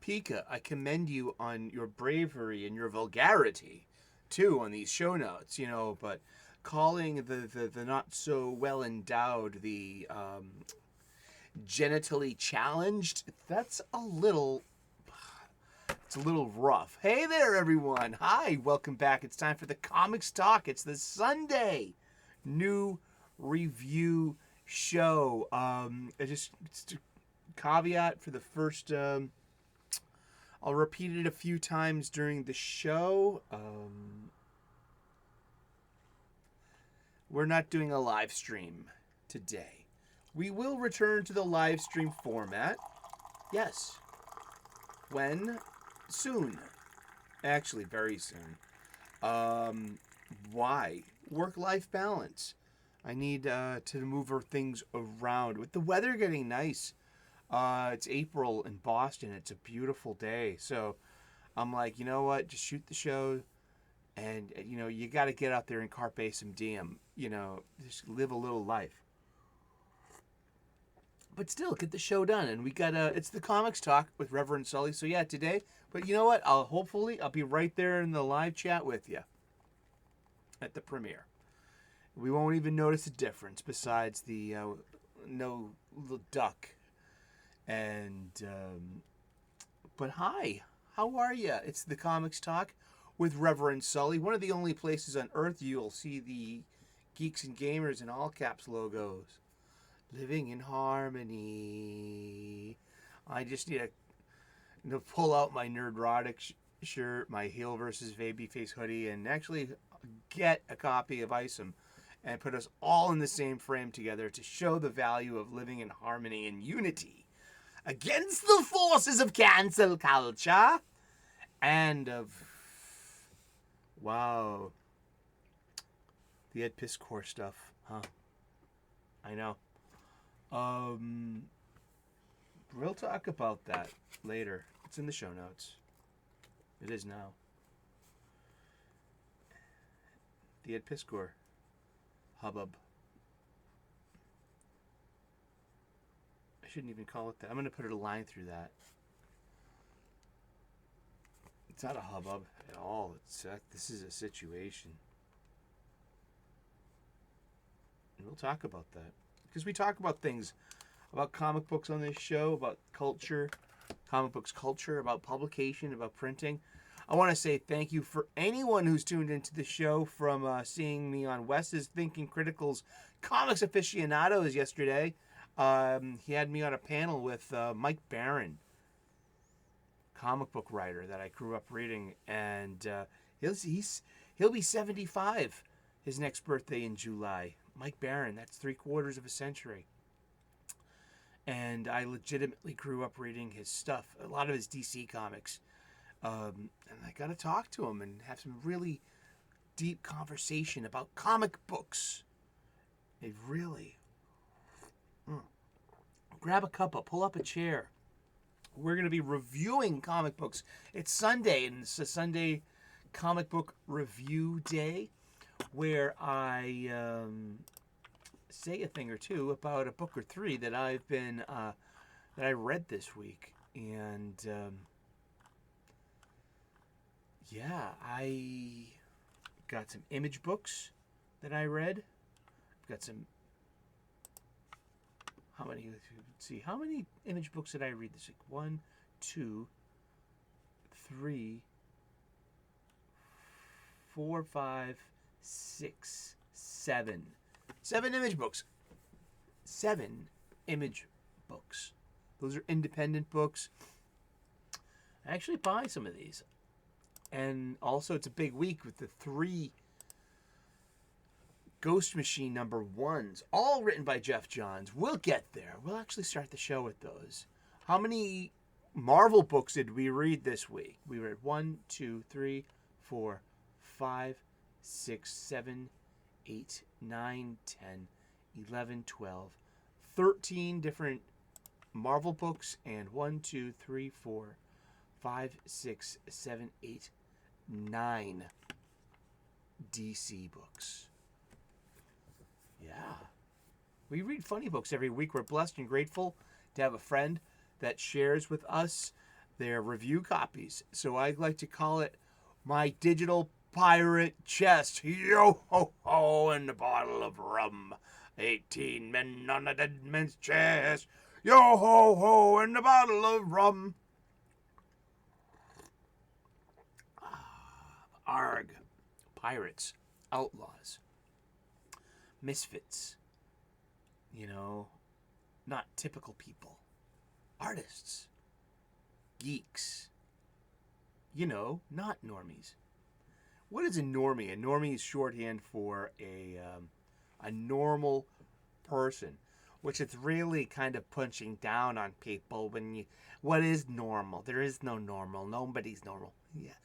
Pika, I commend you on your bravery and your vulgarity, too, on these show notes, but calling the not so well endowed the genitally challenged, it's a little rough. Hey there, everyone. Hi, welcome back. It's time for the Comics Talk. It's the Sunday new review show. Just a caveat for the first... I'll repeat it a few times during the show. We're not doing a live stream today. We will return to the live stream format. Yes. When? Soon. Actually, very soon. Why? Work-life balance. I need to move things around. With the weather getting nice, it's April in Boston. It's a beautiful day. So I'm like, you know what? Just shoot the show. And, you got to get out there and carpe some diem. Just live a little life. But still, get the show done. And we got it's the Comics Talk with Reverend Sully. So yeah, today. But you know what? I'll be right there in the live chat with you at the premiere. We won't even notice a difference besides the no little duck. And but hi, how are you? It's the Comics Talk with Reverend Sully. One of the only places on earth you'll see the Geeks and Gamers in all caps logos. Living in harmony. I just need to pull out my Nerdrotic shirt, my Heel versus Babyface hoodie, and actually get a copy of Isom and put us all in the same frame together to show the value of living in harmony and unity against the forces of cancel culture and of, wow, the Ed Piskor stuff, huh? I know. We'll talk about that later. It's in the show notes. It is now. The Ed Piskor hubbub. I shouldn't even call it that. I'm going to put a line through that. It's not a hubbub at all. This is a situation. And we'll talk about that. Because we talk about things, about comic books on this show, about culture, comic books culture, about publication, about printing. I want to say thank you for anyone who's tuned into the show from seeing me on Wes's Thinking Critical's Comics Aficionados yesterday. He had me on a panel with Mike Barron, comic book writer that I grew up reading, and he'll be 75 his next birthday in July. Mike Barron, that's 3/4 of a century. And I legitimately grew up reading his stuff, a lot of his DC comics. And I got to talk to him and have some really deep conversation about comic books. They really... Grab a cuppa, pull up a chair. We're going to be reviewing comic books. It's Sunday, and it's a Sunday comic book review day, where I say a thing or two about a book or three that I've been that I read this week, and yeah, I got some image books that I read. I've got some. How many? Let's see. How many image books did I read this week? 1, 2, 3, 4, 5, 6, 7. 7 image books. 7 image books. Those are independent books. I actually buy some of these. And also, it's a big week with the 3 Ghost Machine #1s, all written by Jeff Johns. We'll get there. We'll actually start the show with those. How many Marvel books did we read this week? We read 1, 2, 3, 4, 5, 6, 7, 8, 9, 10, 11, 12, 13 different Marvel books, and 1, 2, 3, 4, 5, 6, 7, 8, 9 DC books. Yeah. We read funny books every week. We're blessed and grateful to have a friend that shares with us They're review copies. So I like to call it my digital pirate chest. Yo ho ho, and a bottle of rum. 18 men on a dead man's chest. Yo ho ho, and a bottle of rum. Arg. Pirates. Outlaws. Misfits. You know, not typical people. Artists. Geeks. You know, not normies. What is a normie? A normie is shorthand for a normal person, which is really kind of punching down on people when you. What is normal? There is no normal. Nobody's normal. Yeah,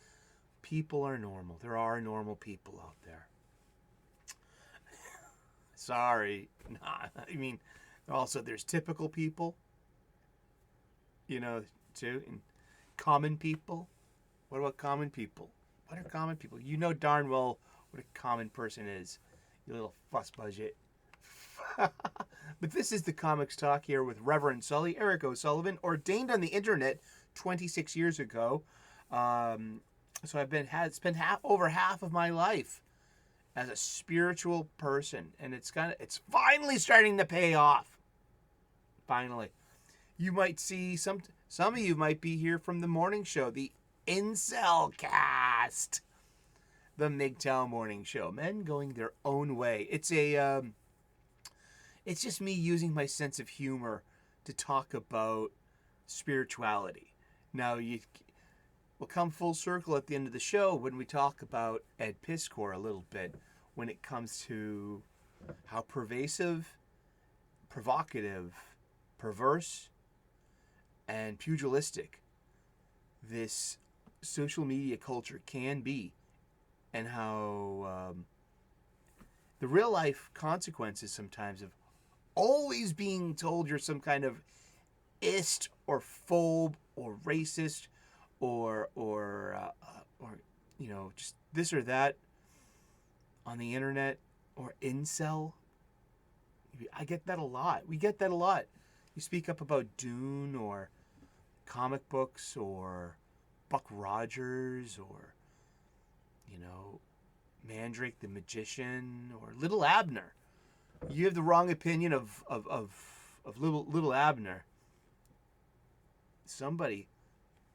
people are normal. There are normal people out there. Sorry, nah, I mean, also there's typical people. You know, too, and common people. What about common people? What are common people? You know darn well what a common person is. You little fuss budget. But this is the Comics Talk here with Reverend Sully, Eric O'Sullivan, ordained on the internet 26 years ago. So I've spent over half of my life as a spiritual person, and it's finally starting to pay off. Finally. You might see some of you might be here from the morning show, the Incel Cast, the MGTOW morning show. Men going their own way. It's just me using my sense of humor to talk about spirituality. Now we'll come full circle at the end of the show when we talk about Ed Piskor a little bit, when it comes to how pervasive, provocative, perverse, and pugilistic this social media culture can be, and how the real life consequences sometimes of always being told you're some kind of ist or phobe or racist or you know, just this or that on the internet, or incel. I get that a lot. We get that a lot. You speak up about Dune or comic books or Buck Rogers or, you know, Mandrake the Magician or Little Abner. You have the wrong opinion of Little Abner. Somebody,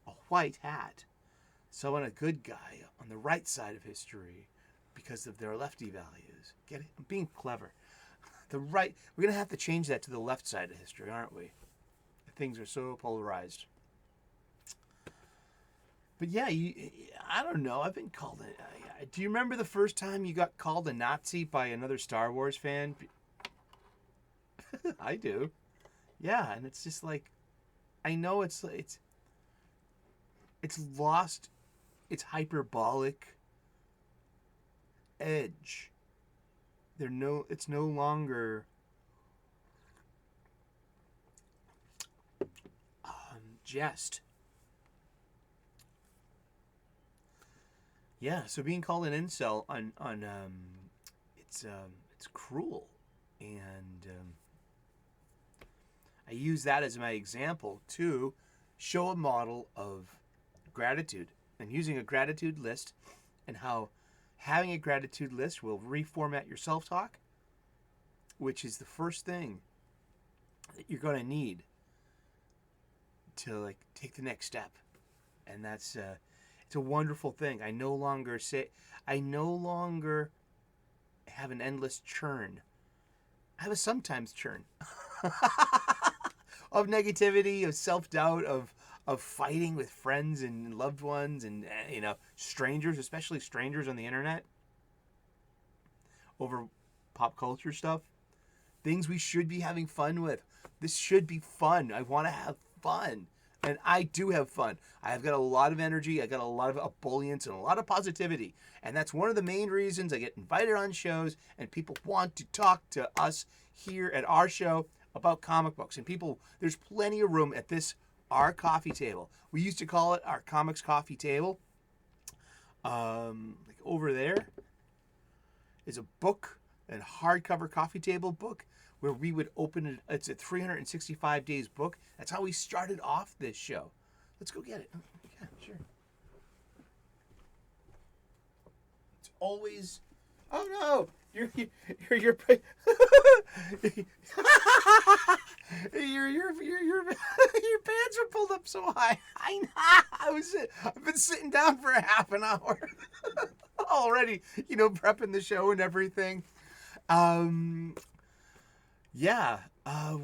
a white hat, someone a good guy on the right side of history because of their lefty values. Get it? I'm being clever. The right, we're going to have to change that to the left side of history, aren't we? Things are so polarized. But yeah, I don't know. I've been called do you remember the first time you got called a Nazi by another Star Wars fan? I do. Yeah, and it's just like, I know it's lost its hyperbolic edge. It's no longer jest. Yeah, so being called an incel on it's cruel, and I use that as my example to show a model of gratitude and using a gratitude list, and how having a gratitude list will reformat your self-talk, which is the first thing that you're going to need to like take the next step. And that's it's a wonderful thing. I no longer have an endless churn. I have a sometimes churn of negativity, of self-doubt, of fighting with friends and loved ones, and you know, strangers, especially strangers on the internet, over pop culture stuff, things we should be having fun with. This should be fun. I want to have fun, and I do have fun. I've got a lot of energy. I got a lot of ebullience and a lot of positivity, and that's one of the main reasons I get invited on shows and people want to talk to us here at our show about comic books. And people, there's plenty of room at our coffee table. We used to call it our comics coffee table. Like over there is a book, a hardcover coffee table book, where we would open it. It's a 365 days book. That's how we started off this show. Let's go get it. Yeah, sure. It's always. Oh no! Your your pants are pulled up so high. I've been sitting down for a half an hour already. Prepping the show and everything.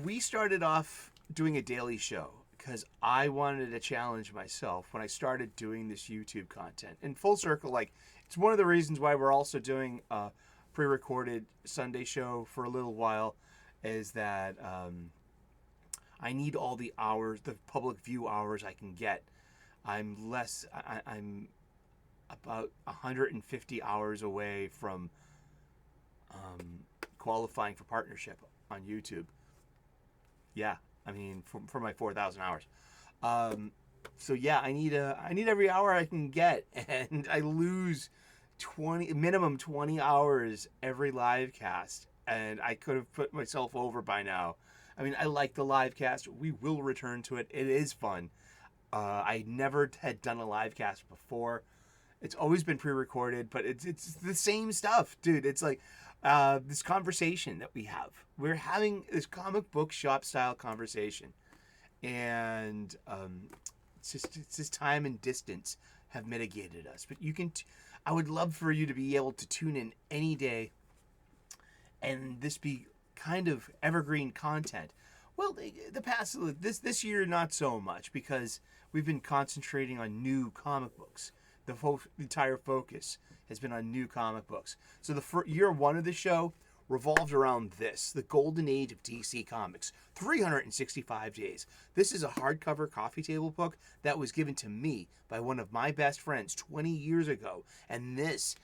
We started off doing a daily show because I wanted to challenge myself when I started doing this YouTube content. In full circle, it's one of the reasons why we're also doing a pre-recorded Sunday show for a little while, is that I need all the hours, the public view hours I can get. I'm about 150 hours away from qualifying for partnership on YouTube. Yeah, for my 4,000 hours. I need every hour I can get, and I lose minimum 20 hours every live cast, and I could have put myself over by now. I like the live cast. We will return to it. It is fun. I never had done a live cast before. It's always been pre-recorded, but it's the same stuff, dude. It's like this conversation that we have. We're having this comic book shop style conversation, and it's just time and distance have mitigated us. But I would love for you to be able to tune in any day, and this be kind of evergreen content. Well, the past this year not so much, because we've been concentrating on new comic books. The entire focus has been on new comic books. So the year one of the show revolved around the golden age of DC Comics, 365 days. This is a hardcover coffee table book that was given to me by one of my best friends 20 years ago. And this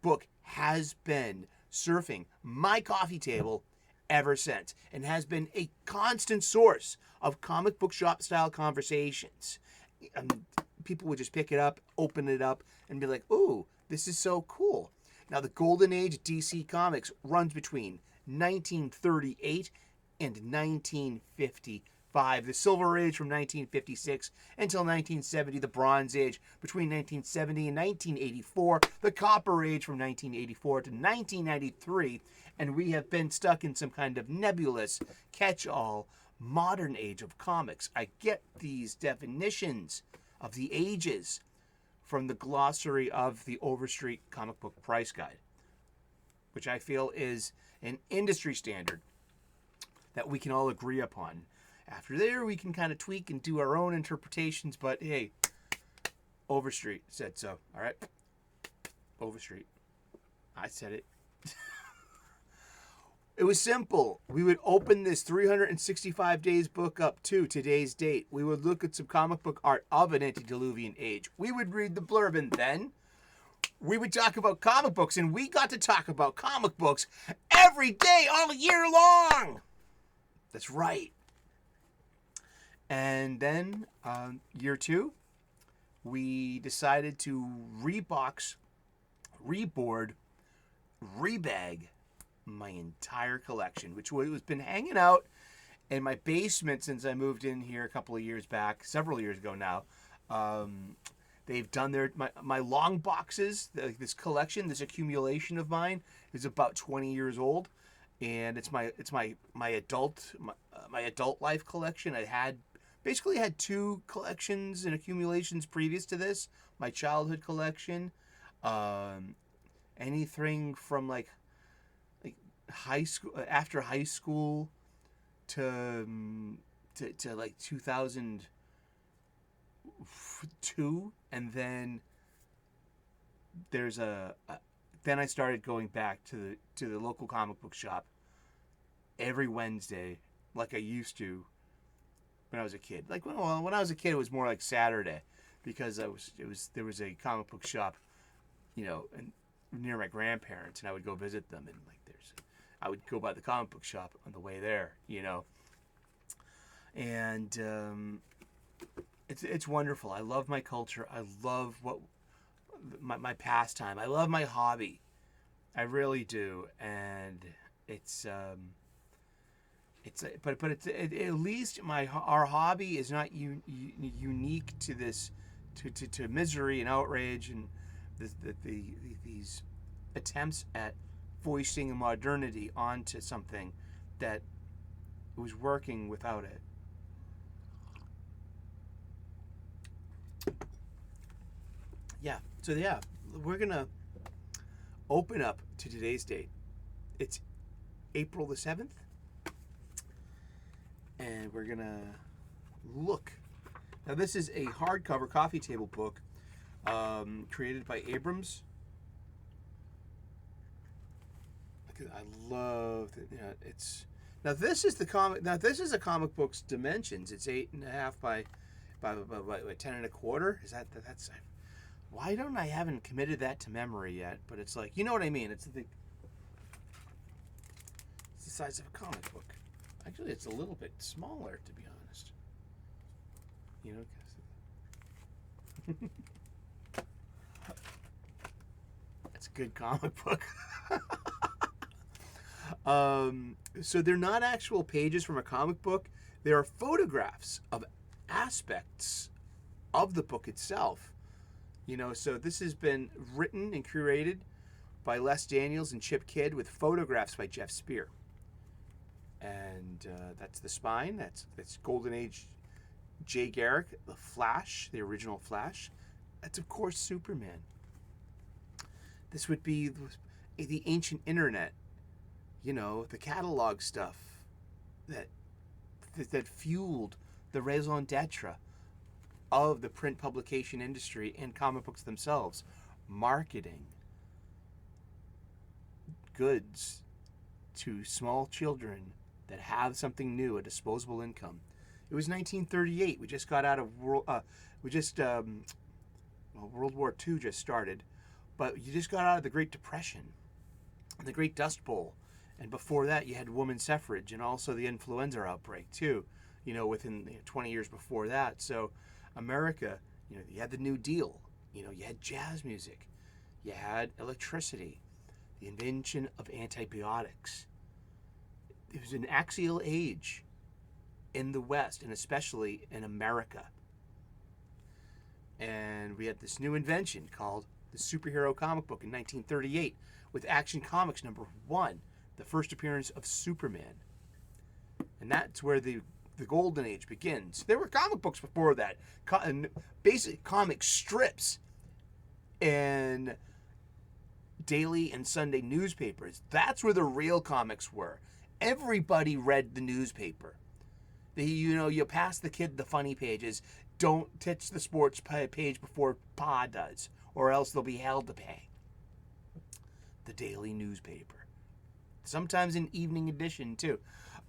book has been surfing my coffee table ever since, and has been a constant source of comic book shop style conversations. People would just pick it up, open it up, and be like, ooh, this is so cool. Now, the golden age of DC Comics runs between 1938 and 1955. The Silver Age from 1956 until 1970. The Bronze Age between 1970 and 1984. The Copper Age from 1984 to 1993. And we have been stuck in some kind of nebulous catch-all modern age of comics. I get these definitions of the ages from the glossary of the Overstreet Comic Book Price Guide, which I feel is an industry standard that we can all agree upon. After there, we can kind of tweak and do our own interpretations, but hey, Overstreet said so. All right? Overstreet. I said it. It was simple. We would open this 365 days book up to today's date. We would look at some comic book art of an antediluvian age. We would read the blurb, and then we would talk about comic books, and we got to talk about comic books every day, all year long. That's right. And then year two, we decided to rebox, reboard, rebag my entire collection, which has been hanging out in my basement since I moved in here a couple of years back, several years ago now. They've done my long boxes. This collection, this accumulation of mine, is about 20 years old, and it's my adult life collection. I basically had two collections and accumulations previous to this. My childhood collection, anything from like high school, after high school, to like 2002, and then there's then I started going back to the local comic book shop every Wednesday, like I used to when I was a kid. Like when I was a kid, it was more like Saturday, because there was a comic book shop, and near my grandparents, and I would go visit them, and I would go by the comic book shop on the way there, and it's wonderful. I love my culture. I love my pastime. I love my hobby. I really do, and it's At least our hobby is not unique to this, to misery and outrage and these attempts at foisting modernity onto something that was working without it. Yeah. So yeah, we're gonna open up to today's date. It's April the 7th. And we're gonna look. Now this is a hardcover coffee table book created by Abrams. I love it. Yeah, it's now this is the comic. Now this is a comic book's dimensions. It's 8.5 by 10 1/4. Is that's? Why don't I haven't committed that to memory yet? But it's like, you know what I mean. It's the size of a comic book. Actually, it's a little bit smaller, to be honest. You know, it's a good comic book. So they're not actual pages from a comic book. They are photographs of aspects of the book itself. You know, so this has been written and curated by Les Daniels and Chip Kidd with photographs by Jeff Spear. And that's the spine. That's Golden Age Jay Garrick, the Flash, the original Flash. That's, of course, Superman. This would be the ancient internet. You know, the catalog stuff that fueled the raison d'etre of the print publication industry and comic books themselves. Marketing goods to small children that have something new, a disposable income. It was 1938. We just got out of World War II just started, but you just got out of the Great Depression, the Great Dust Bowl, and before that you had women's suffrage and also the influenza outbreak too. You know, within 20 years before that. So, America, you know, you had the New Deal. You know, you had jazz music, you had electricity, the invention of antibiotics. It was an axial age in the West, and especially in America. And we had this new invention called the superhero comic book in 1938 with Action Comics #1, the first appearance of Superman. And that's where the golden age begins. There were comic books before that, basic comic strips and daily and Sunday newspapers. That's where the real comics were. Everybody read the newspaper. You pass the kid the funny pages. Don't touch the sports page before Pa does, or else they'll be held to pay. The daily newspaper. Sometimes an evening edition, too.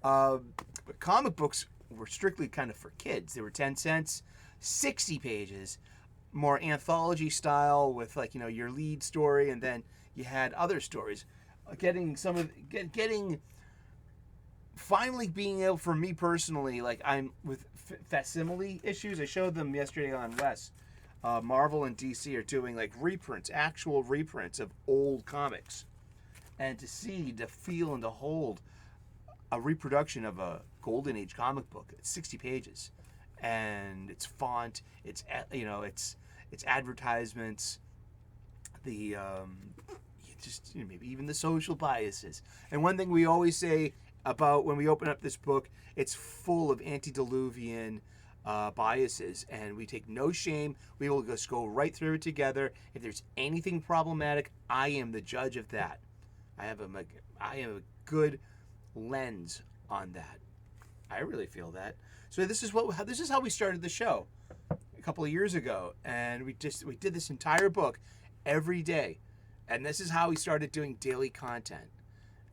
But comic books were strictly kind of for kids. They were 10 cents, 60 pages, more anthology style with, like, your lead story, and then you had other stories. Finally being able, for me personally, like, I'm with facsimile issues. I showed them yesterday on Wes. Marvel and DC are doing, like, reprints, actual reprints of old comics. And to feel, and to hold a reproduction of a Golden Age comic book. It's 60 pages. And it's font, it's advertisements, maybe even the social biases. And one thing we always say about when we open up this book, it's full of antediluvian biases, and we take no shame. We will just go right through it together. If there's anything problematic, I am the judge of that. I have a good lens on that. I really feel that. So this is how we started the show a couple of years ago, and we did this entire book every day, and this is how we started doing daily content.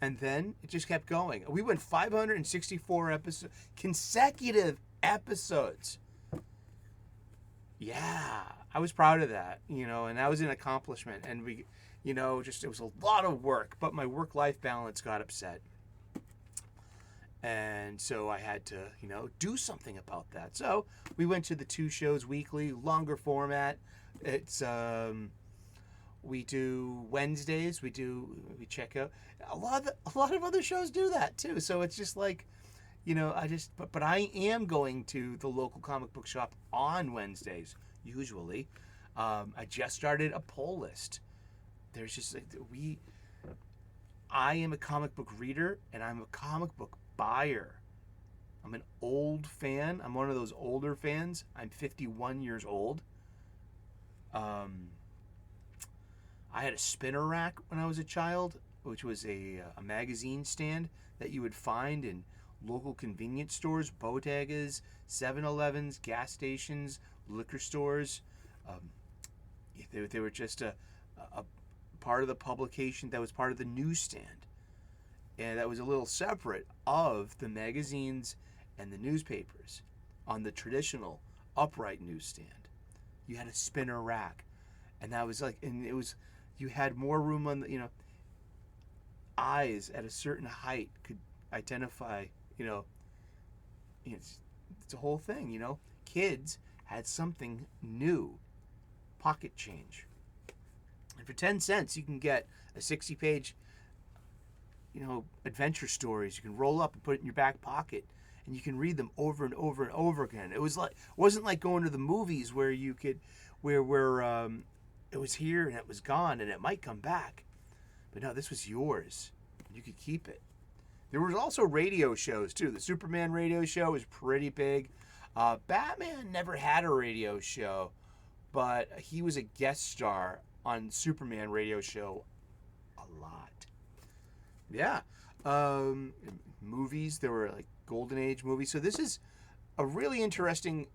And then it just kept going. We went 564 episodes, consecutive episodes. Yeah, I was proud of that, and that was an accomplishment. And we, it was a lot of work, but my work-life balance got upset. And so I had to, do something about that. So we went to the 2 shows weekly, longer format. It's, we do Wednesdays. We check out a lot of other shows do that too. So it's just like, but I am going to the local comic book shop on Wednesdays, usually. I just started a poll list. There's just I am a comic book reader and I'm a comic book buyer. I'm an old fan. I'm one of those older fans. I'm 51 years old. I had a spinner rack when I was a child, which was a magazine stand that you would find in local convenience stores, bodegas, 7-Elevens, gas stations, liquor stores. They were just a part of the publication that was part of the newsstand. And that was a little separate of the magazines and the newspapers on the traditional upright newsstand. You had a spinner rack. And that was you had more room on the, eyes at a certain height could identify, it's a whole thing, Kids had something new, pocket change. And for 10 cents, you can get a 60-page, adventure stories. You can roll up and put it in your back pocket, and you can read them over and over and over again. It wasn't like going to the movies where you could, where it was here and it was gone and it might come back. But no, this was yours. You could keep it. There was also radio shows too. The Superman radio show was pretty big. Batman never had a radio show, but he was a guest star on Superman radio show a lot. Yeah. Movies, there were like Golden Age movies. So this is a really interesting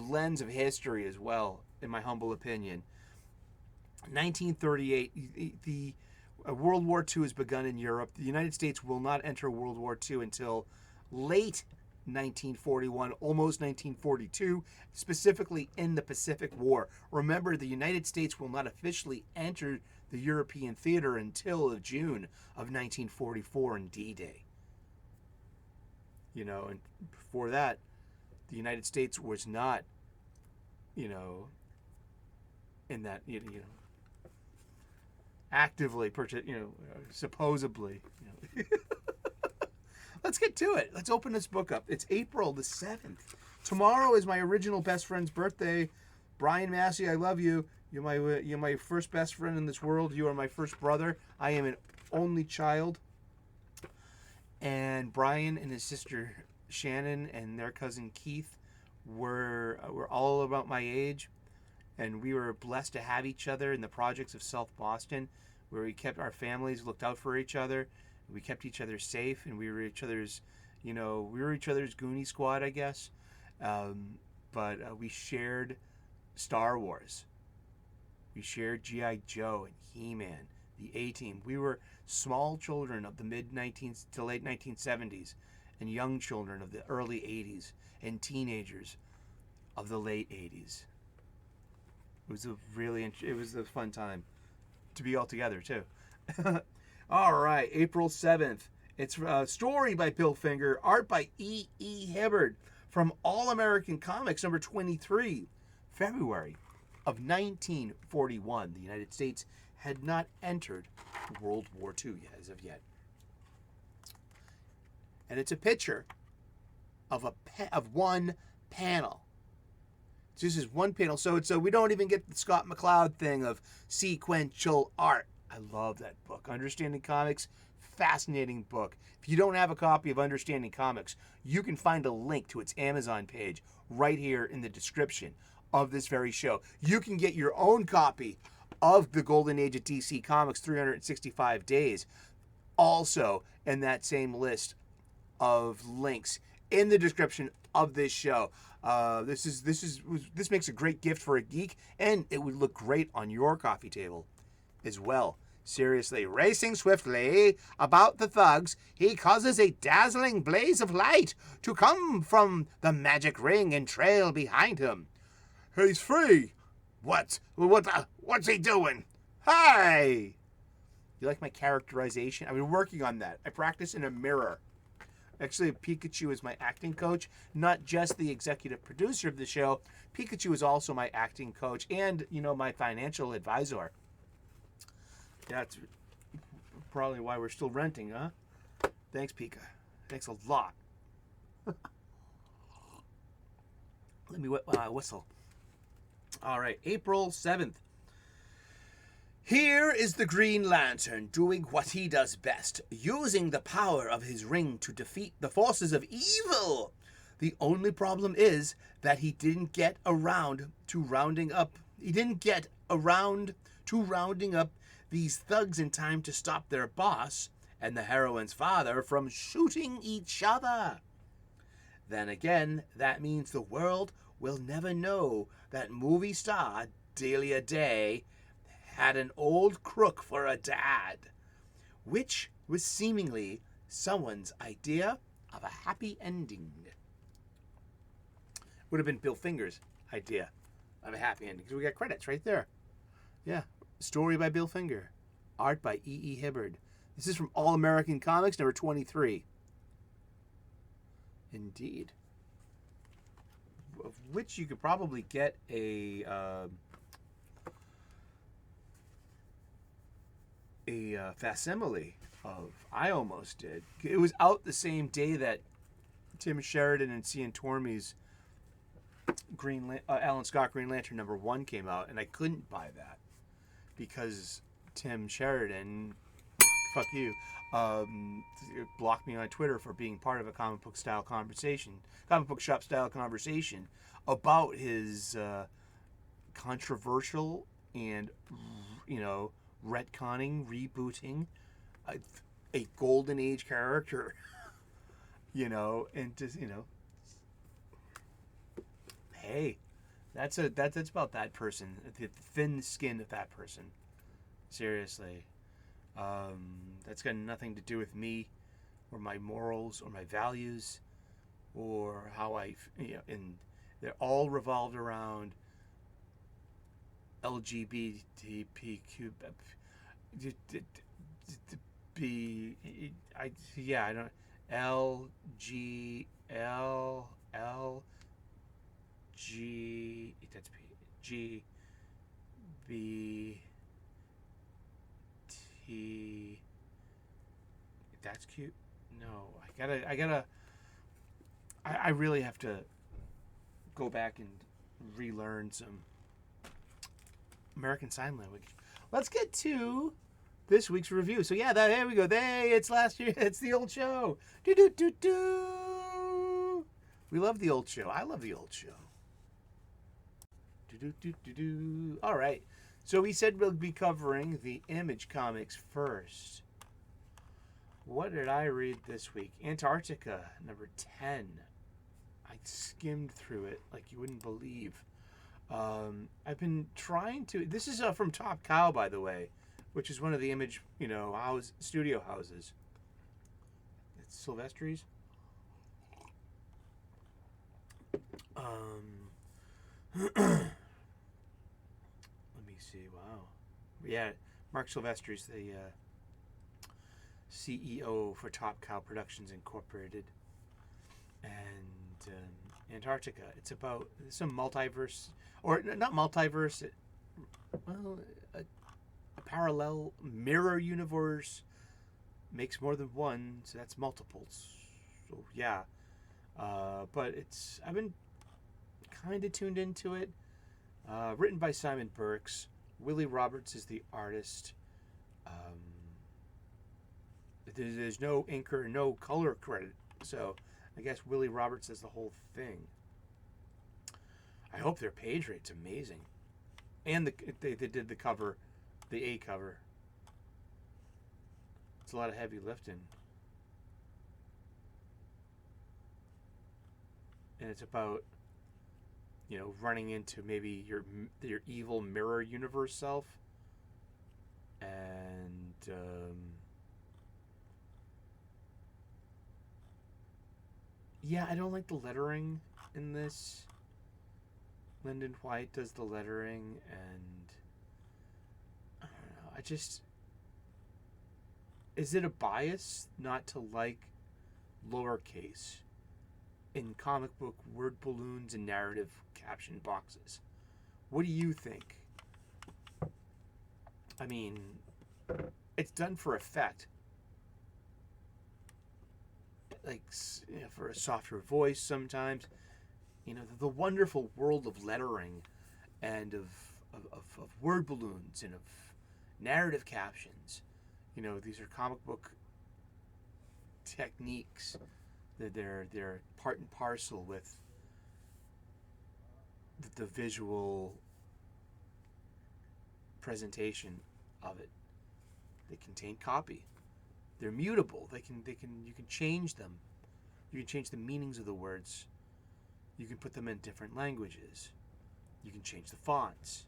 lens of history as well, in my humble opinion. 1938, the World War II has begun in Europe. The United States will not enter World War II until late 1941, almost 1942, specifically in the Pacific War. Remember, the United States will not officially enter the European theater until June of 1944 in D-Day. And before that, the United States was not, in that, actively, supposedly. Let's get to it. Let's open this book up. It's April the 7th. Tomorrow is my original best friend's birthday. Brian Massey, I love you. You're my first best friend in this world. You are my first brother. I am an only child. And Brian and his sister Shannon and their cousin Keith were all about my age. And we were blessed to have each other in the projects of South Boston, where we kept our families, looked out for each other. We kept each other safe, and we were each other's, Goonie squad, I guess. But we shared Star Wars. We shared G.I. Joe and He-Man, the A-Team. We were small children of the mid-19 to late 1970s, and young children of the early 80s, and teenagers of the late 80s. It was a fun time to be all together too. All right, April 7th. It's a story by Bill Finger, art by E.E. Hibbard from All American Comics number 23, February of 1941. The United States had not entered World War II as of yet. And it's a picture of one panel. This is one panel, so we don't even get the Scott McCloud thing of sequential art. I love that book. Understanding Comics, fascinating book. If you don't have a copy of Understanding Comics, you can find a link to its Amazon page right here in the description of this very show. You can get your own copy of The Golden Age of DC Comics, 365 Days, also in that same list of links in the description of this show. This makes a great gift for a geek, and it would look great on your coffee table as well. Seriously, racing swiftly about the thugs, he causes a dazzling blaze of light to come from the magic ring and trail behind him. He's free. What's he doing? Hey! You like my characterization? I've been working on that. I practice in a mirror. Actually, Pikachu is my acting coach, not just the executive producer of the show. Pikachu is also my acting coach and, my financial advisor. That's probably why we're still renting, huh? Thanks, Pika. Thanks a lot. Let me whistle. All right, April 7th. Here is the Green Lantern doing what he does best, using the power of his ring to defeat the forces of evil. The only problem is that he didn't get around to rounding up these thugs in time to stop their boss and the heroine's father from shooting each other. Then again, that means the world will never know that movie star Delia Day had an old crook for a dad, which was seemingly someone's idea of a happy ending. Would have been Bill Finger's idea of a happy ending, because we got credits right there. Yeah, story by Bill Finger, art by E.E. Hibbard. This is from All American Comics, number 23. Indeed. Of which you could probably get a facsimile of. I almost did. It was out the same day that Tim Sheridan and Cian Tormey's Alan Scott Green Lantern number 1 came out, and I couldn't buy that because Tim Sheridan, fuck you, blocked me on Twitter for being part of a comic book shop style conversation about his controversial and, retconning, rebooting a golden age character, and just, hey, that's about that person, the thin skin of that person. Seriously. That's got nothing to do with me or my morals or my values or how and they're all revolved around LGBTQ. I don't that's G B T. That's cute. No, I really have to go back and relearn some American Sign Language. Let's get to this week's review. So yeah, there we go. It's last year. It's the old show. Do. We love the old show. I love the old show. Do. All right. So we said we'll be covering the Image comics first. What did I read this week? Antarctica, number 10. I skimmed through it like you wouldn't believe. I've been trying to... This is from Top Cow, by the way, which is one of the Image, studio houses. It's Silvestri's. Let me see. Wow. Yeah, Mark Silvestri's the CEO for Top Cow Productions Incorporated. And Antarctica. It's about some multiverse, or not multiverse, a parallel mirror universe. Makes more than one, so that's multiples. So yeah. But I've been kind of tuned into it. Written by Simon Burks. Willie Roberts is the artist. There's no inker, no color credit, so I guess Willie Roberts does the whole thing. I hope their page rate's amazing, and they did the cover, the A cover. It's a lot of heavy lifting, and it's about running into maybe your evil mirror universe self, and yeah, I don't like the lettering in this. Lyndon White does the lettering, and I don't know. Is it a bias not to like lowercase in comic book word balloons and narrative caption boxes? What do you think? I mean, it's done for effect. Like, for a softer voice sometimes, the wonderful world of lettering and of word balloons and of narrative captions. These are comic book techniques. They're part and parcel with the visual presentation of it. They contain copy. They're mutable. You can change them. You can change the meanings of the words. You can put them in different languages. You can change the fonts.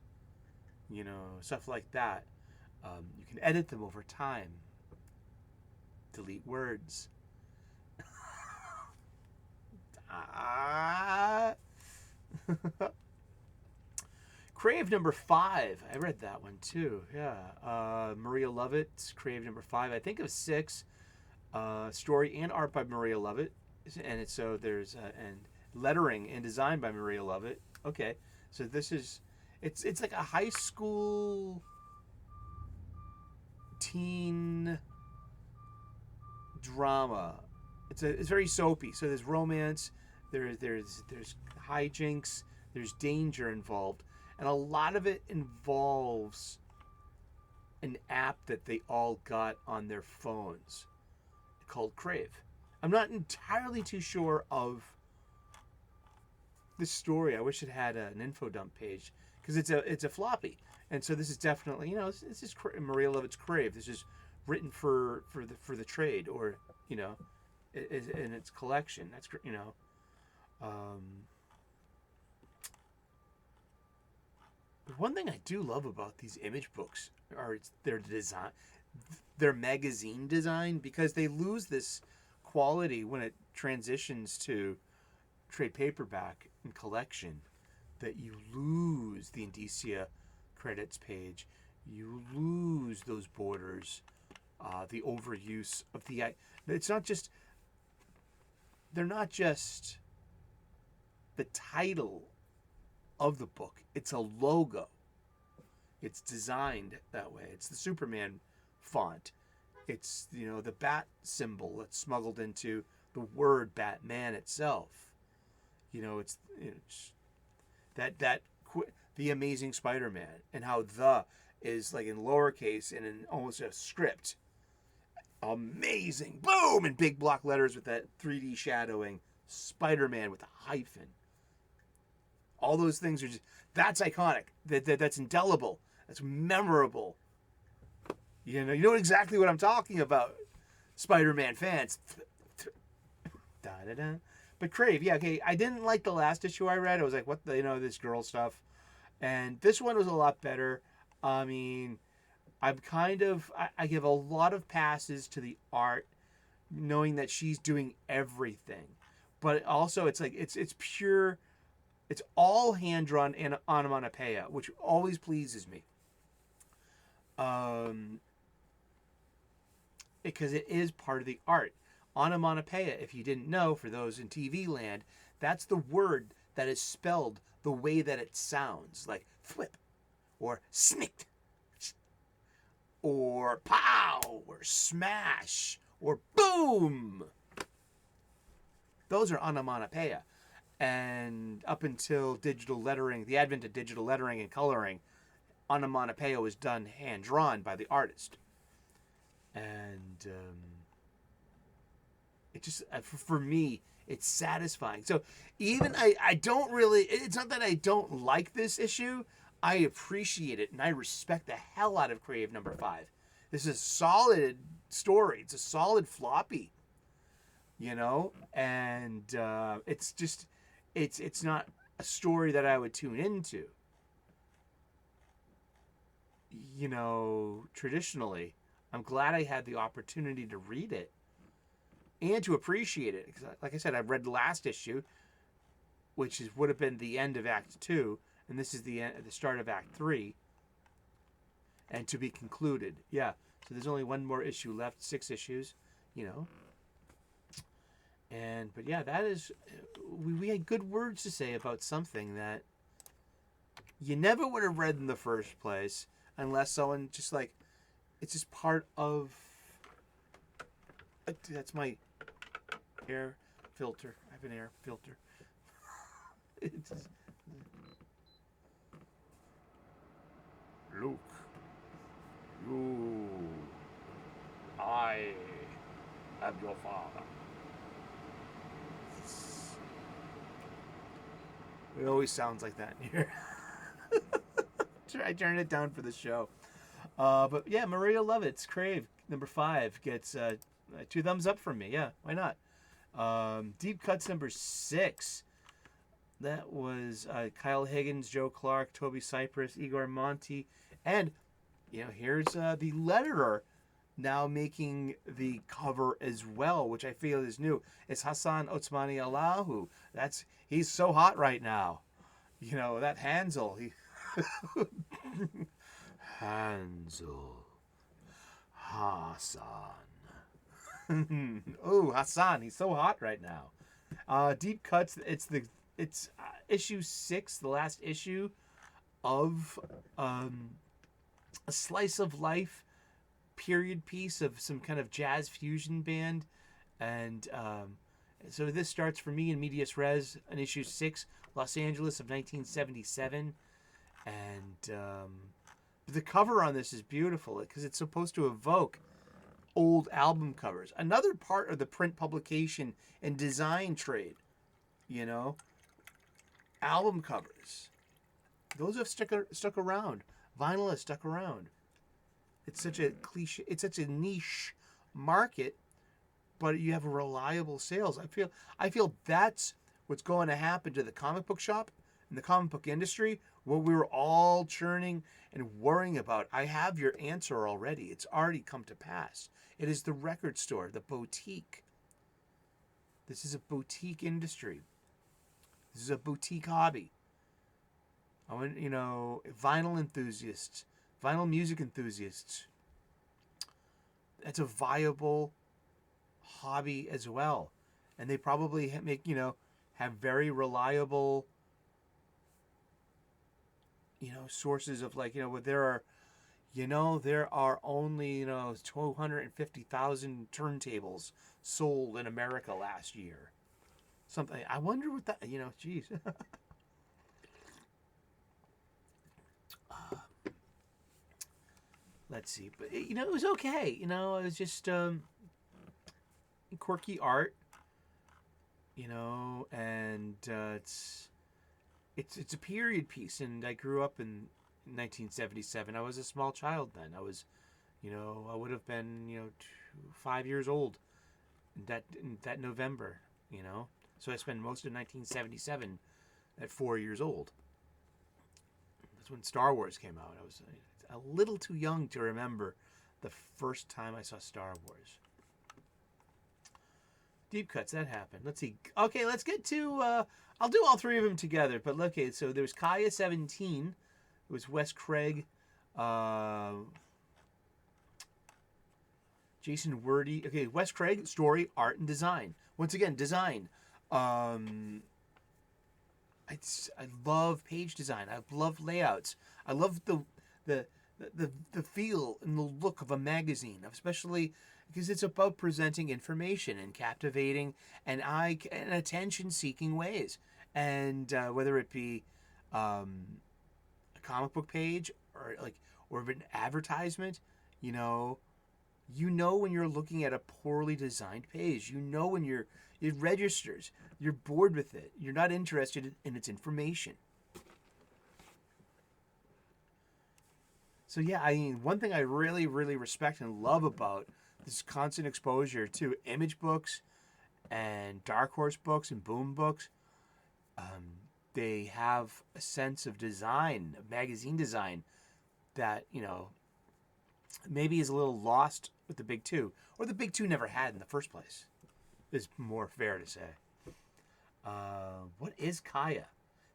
Stuff like that. You can edit them over time. Delete words. Crave number 5. I read that one too. Yeah. Maria Lovett's Crave number 5. I think of 6. Story and art by Maria Lovett. And there's and lettering and design by Maria Lovett. Okay. So this is it's like a high school teen drama. It's very soapy. So there's romance, there's hijinks, there's danger involved, and a lot of it involves an app that they all got on their phones called Crave. I'm not entirely too sure of this story. I wish it had an info dump page because it's a floppy, and so this is definitely this is Maria Lovett's Crave. This is written for the trade, or in its collection. That's but one thing I do love about these image books are their design, their magazine design, because they lose this quality when it transitions to trade paperback and collection, that you lose the indicia credits page, you lose those borders, the overuse of they're not just the title of the book, it's a logo. It's designed that way. It's the Superman font. It's the bat symbol that's smuggled into the word Batman itself. It's the Amazing Spider-Man, and how the is like in lowercase and in almost a script. Amazing, boom, in big block letters with that 3D shadowing. Spider-Man with a hyphen. All those things are that's iconic. That's indelible. That's memorable. You know exactly what I'm talking about, Spider-Man fans. Da-da-da. But Crave, yeah, okay. I didn't like the last issue I read. I was like, what this girl stuff. And this one was a lot better. I mean, I give a lot of passes to the art, knowing that she's doing everything. But also, it's like, it's pure, it's all hand-drawn and onomatopoeia, which always pleases me. Because it is part of the art. Onomatopoeia, if you didn't know, for those in TV land, that's the word that is spelled the way that it sounds, like flip, or snicked, or pow, or smash, or boom. Those are onomatopoeia. And up until digital lettering, the advent of digital lettering and coloring, onomatopoeia was done hand-drawn by the artist. And it just, for me, it's satisfying. So even I don't really, it's not that I don't like this issue. I appreciate it, and I respect the hell out of Crave number 5. This is a solid story. It's a solid floppy, and it's just, it's not a story that I would tune into, traditionally. I'm glad I had the opportunity to read it and to appreciate it. Because, like I said, I read the last issue, which would have been the end of Act 2, and this is the start of Act 3, and to be concluded. Yeah, so there's only one more issue left, 6 issues, But yeah, that is, we had good words to say about something that you never would have read in the first place unless someone just like, it's just part of, that's my air filter. I have an air filter. Luke, you, I am your father. It always sounds like that in here. I turned it down for the show. But yeah, Maria Lovett's Crave, number 5, gets 2 thumbs up from me. Yeah, why not? Deep Cuts, number 6. That was Kyle Higgins, Joe Clark, Toby Cypress, Igor Monti. And, here's the letterer now making the cover as well, which I feel is new. It's Hassan Otsmani Allahu. He's so hot right now. That Hansel. Hansel. Hassan. Oh, Hassan. He's so hot right now. Deep Cuts. It's issue 6, the last issue of a slice of life period piece of some kind of jazz fusion band. And so this starts for me in medias res in issue 6, Los Angeles of 1977. And the cover on this is beautiful because it's supposed to evoke old album covers. Another part of the print publication and design trade, album covers. Those have stuck around. Vinyl has stuck around. It's such a cliche. It's such a niche market, but you have reliable sales. I feel that's what's going to happen to the comic book shop and the comic book industry, what we were all churning and worrying about. I have your answer already. It's already come to pass. It is the record store, the boutique. This is a boutique industry. This is a boutique hobby. I want, vinyl enthusiasts, vinyl music enthusiasts. That's a viable hobby as well. And they probably have very reliable, sources of there are only, 250,000 turntables sold in America last year. Something. I wonder what that, geez. Let's see. But, it was okay. It was just quirky art, and it's a period piece. And I grew up in 1977. I was a small child then. I was, I would have been, 5 years old in that November, So I spent most of 1977 at 4 years old. That's when Star Wars came out. I was a little too young to remember the first time I saw Star Wars. Deep Cuts, that happened. Let's see. Okay, let's get to... I'll do all 3 of them together. But okay, so there's Kaya 17. It was Wes Craig. Jason Wordy. Okay, Wes Craig, story, art, and design. Once again, design. I love page design. I love layouts. I love the feel and the look of a magazine, especially because it's about presenting information in captivating and attention-seeking ways. And whether it be a comic book page or an advertisement, when you're looking at a poorly designed page, when it registers, you're bored with it, you're not interested in its information. So yeah, one thing I really, really respect and love about this constant exposure to Image books and Dark Horse books and Boom books, they have a sense of design, of magazine design, that, maybe is a little lost with the big two, or the big two never had in the first place, is more fair to say. What is Kaya?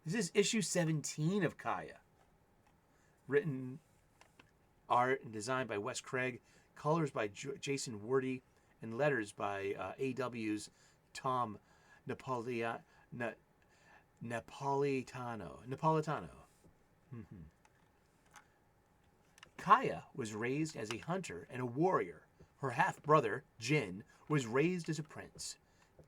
This is issue 17 of Kaya. Written, art, and designed by Wes Craig, colors by Jason Wordy, and letters by AW's Tom Napolitano. Mm-hmm. Kaya was raised as a hunter and a warrior. Her half-brother, Jin, was raised as a prince,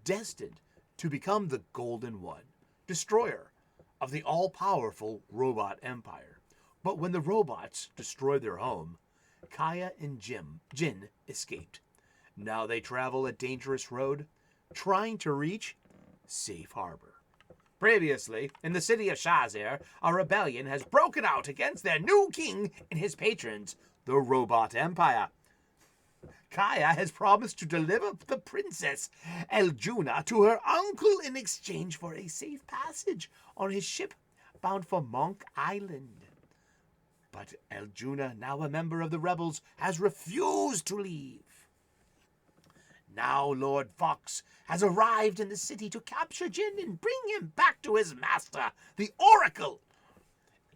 destined to become the Golden One, destroyer of the all-powerful robot empire. But when the robots destroyed their home, Kaya and Jin escaped. Now they travel a dangerous road, trying to reach safe harbor. Previously, in the city of Shazir, a rebellion has broken out against their new king and his patrons, the Robot Empire. Kaya has promised to deliver the princess Eljuna to her uncle in exchange for a safe passage on his ship bound for Monk Island. But Eljuna, now a member of the rebels, has refused to leave. Now Lord Fox has arrived in the city to capture Jin and bring him back to his master, the Oracle.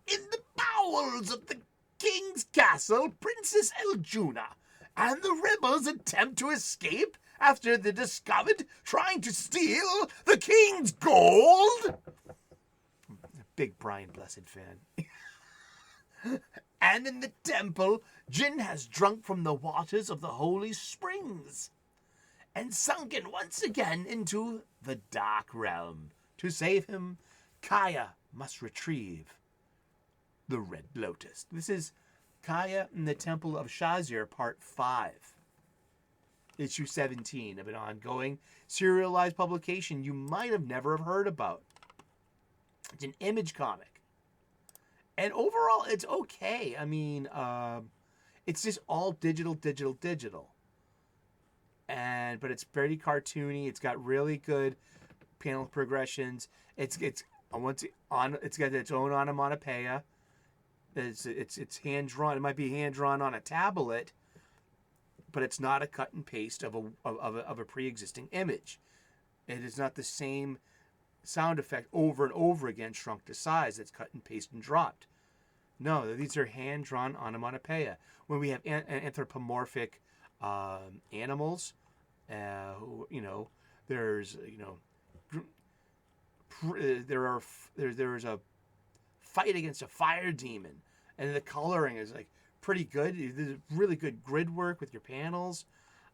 In the bowels of the king's castle, Princess Eljuna and the rebels attempt to escape after they're discovered trying to steal the king's gold. Big Brian Blessed fan. And in the temple, Jin has drunk from the waters of the holy springs and sunken once again into the dark realm. To save him, Kaya must retrieve the Red Lotus. This is Kaya in the Temple of Shazir, Part 5. Issue 17 of an ongoing serialized publication you might have never heard about. It's an Image comic. And overall, it's okay. I mean, it's just all digital. But it's very cartoony. It's got really good panel progressions. It's got its own onomatopoeia. It's hand drawn. It might be hand drawn on a tablet, but it's not a cut and paste of a pre-existing image. It is not the same sound effect over and over again shrunk to size. It's cut and paste and dropped. No, these are hand drawn onomatopoeia. When we have anthropomorphic animals, there's there's a fight against a fire demon, and the coloring is like pretty good. There's really good grid work with your panels.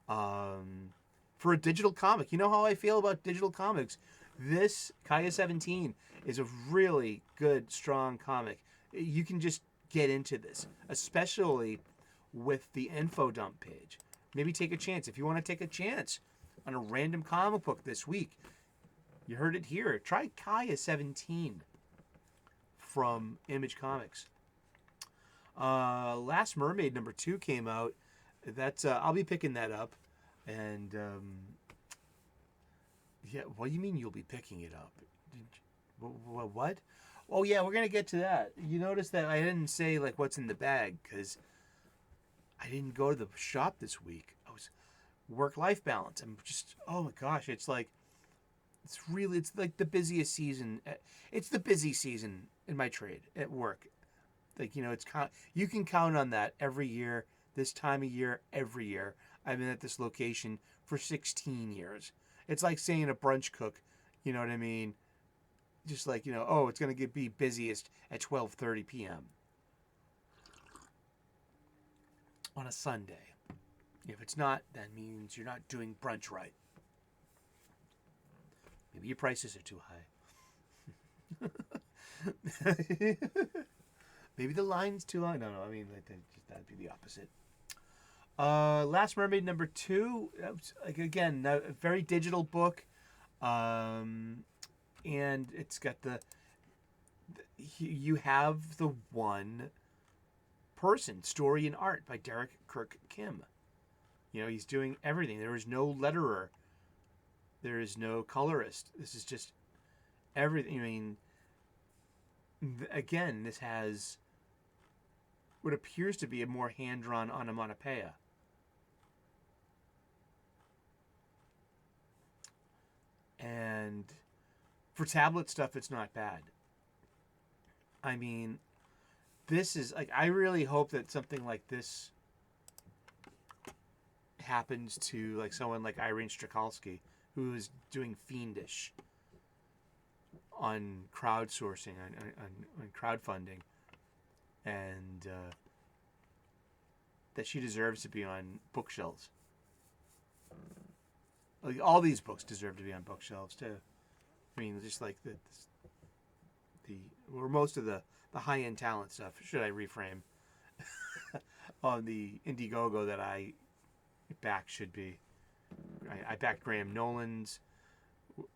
For a digital comic, you know how I feel about digital comics. This Kaya 17 is a really good, strong comic. You can just get into this, especially with the info dump page. Maybe take a chance. If you want to take a chance on a random comic book this week, you heard it here. Try Kaya 17 from Image Comics. Last Mermaid #2 came out. That's I'll be picking that up. And yeah, what do you mean you'll be picking it up? What? Oh yeah, we're gonna get to that. You notice that I didn't say like what's in the bag because I didn't go to the shop this week. I was work-life balance. I'm just, oh my gosh, it's like the busiest season. It's the busy season in my trade at work. Like, you can count on that every year, this time of year, every year. I've been at this location for 16 years. It's like saying a brunch cook, you know what I mean? Just like, it's going to be busiest at 12:30 p.m. on a Sunday. If it's not, that means you're not doing brunch right. Maybe your prices are too high. Maybe the line's too long. No, I mean, that'd be the opposite. Last Mermaid #2. Again, a very digital book. And it's got you have the one person, story and art by Derek Kirk Kim. He's doing everything. There is no letterer. There is no colorist. This is just everything. I mean, again, this has what appears to be a more hand-drawn onomatopoeia. And for tablet stuff, it's not bad. I mean, this is like, I really hope that something like this happens to like someone like Irene Strakalski, who is doing Fiendish on crowdsourcing, on crowdfunding, and that she deserves to be on bookshelves. Like, all these books deserve to be on bookshelves too. I mean, just like or most of the high end talent stuff. Should I reframe on the Indiegogo that I back should be. I backed Graham Nolan's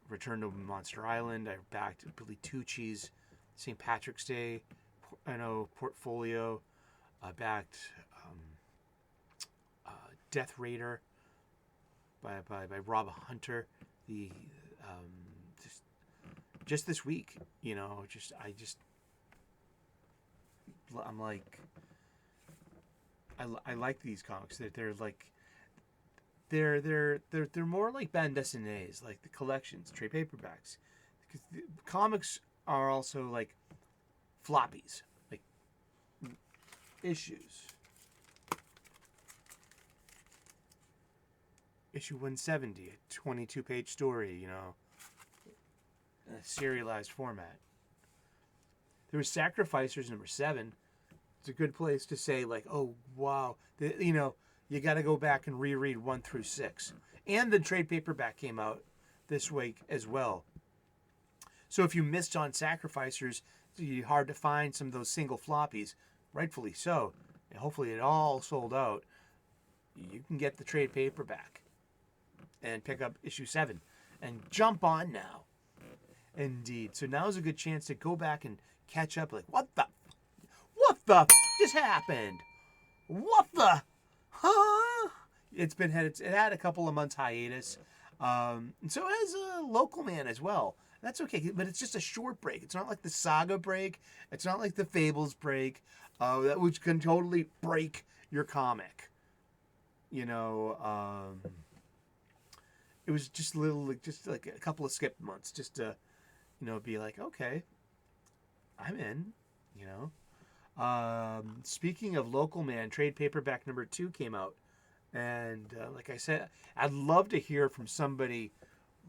Return to Monster Island. I backed Billy Tucci's St. Patrick's Day portfolio. I backed Death Raider by Rob Hunter. The just this week, I'm like, I like these comics. They're like, they're more like bande dessinées, like the collections, trade paperbacks. Because the comics are also like floppies, like issues. Issue 170, a 22-page story, in a serialized format. There was Sacrificers number 7. It's a good place to say, like, oh, wow. You got to go back and reread 1 through 6. And the trade paperback came out this week as well. So if you missed on Sacrificers, it's hard to find some of those single floppies, rightfully so. And hopefully it all sold out. You can get the trade paperback and pick up issue 7 and jump on now. Indeed. So now's a good chance to go back and catch up. Like, what the just happened? What the? Huh? It had a couple of months hiatus. And so has a Local Man as well. That's okay, but it's just a short break. It's not like the Saga break. It's not like the Fables break, which can totally break your comic. It was just like a couple of skipped months, just to, be like, okay, I'm in, Speaking of Local Man, trade paperback number 2 came out. And like I said, I'd love to hear from somebody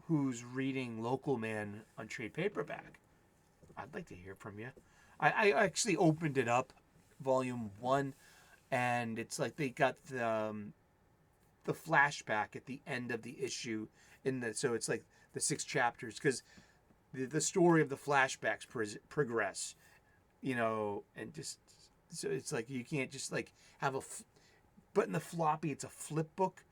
who's reading Local Man on trade paperback. I'd like to hear from you. I actually opened it up, volume 1, and it's like they got the flashback at the end of the issue so it's like the 6 chapters, because the story of the flashbacks progress, and just so it's like you can't just like have but in the floppy it's a flip book.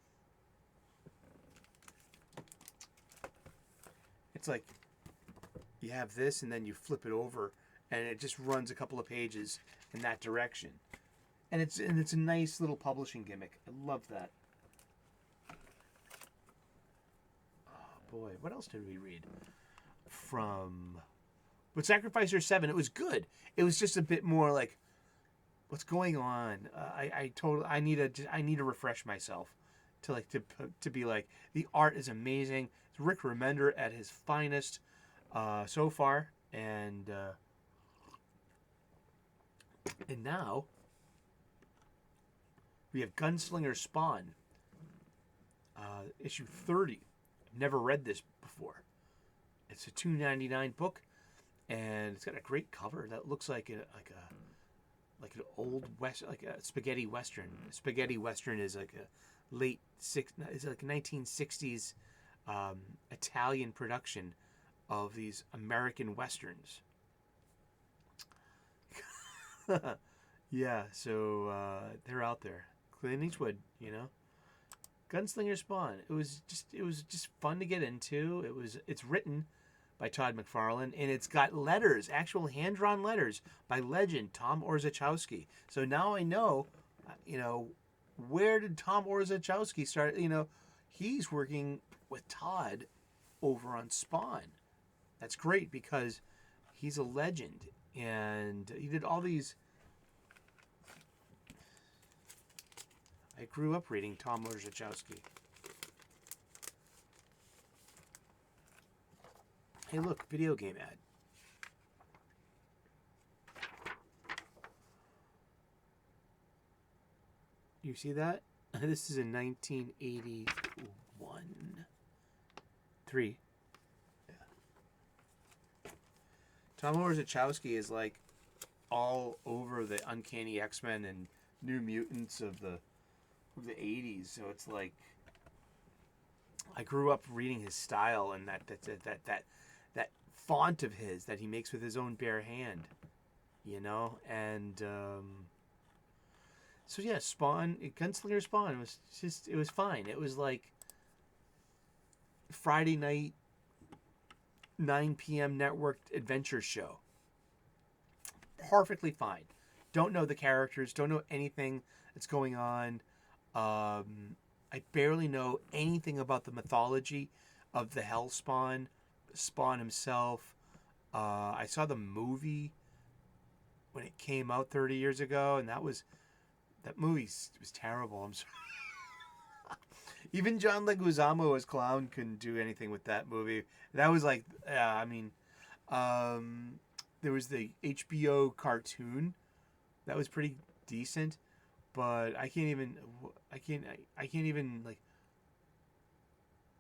It's like you have this and then you flip it over and it just runs a couple of pages in that direction, and it's a nice little publishing gimmick. I love that. Oh boy, what else did we read but Sacrificer 7, it was good. It was just a bit more like, what's going on? I need to refresh myself to be like, the art is amazing. It's Rick Remender at his finest so far, and now we have Gunslinger Spawn, issue 30. I've never read this before. It's a $2.99 book, and it's got a great cover that looks like an old west, like a spaghetti western. Spaghetti western is like a it's like a 1960s Italian production of these American westerns. Yeah, so they're out there. Clint Eastwood, Gunslinger Spawn. It was just fun to get into. It's written by Todd McFarlane, and it's got letters, actual hand-drawn letters by legend Tom Orzechowski. So now I know, where did Tom Orzechowski start? He's working with Todd over on Spawn. That's great because he's a legend, and he did all these. I grew up reading Tom Orzechowski. Hey, look, video game ad. You see that? This is in 1981. 3. Yeah. Tom Orzechowski is like all over the Uncanny X-Men and New Mutants of the 80s. So it's like I grew up reading his style and that font of his that he makes with his own bare hand, you know, and so yeah, Spawn, Gunslinger Spawn was just, it was fine. It was like Friday night, 9 p.m. networked adventure show. Perfectly fine. Don't know the characters, don't know anything that's going on. I barely know anything about the mythology of the Hellspawn, Spawn himself. I saw the movie when it came out 30 years ago, and that movie was terrible. I'm sorry. Even John Leguizamo as Clown couldn't do anything with that movie. That was like, there was the HBO cartoon that was pretty decent, but I can't even like.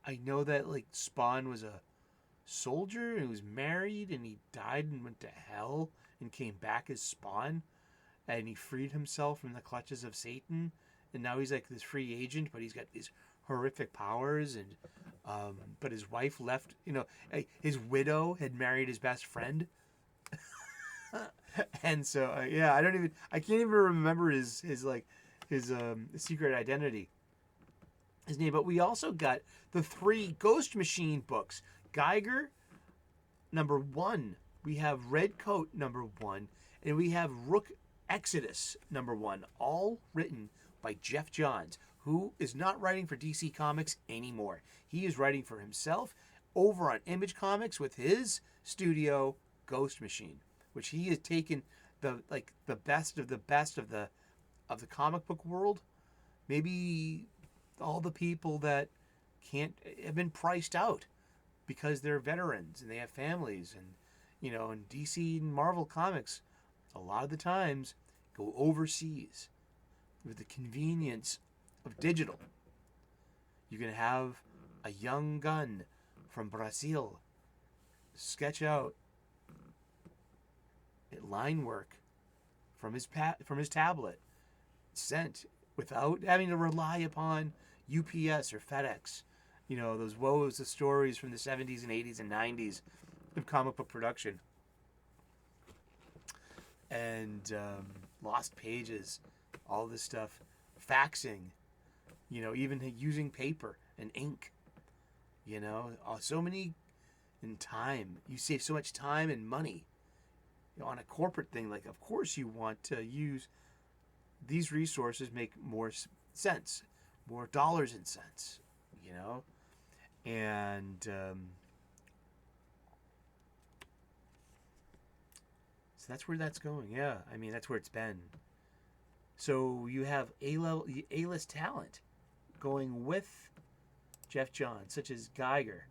I know that like Spawn was a soldier and he was married and he died and went to hell and came back as Spawn, and he freed himself from the clutches of Satan, and now he's like this free agent, but he's got these horrific powers, and but his wife left, you know, his widow had married his best friend. And so I can't even remember his secret identity, his name. But we also got the 3 Ghost Machine books. Geiger, #1. We have Red Coat, #1, and we have Rook Exodus, #1, all written by Jeff Johns, who is not writing for DC Comics anymore. He is writing for himself over on Image Comics with his studio Ghost Machine, which he has taken the best of the best of the comic book world. Maybe all the people that have been priced out because they're veterans and they have families, and you know, in DC and Marvel Comics, a lot of the times go overseas with the convenience of digital. You can have a young gun from Brazil sketch out line work from his tablet, sent without having to rely upon UPS or FedEx. You know, those woes of stories from the 70s and 80s and 90s of comic book production. And lost pages, all this stuff, faxing, you know, even using paper and ink, you know, so many, in time. You save so much time and money, you know, on a corporate thing. Like, of course you want to use these resources, make more sense, more dollars and cents, you know, and so that's where that's going. Yeah, I mean, that's where it's been. So you have A-list talent going with Jeff Johns, such as Geiger,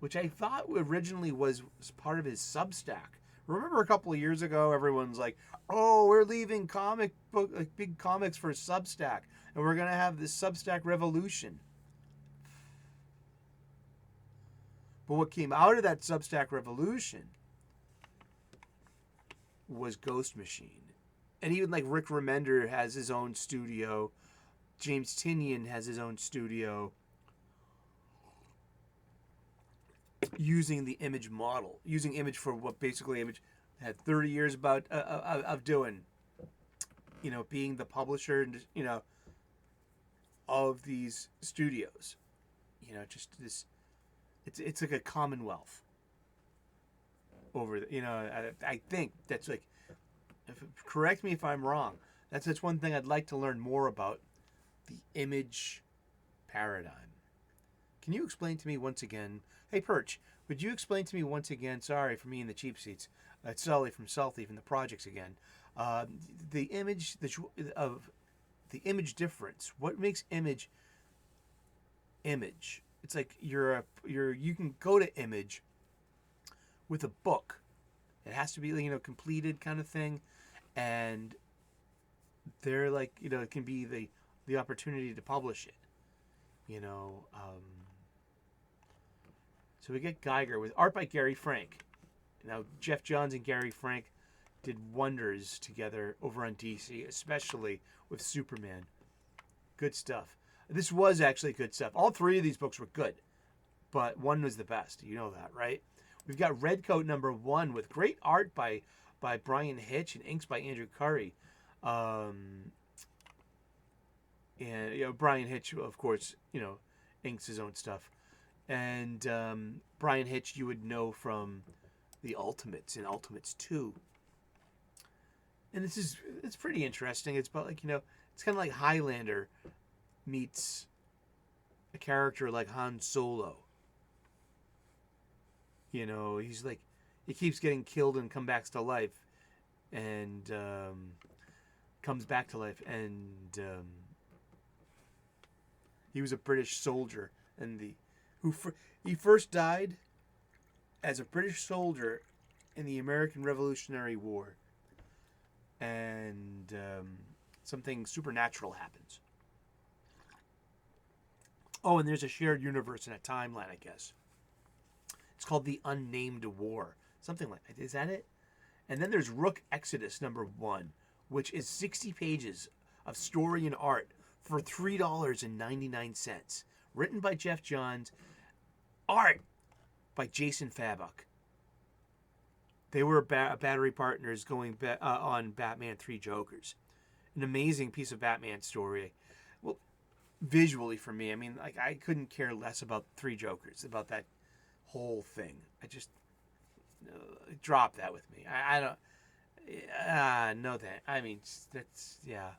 which I thought originally was part of his Substack. Remember a couple of years ago, everyone's like, "Oh, we're leaving big comics for Substack, and we're gonna have this Substack revolution." But what came out of that Substack revolution was Ghost Machine. And even like Rick Remender has his own studio. James Tynion has his own studio, using the Image model, using Image for what basically Image had 30 years of doing. You know, being the publisher, and you know, of these studios. You know, just this, it's like a commonwealth over the, you know, I think that's like, correct me if I'm wrong, that's one thing I'd like to learn more about, the Image paradigm. Can you explain to me once again, hey Perch, would you explain to me once again, sorry for me and the cheap seats, it's Sully from Salty from the projects again, the Image of the Image difference. What makes Image? It's like you can go to Image with a book. It has to be, you know, completed kind of thing, and they're like, you know, it can be the opportunity to publish it, you know. So we get Geiger with art by Gary Frank. Now Jeff Johns and Gary Frank did wonders together over on DC, especially with Superman. Good stuff. This was actually good stuff. All 3 of these books were good, but one was the best. You know that, right? We've got Redcoat #1 with great art by Brian Hitch and inks by Andrew Curry. And Brian Hitch, of course, inks his own stuff. And Brian Hitch, you would know from the Ultimates and Ultimates 2. And it's pretty interesting. It's about it's kind of like Highlander meets a character like Han Solo. He's like, he keeps getting killed and comes back to life, and he was a British soldier, and he first died as a British soldier in the American Revolutionary War, and something supernatural happens. Oh, and there's a shared universe and a timeline, I guess. It's called The Unnamed War. Something like that. Is that it? And then there's Rook Exodus #1, which is 60 pages of story and art for $3.99. Written by Jeff Johns. Art by Jason Fabok. They were battery partners going on Batman 3 Jokers. An amazing piece of Batman story. Well, visually for me, I mean, like, I couldn't care less about 3 Jokers, about that whole thing. I just drop that with me. I don't know that. I mean, that's, yeah.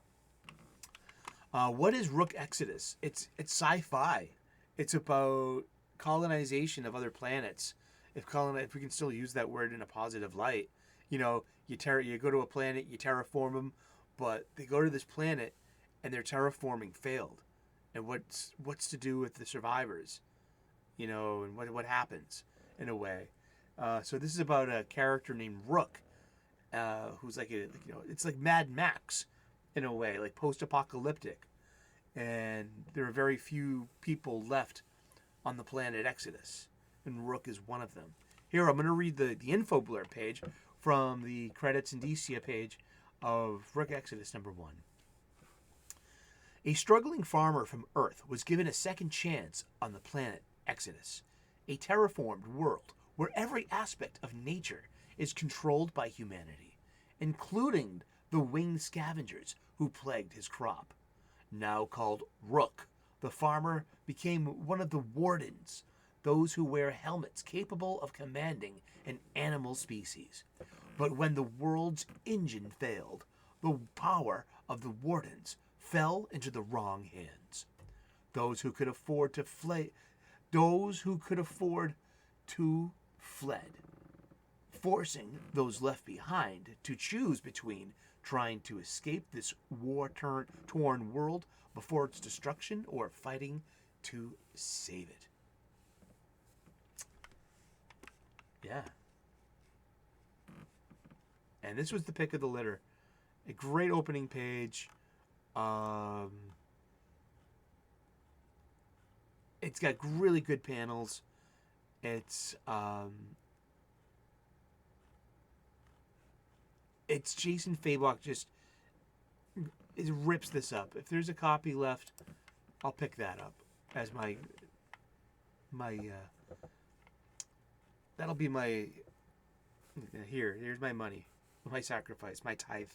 What is Rook Exodus? It's sci-fi. It's about colonization of other planets. If we can still use that word in a positive light, you go to a planet, you terraform them, but they go to this planet and their terraforming failed. And what's to do with the survivors? And what happens in a way. So this is about a character named Rook, who's it's like Mad Max in a way, like post-apocalyptic. And there are very few people left on the planet Exodus, and Rook is one of them. Here, I'm going to read the info blurb page from the credits and Indicia page of Rook Exodus #1. A struggling farmer from Earth was given a second chance on the planet Exodus, a terraformed world where every aspect of nature is controlled by humanity, including the winged scavengers who plagued his crop. Now called Rook, the farmer became one of the wardens, those who wear helmets capable of commanding an animal species. But when the world's engine failed, the power of the wardens fell into the wrong hands. Those who could afford to fled, forcing those left behind to choose between trying to escape this war-torn world before its destruction or fighting to save it. Yeah. And this was the pick of the litter. A great opening page. It's got really good panels. It's Jason Fabok it rips this up. If there's a copy left, I'll pick that up as my that'll be my here's my money, my sacrifice, my tithe,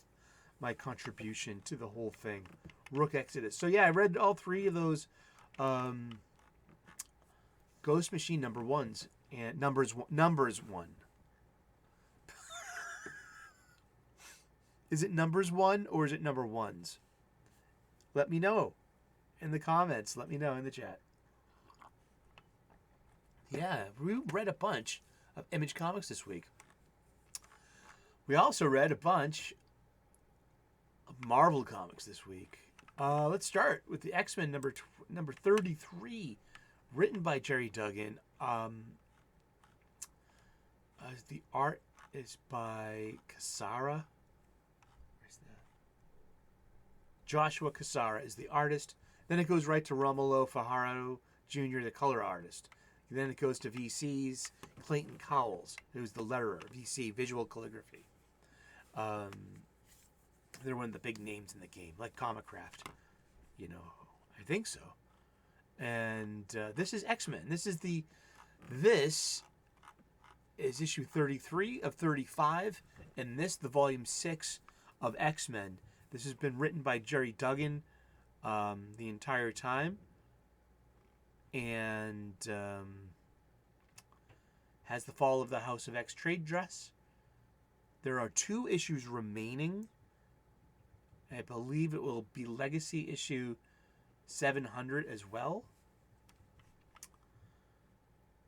my contribution to the whole thing. Rook Exodus. So yeah, I read all 3 of those Ghost Machine #1s and numbers 1. Is it numbers 1 or is it number 1s? Let me know in the comments. Let me know in the chat. Yeah, we read a bunch of Image comics this week. We also read a bunch of Marvel comics this week. Let's start with the X-Men number 33, written by Jerry Duggan. The art is by Cassara. Joshua Cassara is the artist. Then it goes right to Romulo Fajardo Jr., the color artist. Then it goes to VC's Clayton Cowles, who's the letterer, VC, Visual Calligraphy. They're one of the big names in the game, like Comicraft. I think so. And this is X-Men. This is issue 33 of 35, and this, the volume 6 of X-Men. This has been written by Jerry Duggan the entire time, and has the Fall of the House of X trade dress. There are 2 issues remaining. I believe it will be Legacy issue 700 as well.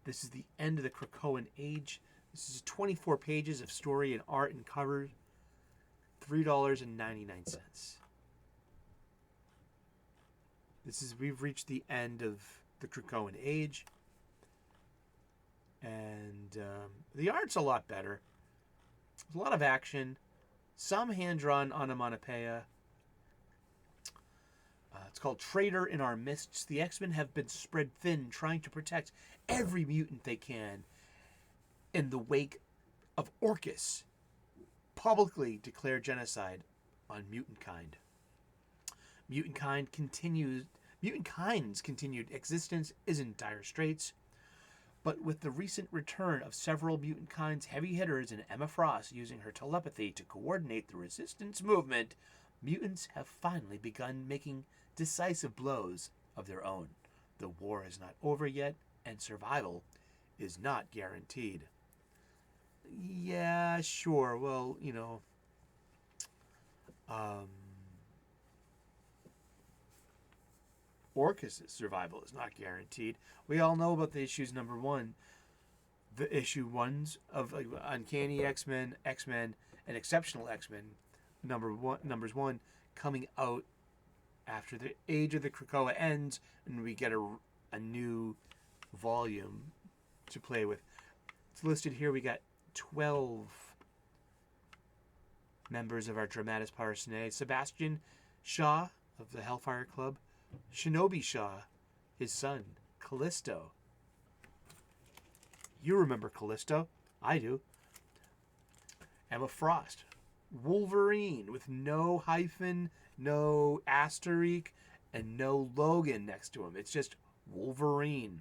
This is the end of the Krakoan Age. This is 24 pages of story and art and cover. $3.99. We've reached the end of the Krakoan Age. And the art's a lot better. There's a lot of action. Some hand-drawn onomatopoeia. It's called Traitor in Our Mists. The X-Men have been spread thin, trying to protect every mutant they can in the wake of Orcus publicly declared genocide on mutant kind. Mutant kind's continued existence is in dire straits, but with the recent return of several mutant kind's heavy hitters and Emma Frost using her telepathy to coordinate the resistance movement, mutants have finally begun making decisive blows of their own. The war is not over yet, and survival is not guaranteed. Yeah, sure. Well, Orcus' survival is not guaranteed. We all know about the issues number 1. The issue 1s of Uncanny X-Men, X-Men, and Exceptional X-Men, numbers 1, coming out after the Age of the Krakoa ends, and we get a new volume to play with. It's listed here. We got 12 members of our Dramatis Personae. Sebastian Shaw of the Hellfire Club. Shinobi Shaw, his son, Callisto. You remember Callisto. I do. Emma Frost. Wolverine with no hyphen, no asterisk, and no Logan next to him. It's just Wolverine.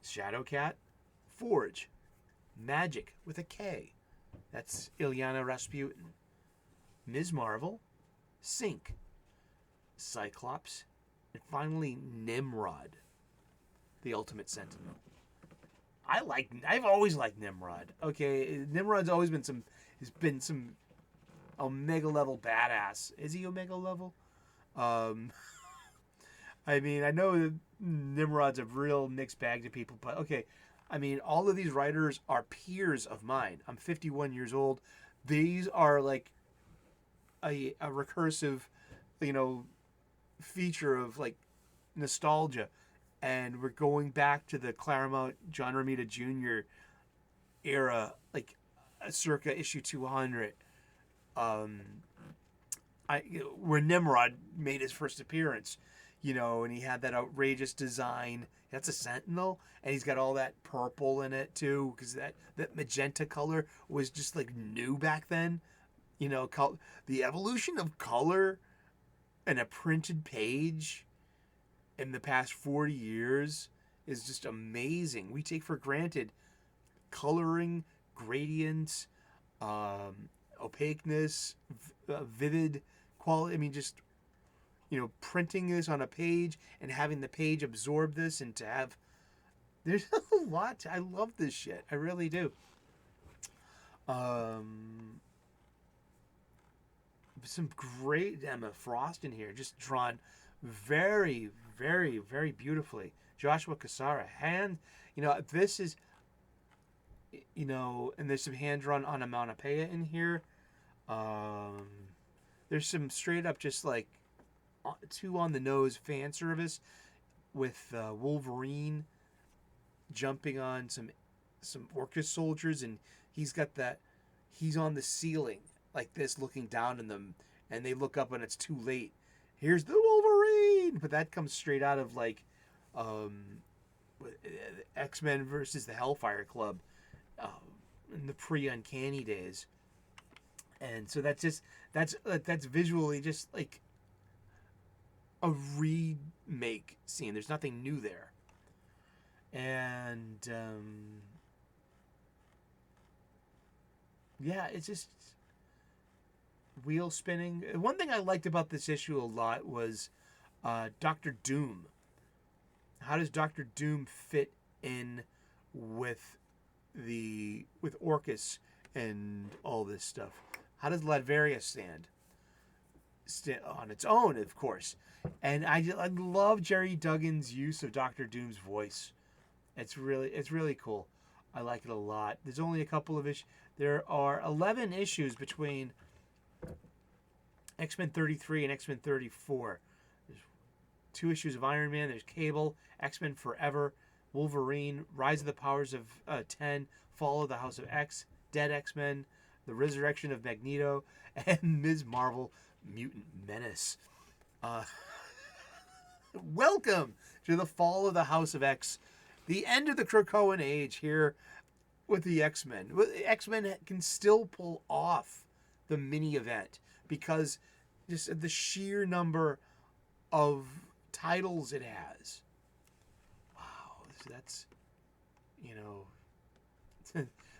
Shadowcat. Forge. Magic with a K. That's Ilyana Rasputin. Ms. Marvel. Sync. Cyclops. And finally, Nimrod. The Ultimate Sentinel. I've always liked Nimrod. Okay, Nimrod's always been some Omega level badass. Is he Omega level? I mean, I know that Nimrod's a real mixed bag to people, but okay. I mean, all of these writers are peers of mine. I'm 51 years old. These are like a recursive, feature of like nostalgia. And we're going back to the Claremont John Romita Jr. era, like circa issue 200, where Nimrod made his first appearance, and he had that outrageous design. That's a Sentinel, and he's got all that purple in it too, because that magenta color was just like new back then. The evolution of color in a printed page in the past 40 years is just amazing. We take for granted coloring, gradients, opaqueness, vivid quality. I mean, just, printing this on a page and having the page absorb this, and to have, there's a lot. I love this shit. I really do. Some great Emma Frost in here, just drawn very, very, very beautifully. Joshua Cassara, this is, and there's some hand-drawn onomatopoeia in here. There's some straight up just like too on the nose fan service with Wolverine jumping on some Orcus soldiers, and he's on the ceiling like this, looking down on them, and they look up and it's too late. Here's the Wolverine, but that comes straight out of like X-Men versus the Hellfire Club in the pre-Uncanny days, and so that's visually just like a remake scene. There's nothing new there, and yeah, it's just wheel spinning. One thing I liked about this issue a lot was Doctor Doom. How does Doctor Doom fit in with Orcus and all this stuff? How does Latveria stand on its own, of course? And I love Jerry Duggan's use of Doctor Doom's voice. It's really cool. I like it a lot. There's only a couple of issues. There are 11 issues between X-Men 33 and X-Men 34. There's 2 issues of Iron Man. There's Cable, X-Men Forever, Wolverine, Rise of the Powers of 10, Fall of the House of X, Dead X-Men, The Resurrection of Magneto, and Ms. Marvel, Mutant Menace. Welcome to the Fall of the House of X, the end of the Krakoan age here with the X-Men. X-Men can still pull off the mini event because just the sheer number of titles it has. Wow, that's,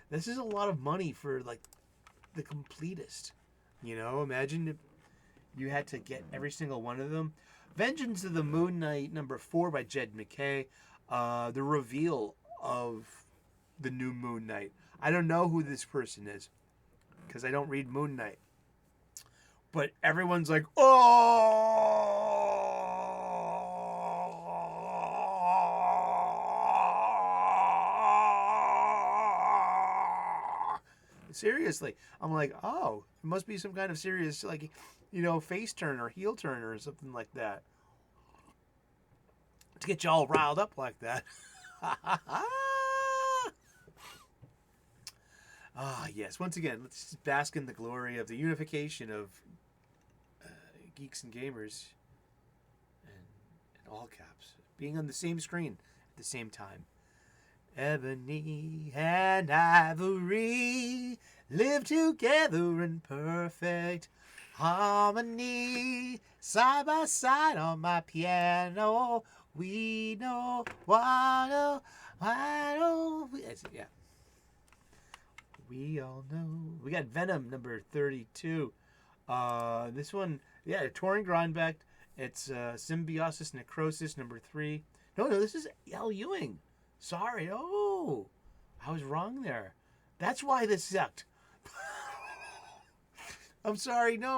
this is a lot of money for like the completist. Imagine if you had to get every single one of them. Vengeance of the Moon Knight #4 by Jed McKay. The reveal of the new Moon Knight. I don't know who this person is because I don't read Moon Knight. But everyone's like, oh! Seriously. I'm like, oh, it must be some kind of serious, like, face turn or heel turn or something like that. To get you all riled up like that. Yes. Once again, let's just bask in the glory of the unification of geeks and gamers and all caps being on the same screen at the same time. Ebony and ivory live together in perfect harmony, side by side on my piano. We know what, yeah. We all know. We got Venom #32. This one, yeah, Torin Grindback. It's Symbiosis Necrosis #3. No, this is Al Ewing. Sorry. Oh, I was wrong there. That's why this sucked. I'm sorry. No,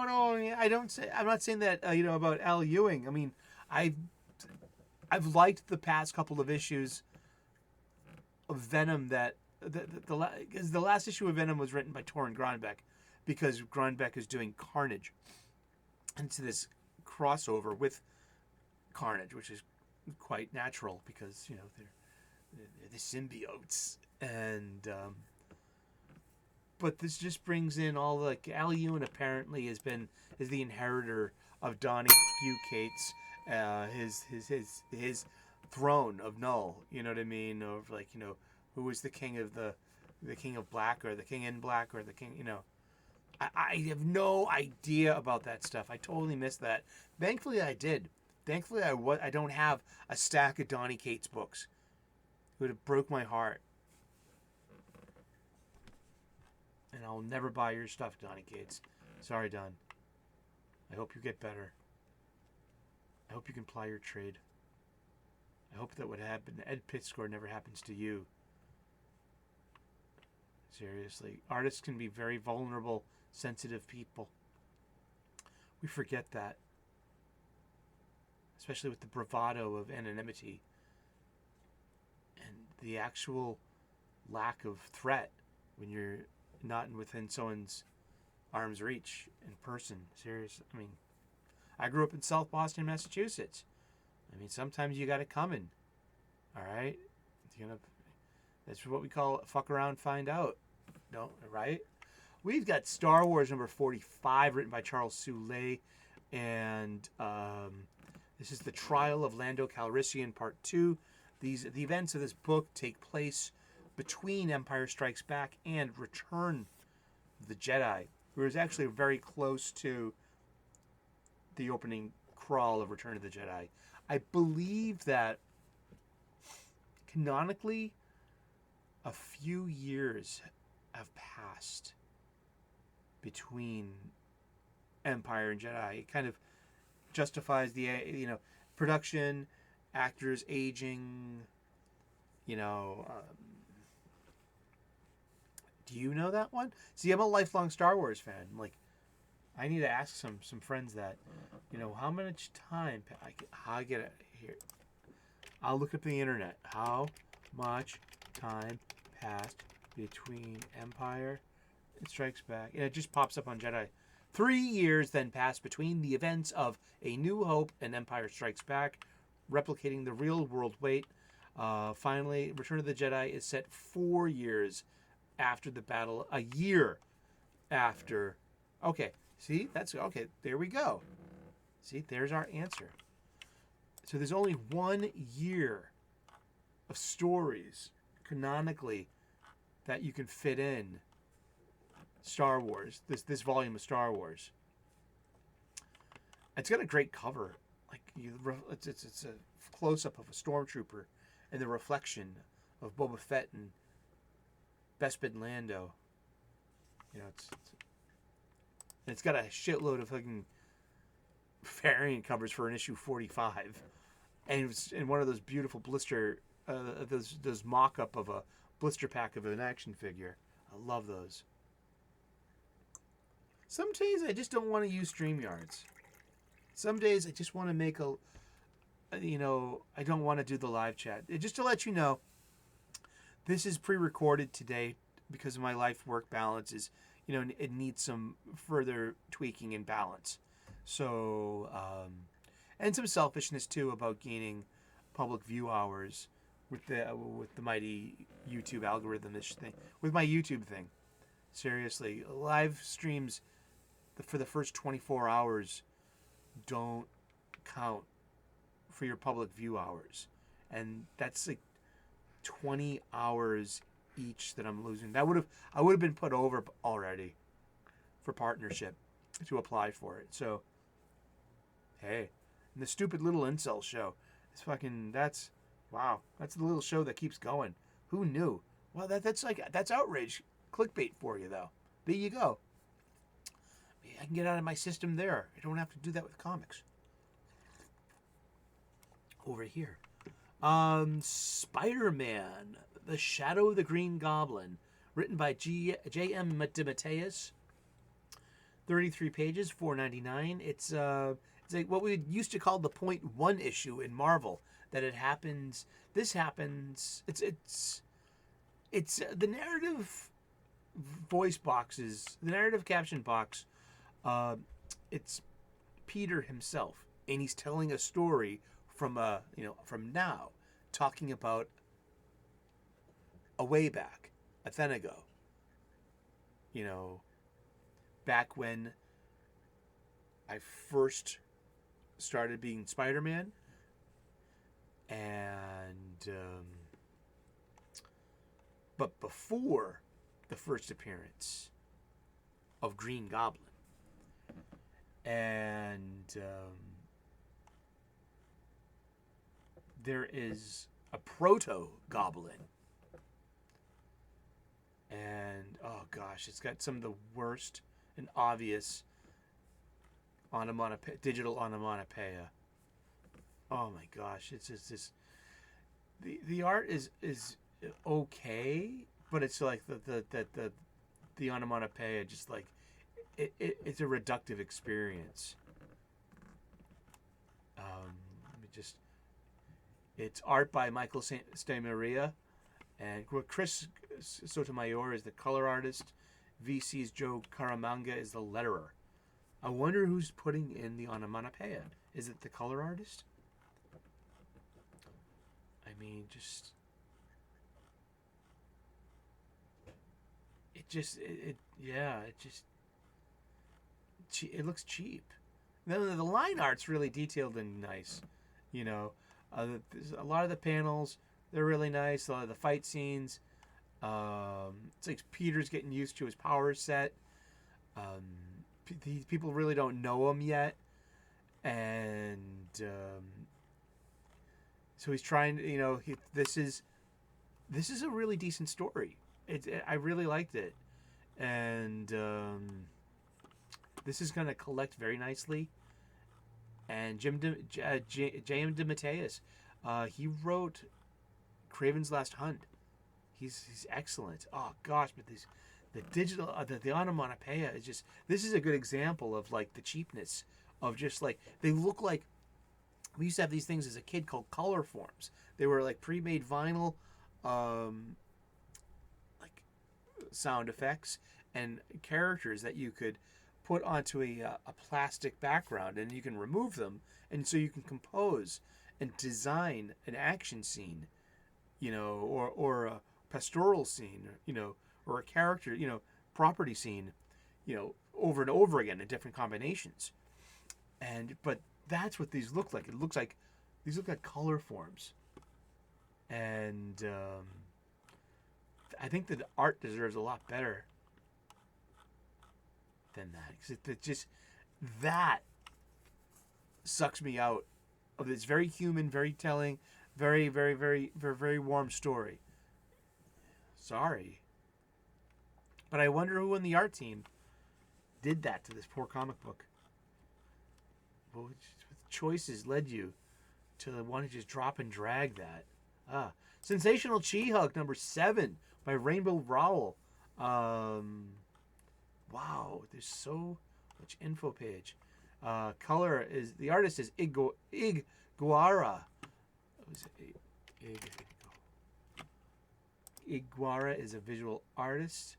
I don't say. I'm not saying that. About Al Ewing. I mean, I've liked the past couple of issues of Venom that the last issue of Venom was written by Torin Grindback because Grindback is doing Carnage. And it's this crossover with Carnage, which is quite natural because they're the symbiotes, and but this just brings in all Al Ewing apparently is the inheritor of Donny Cates, his throne of Null. You know what I mean? Of who was the king of the king of black or the king in black or the king. I have no idea about that stuff. I totally missed that. Thankfully, I did. Thankfully, I don't have a stack of Donny Cates books. It would have broke my heart. And I'll never buy your stuff, Donny Cates. Sorry, Don. I hope you get better. I hope you can ply your trade. I hope that what happened to Ed Piskor never happens to you. Seriously. Artists can be very vulnerable, sensitive people. We forget that. Especially with the bravado of anonymity. And the actual lack of threat when you're not within someone's arm's reach in person. Seriously. I mean, I grew up in South Boston, Massachusetts. I mean, sometimes you got it coming. All right? That's what we call fuck around, find out. No, right? We've got Star Wars #45, written by Charles Soule. And this is the trial of Lando Calrissian, Part 2. The events of this book take place between Empire Strikes Back and Return of the Jedi. It was actually very close to the opening crawl of Return of the Jedi. I believe that canonically a few years have passed between Empire and Jedi. It kind of justifies the production, actors aging. Do you know that one? See, I'm a lifelong Star Wars fan. Like, I need to ask some friends that, how much time I get it here. I'll look up the internet. How much time passed between Empire and Strikes Back? And it just pops up on Jedi. 3 years then passed between the events of A New Hope and Empire Strikes Back, replicating the real world wait. Finally, Return of the Jedi is set 4 years after the battle, a year after. Okay, see, that's okay. There we go. See, there's our answer. So there's only 1 year of stories canonically that you can fit in Star Wars. This volume of Star Wars. It's got a great cover. Like it's a close up of a stormtrooper and the reflection of Boba Fett and Bespin Lando. It's got a shitload of fucking variant covers for an issue 45, and it was in one of those beautiful blister, those mock-up of a blister pack of an action figure. I love those. Some days I just don't want to use StreamYards. Some days I just want to make I don't want to do the live chat. Just to let you know, this is pre-recorded today because of my life-work balance. It needs some further tweaking and balance. So, and some selfishness too about gaining public view hours with the mighty YouTube algorithm. This thing with my YouTube thing. Seriously, live streams for the first 24 hours don't count for your public view hours, and that's like 20 hours each that I'm losing. I would have been put over already for partnership to apply for it. So hey, and the stupid little incel show, that's the little show that keeps going. Who knew? Well, that's outrage clickbait for you though. There you go. I can get out of my system there. I don't have to do that with comics. Over here. Spider-Man, The Shadow of the Green Goblin, written by J.M. DeMatteis. 33 pages, $4.99. It's like what we used to call the .1 issue in Marvel. That it happens. This happens. It's the narrative voice boxes. The narrative caption box. It's Peter himself, and he's telling a story from now, talking about a way back, a then ago. Back when I first started being Spider-Man, and but before the first appearance of Green Goblin, and there is a proto-goblin, and oh gosh, it's got some of the worst and obvious digital onomatopoeia. Oh my gosh, it's just this. The art is okay, but it's like the onomatopoeia just like it's a reductive experience. It's art by Michael Stamaria, and Chris Sotomayor is the color artist. VC's Joe Caramanga is the letterer. I wonder who's putting in the onomatopoeia. Is it the color artist? I mean, it looks cheap. The line art's really detailed and nice. A lot of the panels, they're really nice. A lot of the fight scenes, it's like Peter's getting used to his power set. People really don't know him yet, and so he's trying to, this is a really decent story. I really liked it, and This is going to collect very nicely. And J.M. DeMatteis, he wrote Craven's Last Hunt. He's excellent. Oh gosh, but the digital the onomatopoeia is just, this is a good example of like the cheapness of just like, they look like, we used to have these things as a kid called color forms. They were like pre-made vinyl like sound effects and characters that you could put onto a plastic background, and you can remove them, and so you can compose and design an action scene, or a pastoral scene, or a character, property scene, over and over again in different combinations. But that's what these look like. These look like color forms. And I think that the art deserves a lot better than that. Because it just, that sucks me out of this very human, very telling, very, very, very, very, very warm story. Sorry. But I wonder who in the art team did that to this poor comic book. Which choices led you to want to just drop and drag that? Sensational She-Hulk number 7 by Rainbow Rowell. Wow, there's so much info page. Color is, the artist is Iguara. Iguara is a visual artist.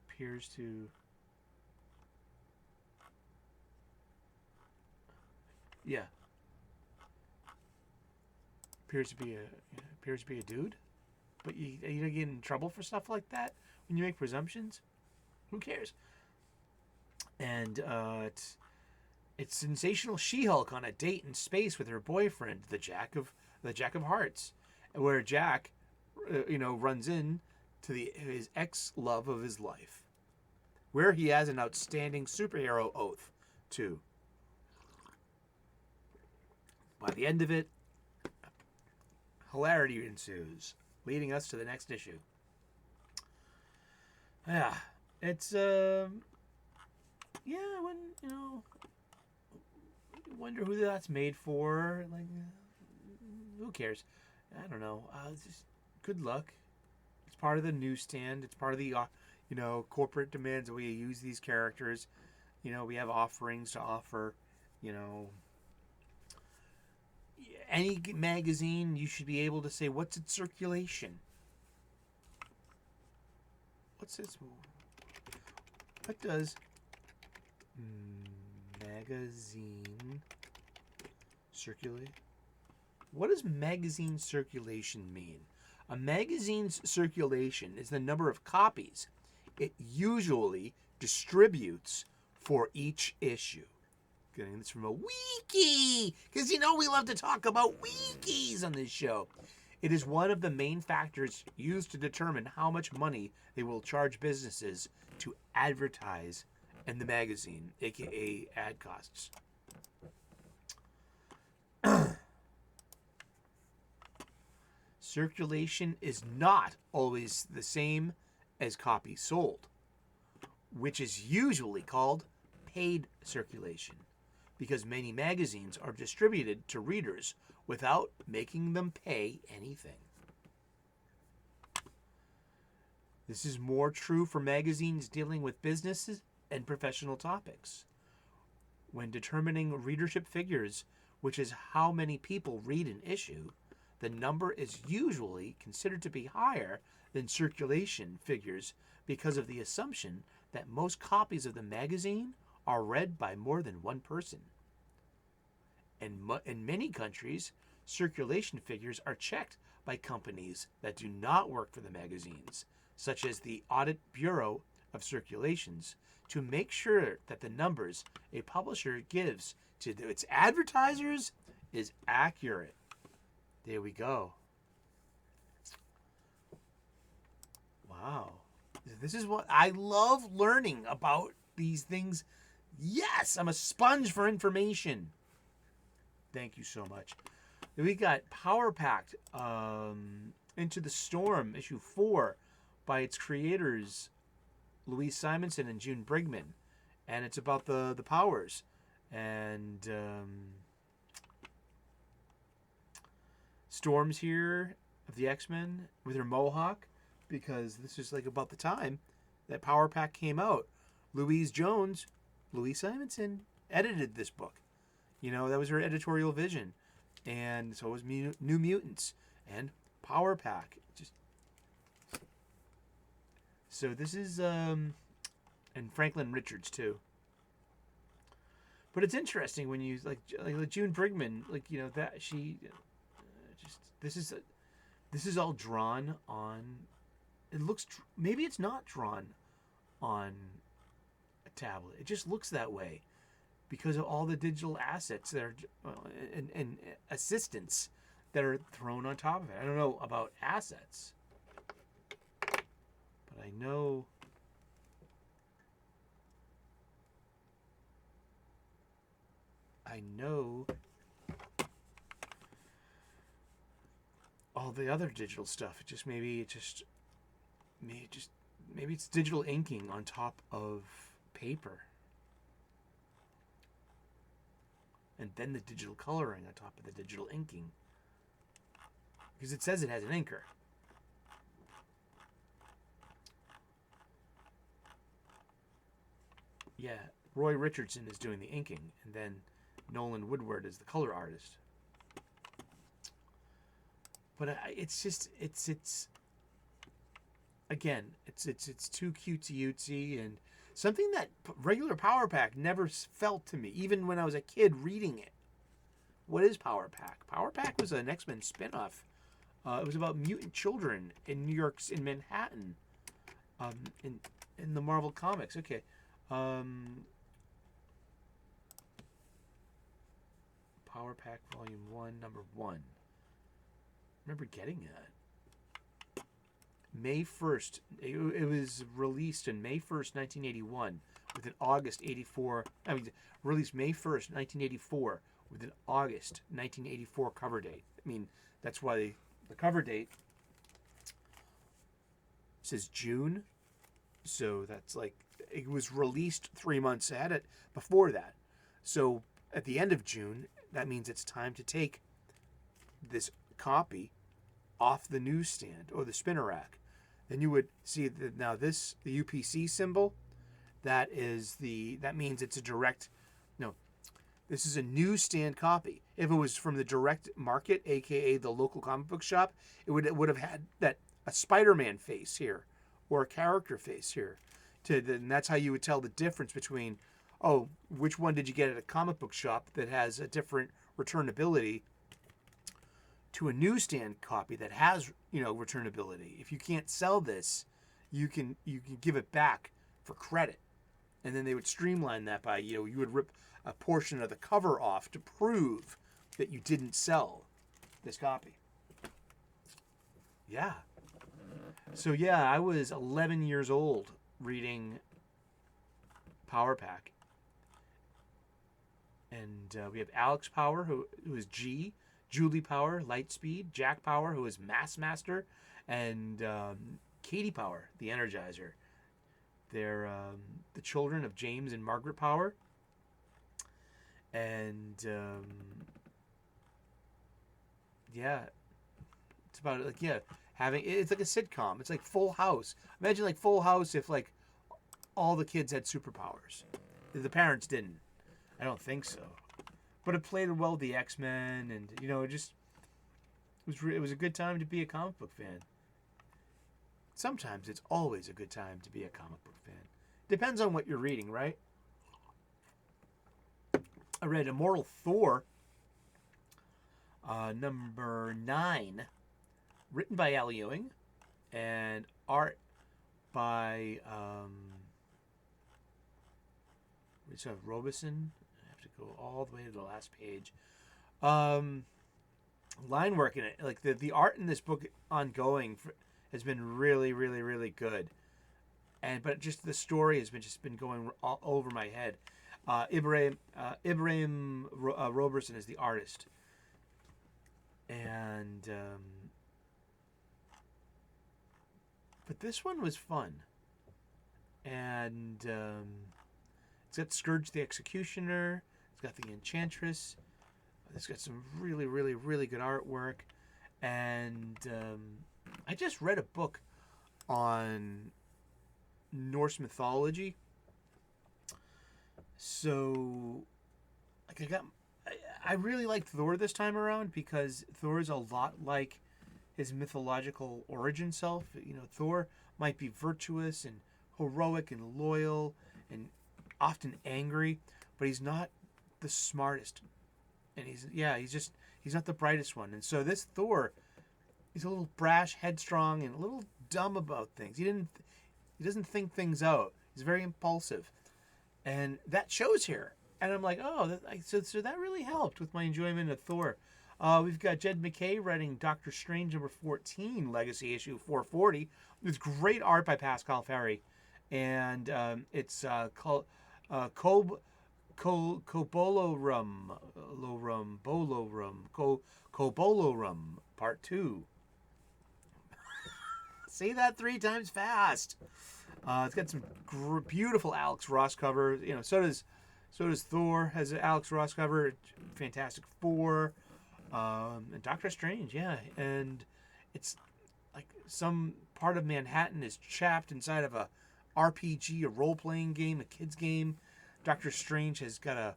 Appears to, yeah, appears to be a dude. But you don't get in trouble for stuff like that when you make presumptions. Who cares? And it's Sensational She-Hulk on a date in space with her boyfriend, the Jack of Hearts, where Jack, runs in to his ex-love of his life, where he has an outstanding superhero oath too. By the end of it, hilarity ensues, leading us to the next issue. Yeah, it's wonder who that's made for. Like, who cares? I don't know. Just good luck. It's part of the newsstand. It's part of the corporate demands that we use these characters. We have offerings to offer. Any magazine, you should be able to say, what's its circulation? What's this? What does magazine circulate? What does magazine circulation mean? A magazine's circulation is the number of copies it usually distributes for each issue. Getting this from a wiki, because we love to talk about wikis on this show. It is one of the main factors used to determine how much money they will charge businesses to advertise in the magazine, aka ad costs. Circulation is not always the same as copies sold, which is usually called paid circulation, because many magazines are distributed to readers without making them pay anything. This is more true for magazines dealing with businesses and professional topics. When determining readership figures, which is how many people read an issue, the number is usually considered to be higher than circulation figures because of the assumption that most copies of the magazine are read by more than one person. In many countries, circulation figures are checked by companies that do not work for the magazines, such as the Audit Bureau of Circulations, to make sure that the numbers a publisher gives to its advertisers is accurate. There we go. Wow. This is what I love learning about these things. Yes, I'm a sponge for information. Thank you so much. We got power-packed Into the Storm, issue 4, by its creators, Louise Simonson and June Brigman. And it's about the powers. And Storm's here of the X-Men with her mohawk, because this is like about the time that Power Pack came out. Louise Simonson, edited this book. You know, that was her editorial vision. And so was New Mutants and Power Pack. So this is and Franklin Richards too. But it's interesting when you like June Brigman, like, you know, that she this is all drawn on. It looks maybe it's not drawn on a tablet. It just looks that way because of all the digital assets that are and assistants that are thrown on top of it. I don't know about assets, but I know all the other digital stuff. Maybe it's digital inking on top of paper. And then the digital coloring on top of the digital inking. Because it says it has an inker. Yeah, Roy Richardson is doing the inking, and then Nolan Woodward is the color artist. But it's too cutesy, and something that regular Power Pack never felt to me, even when I was a kid reading it. What is Power Pack? Power Pack was an X-Men spinoff. It was about mutant children in New York, in Manhattan, in the Marvel Comics. Okay. Power Pack Volume 1, Number 1. I remember getting that. May 1st. It was released in May 1st, 1981, with an August 84. Released May 1st, 1984, with an August 1984 cover date. I mean, that's why the cover date says June. So that's like, it was released 3 months ahead before that. So at the end of June, that means it's time to take this copy off the newsstand or the spinner rack. Then you would see that now the UPC symbol, that means it's a direct, no, this is a newsstand copy. If it was from the direct market, aka the local comic book shop, it would have had a Spider-Man face here or a character face here. And that's how you would tell the difference between, which one did you get at a comic book shop that has a different returnability to a newsstand copy that has, returnability. If you can't sell this, you can give it back for credit. And then they would streamline that by, you would rip a portion of the cover off to prove that you didn't sell this copy. Yeah. So yeah, I was 11 years old reading Power Pack. And we have Alex Power, who is G, Julie Power, Lightspeed, Jack Power, who is Mass Master, and Katie Power, the Energizer. They're the children of James and Margaret Power. And it's about it's like a sitcom. It's like Full House. Imagine like Full House if like all the kids had superpowers. The parents didn't. I don't think so. But it played well with the X-Men, and it was a good time to be a comic book fan. Sometimes it's always a good time to be a comic book fan. Depends on what you're reading, right? I read Immortal Thor, number 9, written by Al Ewing, and art by Richard Robeson. Go all the way to the last page. Line work in it, like the art in this book ongoing has been really, really, really good. But just the story has been going all over my head. Ibrahim Roberson is the artist, and But this one was fun. And it's got Scourge the Executioner. It's got the Enchantress. It's got some really, really, really good artwork. And I just read a book on Norse mythology. So, like, I really liked Thor this time around because Thor is a lot like his mythological origin self. You know, Thor might be virtuous and heroic and loyal and often angry, but he's not the smartest. And he's not the brightest one. And so this Thor, he's a little brash, headstrong, and a little dumb about things. He doesn't think things out. He's very impulsive. And that shows here. And I'm like, oh, so that really helped with my enjoyment of Thor. We've got Jed MacKay writing Doctor Strange number 14, Legacy issue 440. It's great art by Pascal Ferry. And it's called Kobolorum Part 2. Say that 3 times fast. It's got some beautiful Alex Ross cover. You know, so does Thor. Has an Alex Ross cover. Fantastic Four, and Doctor Strange. Yeah, and it's like some part of Manhattan is trapped inside of a RPG, a role-playing game, a kids game. Doctor Strange has got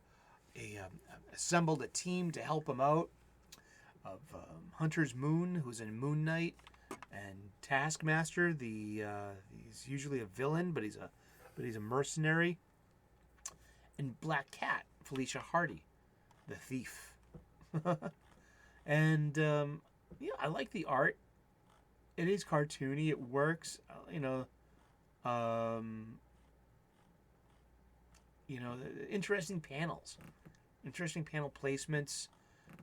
assembled a team to help him out of Hunter's Moon, who's in Moon Knight, and Taskmaster. He's usually a villain, but he's a mercenary. And Black Cat, Felicia Hardy, the thief. And I like the art. It is cartoony. It works. Interesting panels, interesting panel placements,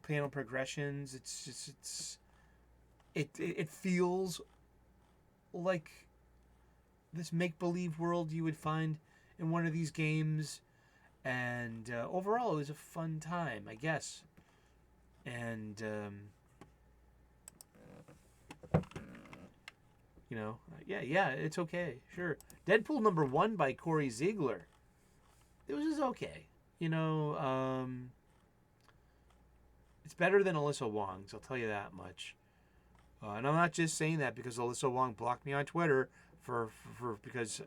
panel progressions. It feels like this make-believe world you would find in one of these games, and overall it was a fun time, I guess. And it's okay, sure. Deadpool number 1 by Corey Ziegler. It was just okay. It's better than Alyssa Wong's, I'll tell you that much. And I'm not just saying that because Alyssa Wong blocked me on Twitter because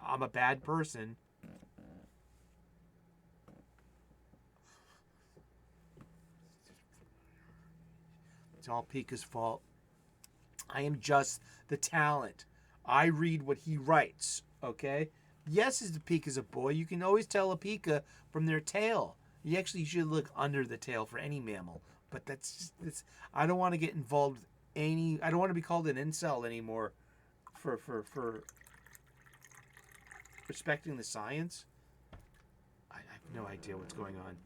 I'm a bad person. It's all Pika's fault. I am just the talent. I read what he writes, okay? Yes, the Pika's a boy. You can always tell a Pika from their tail. You actually should look under the tail for any mammal. But that's I don't want to get involved with I don't want to be called an incel anymore for respecting the science. I have no idea what's going on.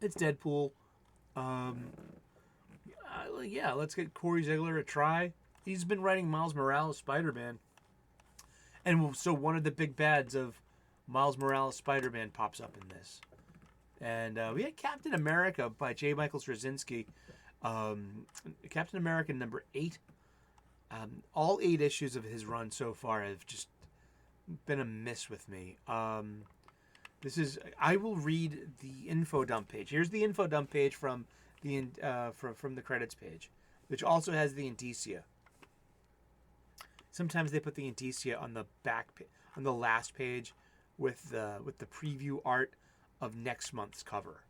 It's Deadpool. Let's get Corey Ziegler a try. He's been writing Miles Morales Spider-Man. And so one of the big bads of Miles Morales Spider-Man pops up in this. And we had Captain America by J. Michael Straczynski. Captain America number 8. All 8 issues of his run so far have just been a miss with me. I will read the info dump page. Here's the info dump page from the credits page, which also has the indicia. Sometimes they put the indicia on the on the last page with the preview art of next month's cover,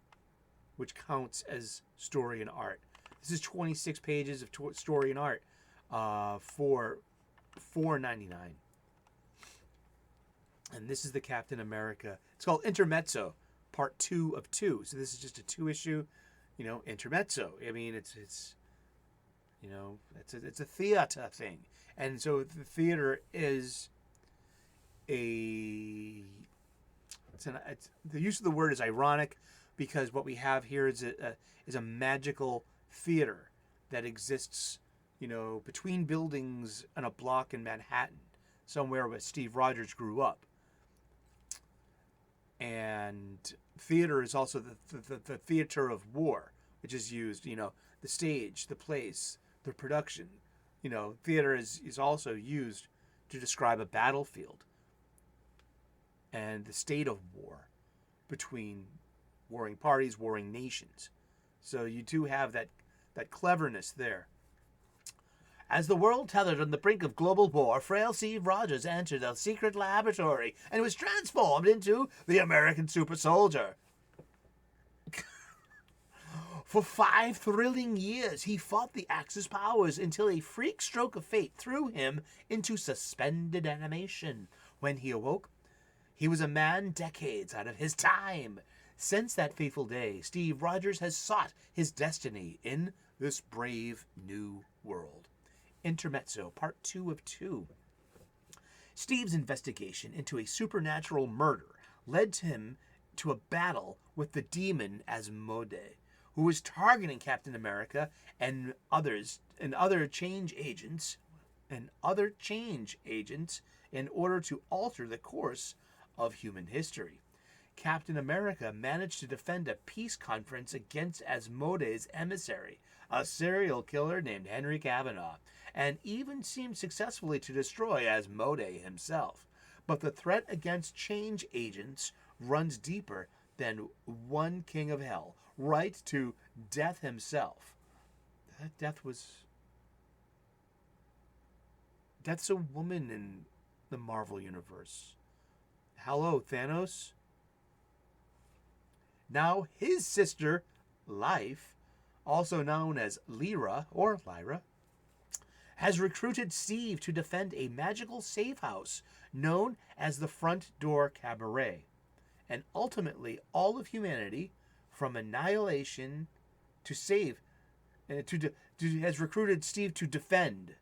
which counts as story and art. This is 26 pages of story and art for $4.99. And this is the Captain America. It's called Intermezzo, part 2 of 2. So this is just a 2-issue, intermezzo. I mean, it's a theater thing. And so the theater is the use of the word is ironic, because what we have here is a magical theater that exists, between buildings on a block in Manhattan, somewhere where Steve Rogers grew up. And theater is also the theater of war, which is used, the stage, the place, the production, theater is also used to describe a battlefield and the state of war between warring parties, warring nations. So you do have that cleverness there. As the world tethered on the brink of global war, frail Steve Rogers entered a secret laboratory and was transformed into the American super soldier. For 5 thrilling years, he fought the Axis powers until a freak stroke of fate threw him into suspended animation. When he awoke, he was a man decades out of his time. Since that fateful day, Steve Rogers has sought his destiny in this brave new world. Intermezzo, Part 2 of 2. Steve's investigation into a supernatural murder led him to a battle with the demon Asmodee, who was targeting Captain America and other change agents in order to alter the course of human history. Captain America managed to defend a peace conference against Asmodee's emissary, a serial killer named Henry Cavanaugh, and even seemed successfully to destroy Asmodee himself. But the threat against change agents runs deeper than one king of hell, right to Death himself. Death's a woman in the Marvel Universe. Hello, Thanos. Now his sister, Life, also known as Lyra, has recruited Steve to defend a magical safe house known as the Front Door Cabaret. And ultimately, all of humanity, from annihilation to save, has recruited Steve to defend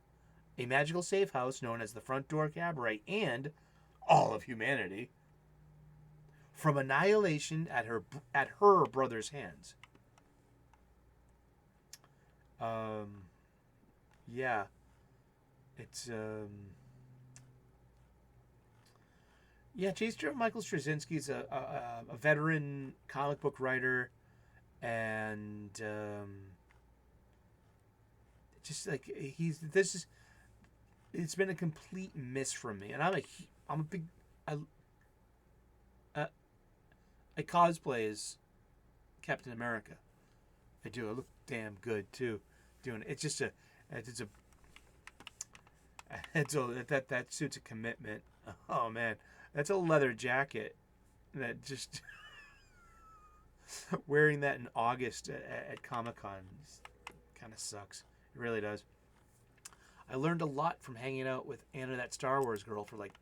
a magical safe house known as the Front Door Cabaret and all of humanity from annihilation at her brother's hands. Yeah, it's J. Michael Straczynski's a veteran comic book writer, and just like it's been a complete miss from me, and I cosplay as Captain America. I do. I look damn good too, doing it. That suit's a commitment. Oh man, that's a leather jacket. That just wearing that in August at Comic-Con kind of sucks. It really does. I learned a lot from hanging out with Anna, that Star Wars girl, for like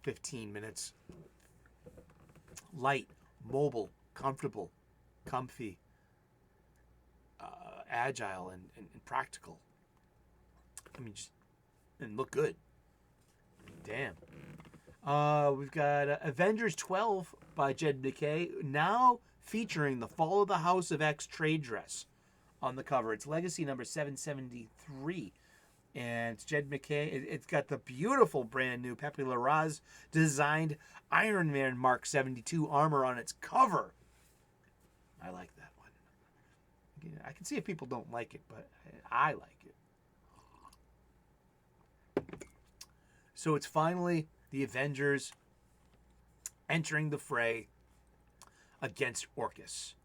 15 minutes. Light, mobile, comfortable, comfy, agile, and practical. I mean, and look good. Damn. We've got Avengers 12 by Jed McKay, now featuring the Fall of the House of X trade dress on the cover. It's Legacy number 773. And it's Jed McKay. It's got the beautiful brand new Pepe Larraz designed Iron Man Mark 72 armor on its cover. I like that one. I can see if people don't like it, but I like it. So it's finally the Avengers entering the fray against Orcus.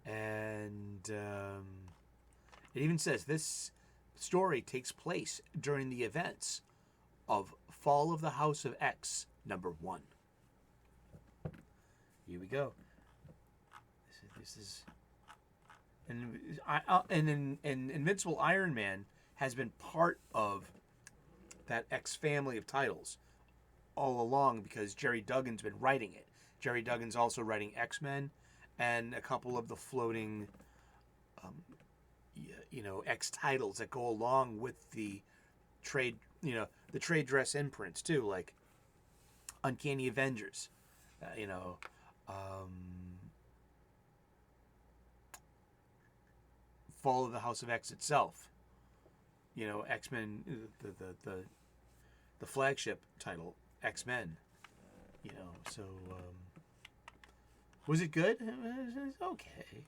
And it even says this story takes place during the events of Fall of the House of X number 1. Here we go. This is and Invincible Iron Man has been part of that X family of titles all along because Jerry Duggan's been writing it. Jerry Duggan's also writing X-Men and a couple of the floating X titles that go along with the trade, the trade dress imprints too, like Uncanny Avengers, Fall of the House of X itself, X-Men, the flagship title, X-Men, so was it good? It's okay.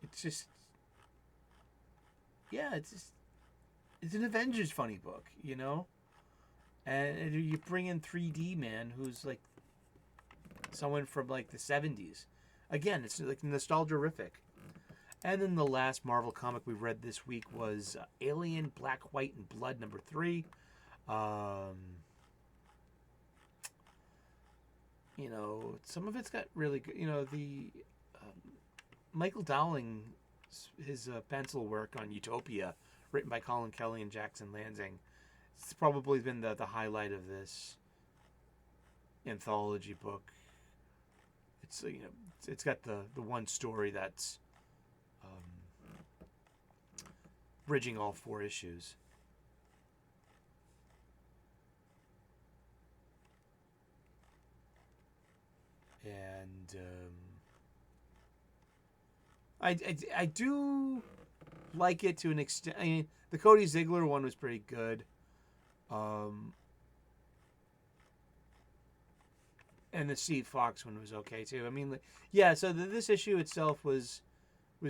It's just yeah, it's an Avengers funny book, you know. And you bring in 3D Man, who's like someone from like the 70s. Again, it's like nostalgia-rific. And then the last Marvel comic we read this week was Alien, Black, White, and Blood #3. You know, some of it's got really good. You know, the Michael Dowling, his pencil work on Utopia, written by Colin Kelly and Jackson Lansing, it's probably been the highlight of this anthology book. It's you know, it's got the one story that's bridging all 4 issues. And I do like it to an extent. I mean, the Cody Ziegler one was pretty good. And the Steve Fox one was okay too. I mean, yeah. So this issue itself was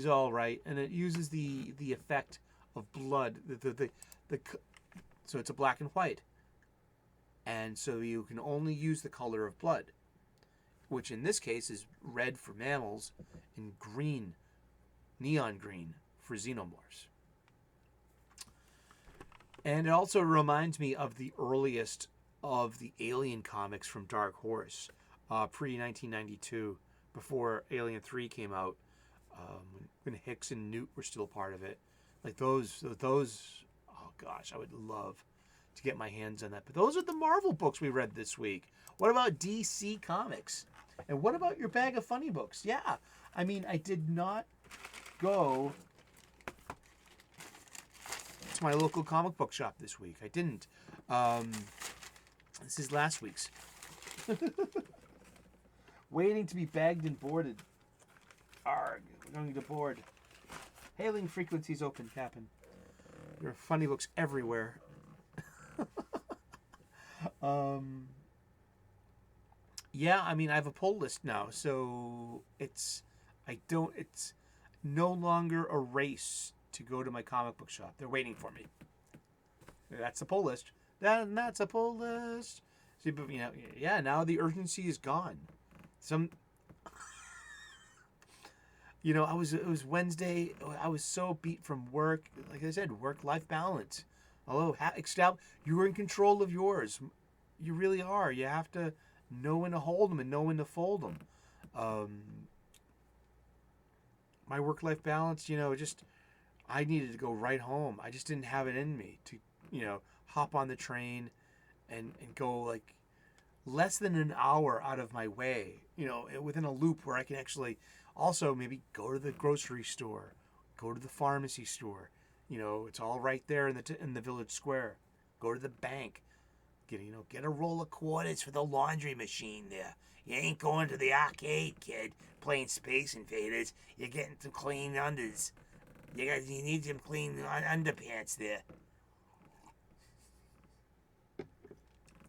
all right, and it uses the effect of blood. So it's a black and white, and so you can only use the color of blood, which in this case is red for mammals and green, neon green for xenomorphs. And it also reminds me of the earliest of the Alien comics from Dark Horse, pre-1992, before Alien 3 came out, when Hicks and Newt were still part of it. Like those, oh gosh, I would love to get my hands on that. But those are the Marvel books we read this week. What about DC Comics? And what about your bag of funny books? Yeah, I mean, I did not go to my local comic book shop this week. I didn't. This is last week's. Waiting to be bagged and boarded. Arg, we're going to board. Hailing frequencies open, Captain. There are funny books everywhere. Yeah, I mean, I have a pull list now, so it's no longer a race to go to my comic book shop. They're waiting for me. That's the pull list. That's a pull list. See, but you know, yeah, now the urgency is gone. You know, it was Wednesday. I was so beat from work. Like I said, work-life balance. Although, you're in control of yours. You really are. You have to know when to hold them and know when to fold them. My work-life balance, you know, I needed to go right home. I just didn't have it in me to, you know, hop on the train and go like less than an hour out of my way, you know, within a loop where I can actually also maybe go to the grocery store, go to the pharmacy store. You know, it's all right there in the village square. Go to the bank, get a roll of quarters for the laundry machine there. You ain't going to the arcade, kid, playing Space Invaders. You're getting some clean unders. You need some clean underpants there.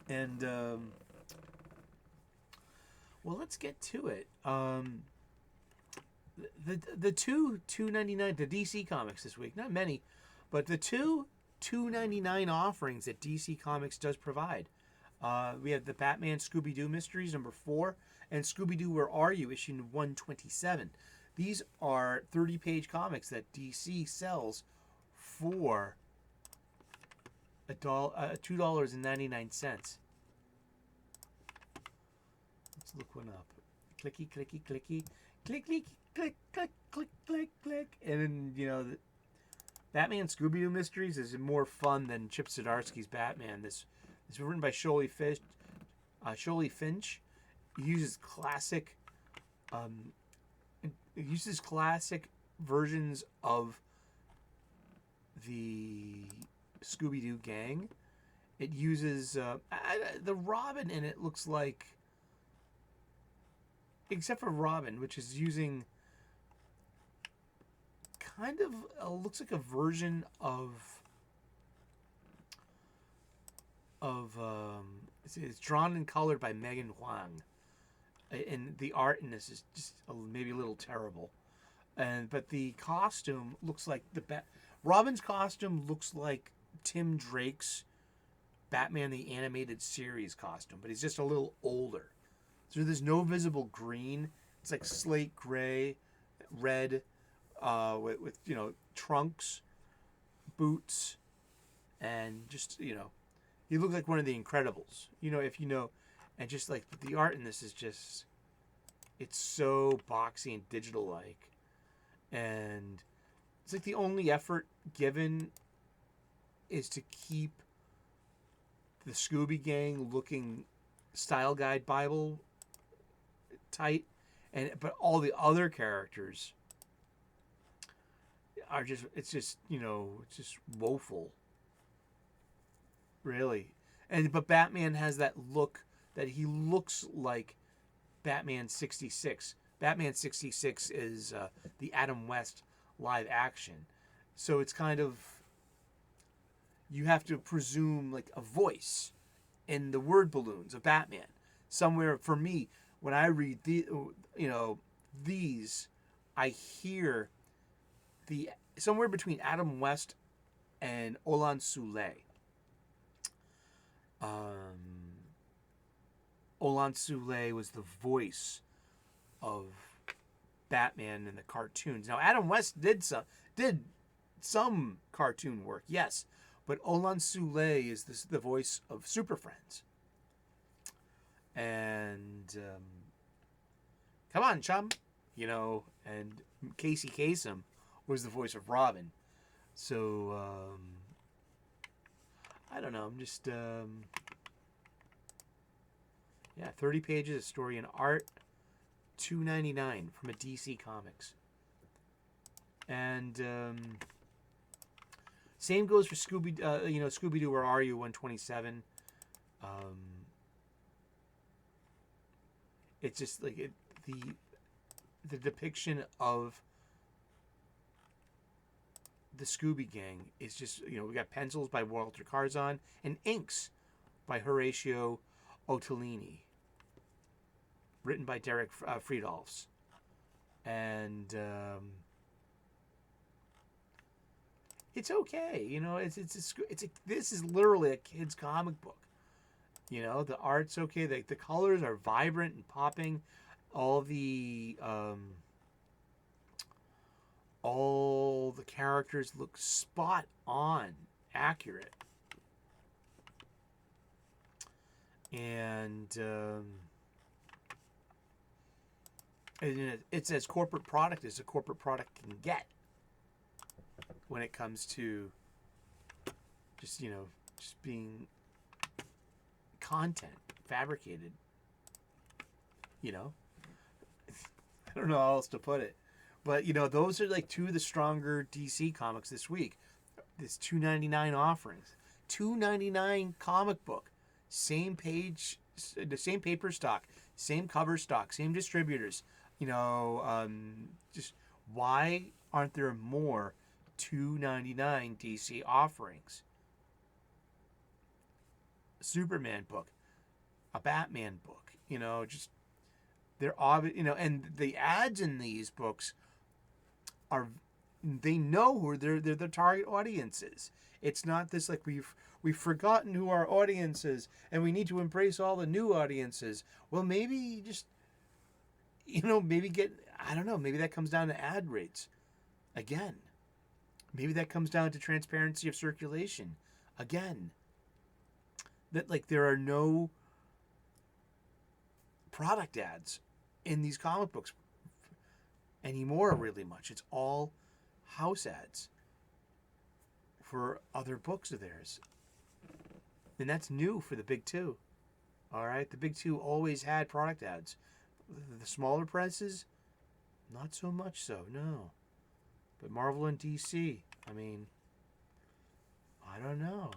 And well, let's get to it. The two $2.99 the DC Comics this week, not many, but the two $2.99 offerings that DC Comics does provide. We have the Batman Scooby-Doo Mysteries #4 and Scooby-Doo Where Are You issue 127. These are 30-page comics that DC sells for $2.99. Let's look one up. Clicky, clicky, clicky, click, click, click, click, click, click, click. And then, you know, Batman Scooby-Doo Mysteries is more fun than Chip Zdarsky's Batman. This is written by Sholey Finch. He uses classic versions of the Scooby-Doo gang. It uses the Robin in it looks like, except for Robin, which is using kind of looks like a version of it's drawn and colored by Megan Huang, and the art in this is just maybe a little terrible, but the costume looks like Robin's costume looks like Tim Drake's Batman the Animated Series costume, but he's just a little older. So there's no visible green. It's like slate gray, red, with trunks, boots, and just he looked like one of the Incredibles. If you know, and just like the art in this is just, it's so boxy and digital like, and it's like the only effort given is to keep the Scooby Gang looking Style Guide Bible tight, but all the other characters are just, it's just woeful, really. But Batman has that look that he looks like Batman 66. Batman 66 is the Adam West live action, so it's kind of, you have to presume like a voice in the word balloons of Batman somewhere. For me, when I read these, I hear the somewhere between Adam West and Olan Soule. Olan Soule was the voice of Batman in the cartoons. Now Adam West did some cartoon work, yes, but Olan Soule is the voice of Super Friends. And come on, chum, and Casey Kasem was the voice of Robin. So I don't know. I'm just 30 pages of story and art, $2.99 from a DC Comics. And same goes for Scooby-Doo, Where Are You, 127. It's just like the depiction of the Scooby Gang is just, we got pencils by Walter Carzon and inks by Horatio Ottolini, written by Derek Friedolfs. And it's okay, this is literally a kid's comic book. The art's okay. The colors are vibrant and popping. All the characters look spot on, accurate. And it's as corporate product as a corporate product can get when it comes to just being content fabricated. I don't know how else to put it, but those are like two of the stronger DC comics this week. This $2.99 offerings, $2.99 comic book, same page, the same paper stock, same cover stock, same distributors. Just why aren't there more $2.99 DC offerings? A Superman book, a Batman book, just they're obvious, and the ads in these books are, they know who their target audience is. It's not this like we've forgotten who our audience is and we need to embrace all the new audiences. Well, maybe just maybe maybe that comes down to ad rates again. Maybe that comes down to transparency of circulation again. That like there are no product ads in these comic books anymore really much. It's all house ads for other books of theirs. And that's new for the big two. All right? The big two always had product ads. The smaller presses, not so much so, no. But Marvel and DC, I mean, I don't know.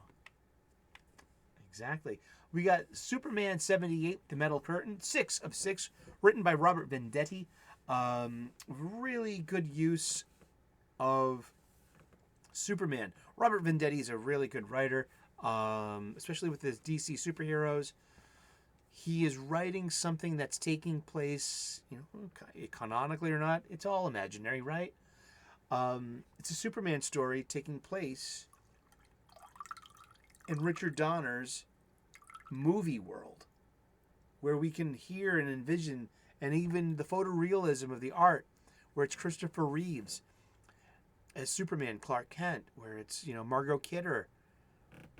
Exactly. We got Superman 78, The Metal Curtain, 6 of 6, written by Robert Venditti. Really good use of Superman. Robert Venditti is a really good writer, especially with his DC superheroes. He is writing something that's taking place, canonically or not, it's all imaginary, right? It's a Superman story taking place in Richard Donner's movie world, where we can hear and envision, and even the photorealism of the art, where it's Christopher Reeves as Superman, Clark Kent, where it's Margot Kidder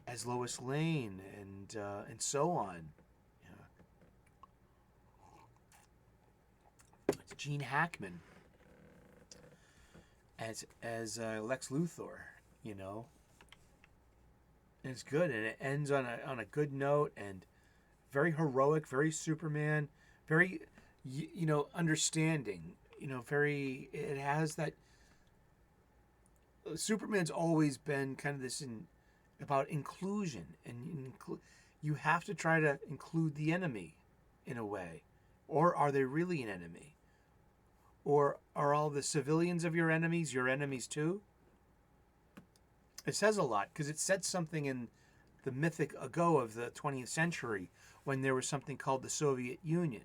as Lois Lane, and so on. It's Gene Hackman as Lex Luthor, and it's good, and it ends on a good note, and very heroic, very Superman, very understanding, very. It has that. Superman's always been kind of this about inclusion, and you have to try to include the enemy in a way, or are they really an enemy? Or are all the civilians of your enemies too? It says a lot because it said something in the mythic ago of the 20th century when there was something called the Soviet Union.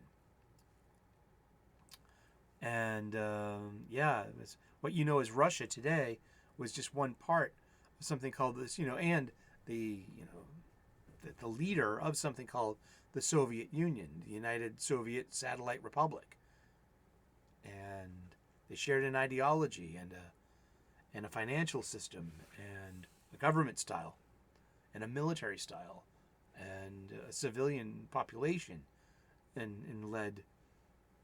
And it was, what as Russia today was just one part of something called this, and the leader of something called the Soviet Union, the United Soviet Satellite Republic. And they shared an ideology and a financial system and a government style and a military style and a civilian population and led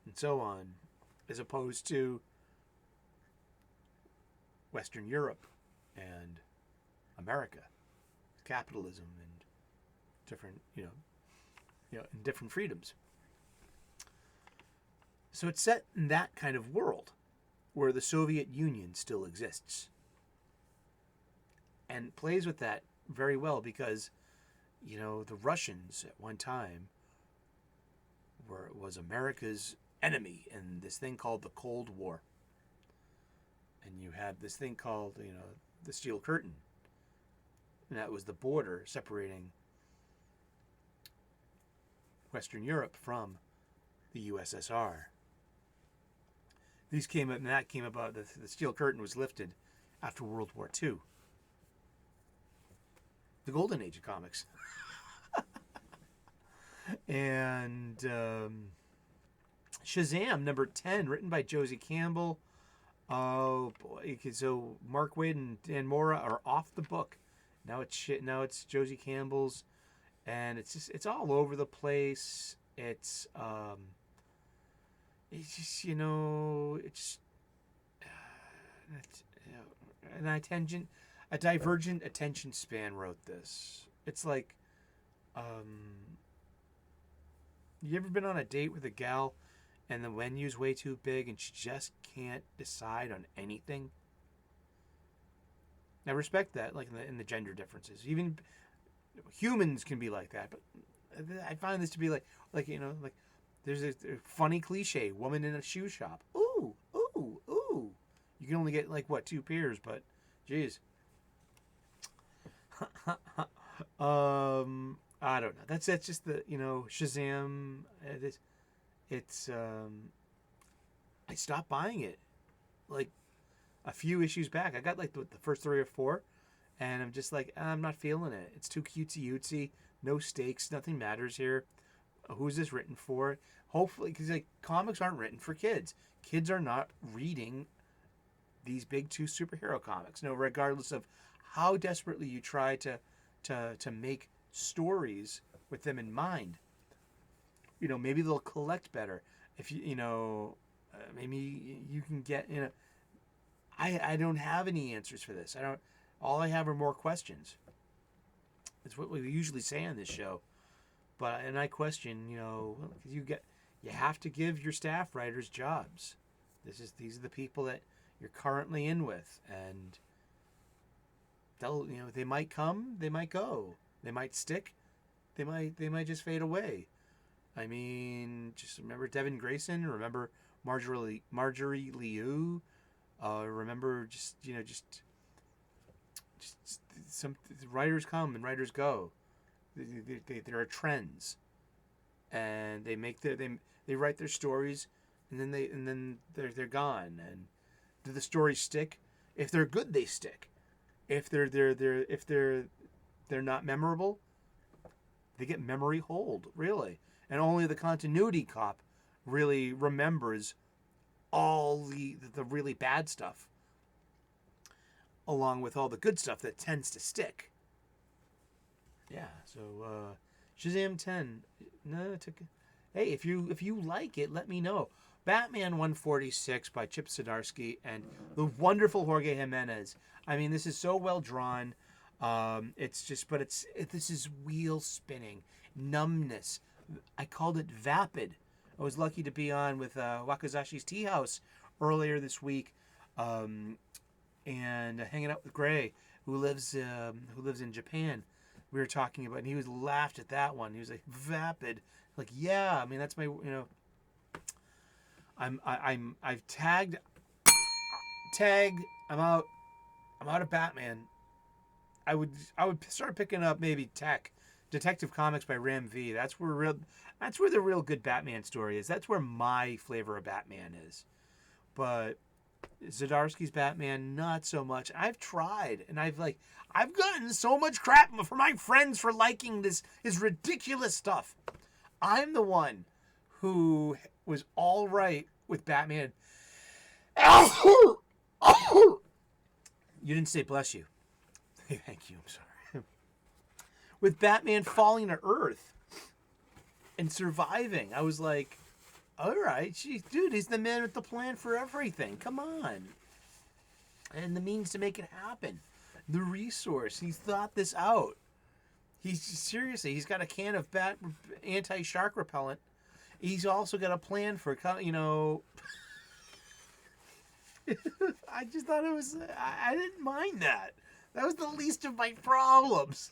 and so on, as opposed to Western Europe and America, capitalism and different, and different freedoms. So it's set in that kind of world where the Soviet Union still exists, and plays with that very well because, the Russians at one time was America's enemy in this thing called the Cold War. And you had this thing called, the Steel Curtain. And that was the border separating Western Europe from the USSR. That came about, the Steel Curtain was lifted after World War II. The golden age of comics. And Shazam, number 10, written by Josie Campbell. Oh boy! So Mark Waid and Dan Mora are off the book. Now it's Josie Campbell's, and it's all over the place. It's just a divergent attention span wrote this. It's like, you ever been on a date with a gal and the menu's way too big and she just can't decide on anything? I respect that, like in the gender differences. Even humans can be like that, but I find this to be like there's a funny cliche: woman in a shoe shop. Ooh, ooh, ooh. You can only get 2 pairs, but geez. I don't know. That's just the Shazam. It's I stopped buying it like a few issues back. I got the first 3 or 4, and I'm just I'm not feeling it. It's too cutesy. No stakes. Nothing matters here. Who's this written for? Hopefully, because comics aren't written for kids. Kids are not reading these big 2 superhero comics. No, regardless of how desperately you try to make stories with them in mind. Maybe they'll collect better if maybe you can get I don't have any answers for this. All I have are more questions. It's what we usually say on this show. And I question, because you have to give your staff writers jobs. These are the people that you're currently in with, and they might come, they might go, they might stick, they might just fade away. I mean, just remember Devin Grayson, remember Marjorie Liu, remember just some writers come and writers go. There are trends, and they write their stories, and then they're gone. And do the stories stick? If they're good, they stick. If they're not memorable, they get memory hold, really. And only the continuity cop really remembers all the really bad stuff, along with all the good stuff that tends to stick. Yeah, so Shazam 10. No, hey, if you like it, let me know. Batman 146 by Chip Zdarsky and the wonderful Jorge Jimenez. I mean, this is so well drawn. This is wheel spinning, numbness. I called it vapid. I was lucky to be on with Wakazashi's Tea House earlier this week, and hanging out with Gray, who lives in Japan. We were talking about, and he was laughed at that one. He was like, vapid. Like, yeah, I mean, that's my, I've tagged. I'm out of Batman. I would start picking up maybe Detective Comics by Ram V. That's where the real good Batman story is. That's where my flavor of Batman is. But Zdarsky's Batman, not so much. I've tried, and I've gotten so much crap from my friends for liking his ridiculous stuff. I'm the one who was all right with Batman. You didn't say bless you. Thank you. I'm sorry. With Batman falling to Earth and surviving, I was like, all right, dude, he's the man with the plan for everything. Come on. And the means to make it happen. The resource. He's thought this out. He's got a can of anti-shark repellent. He's also got a plan for, I just thought it was, I didn't mind that. That was the least of my problems.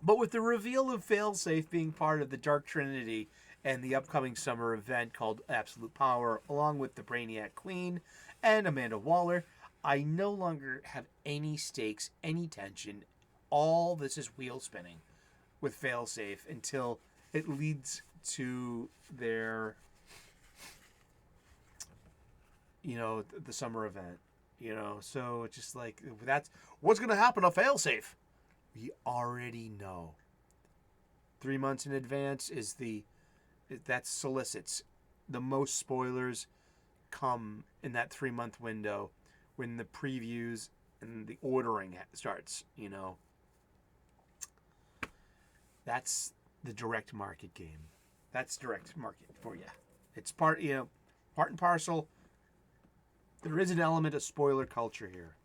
But with the reveal of Failsafe being part of the Dark Trinity and the upcoming summer event called Absolute Power, along with the Brainiac Queen and Amanda Waller, I no longer have any stakes, any tension. All this is wheel spinning with Failsafe until it leads to their, the summer event. So it's just like, that's what's going to happen to Failsafe. We already know. 3 months in advance that solicits. The most spoilers come in that 3-month window when the previews and the ordering starts, That's the direct market game. That's direct market for you. It's part and parcel. There is an element of spoiler culture here.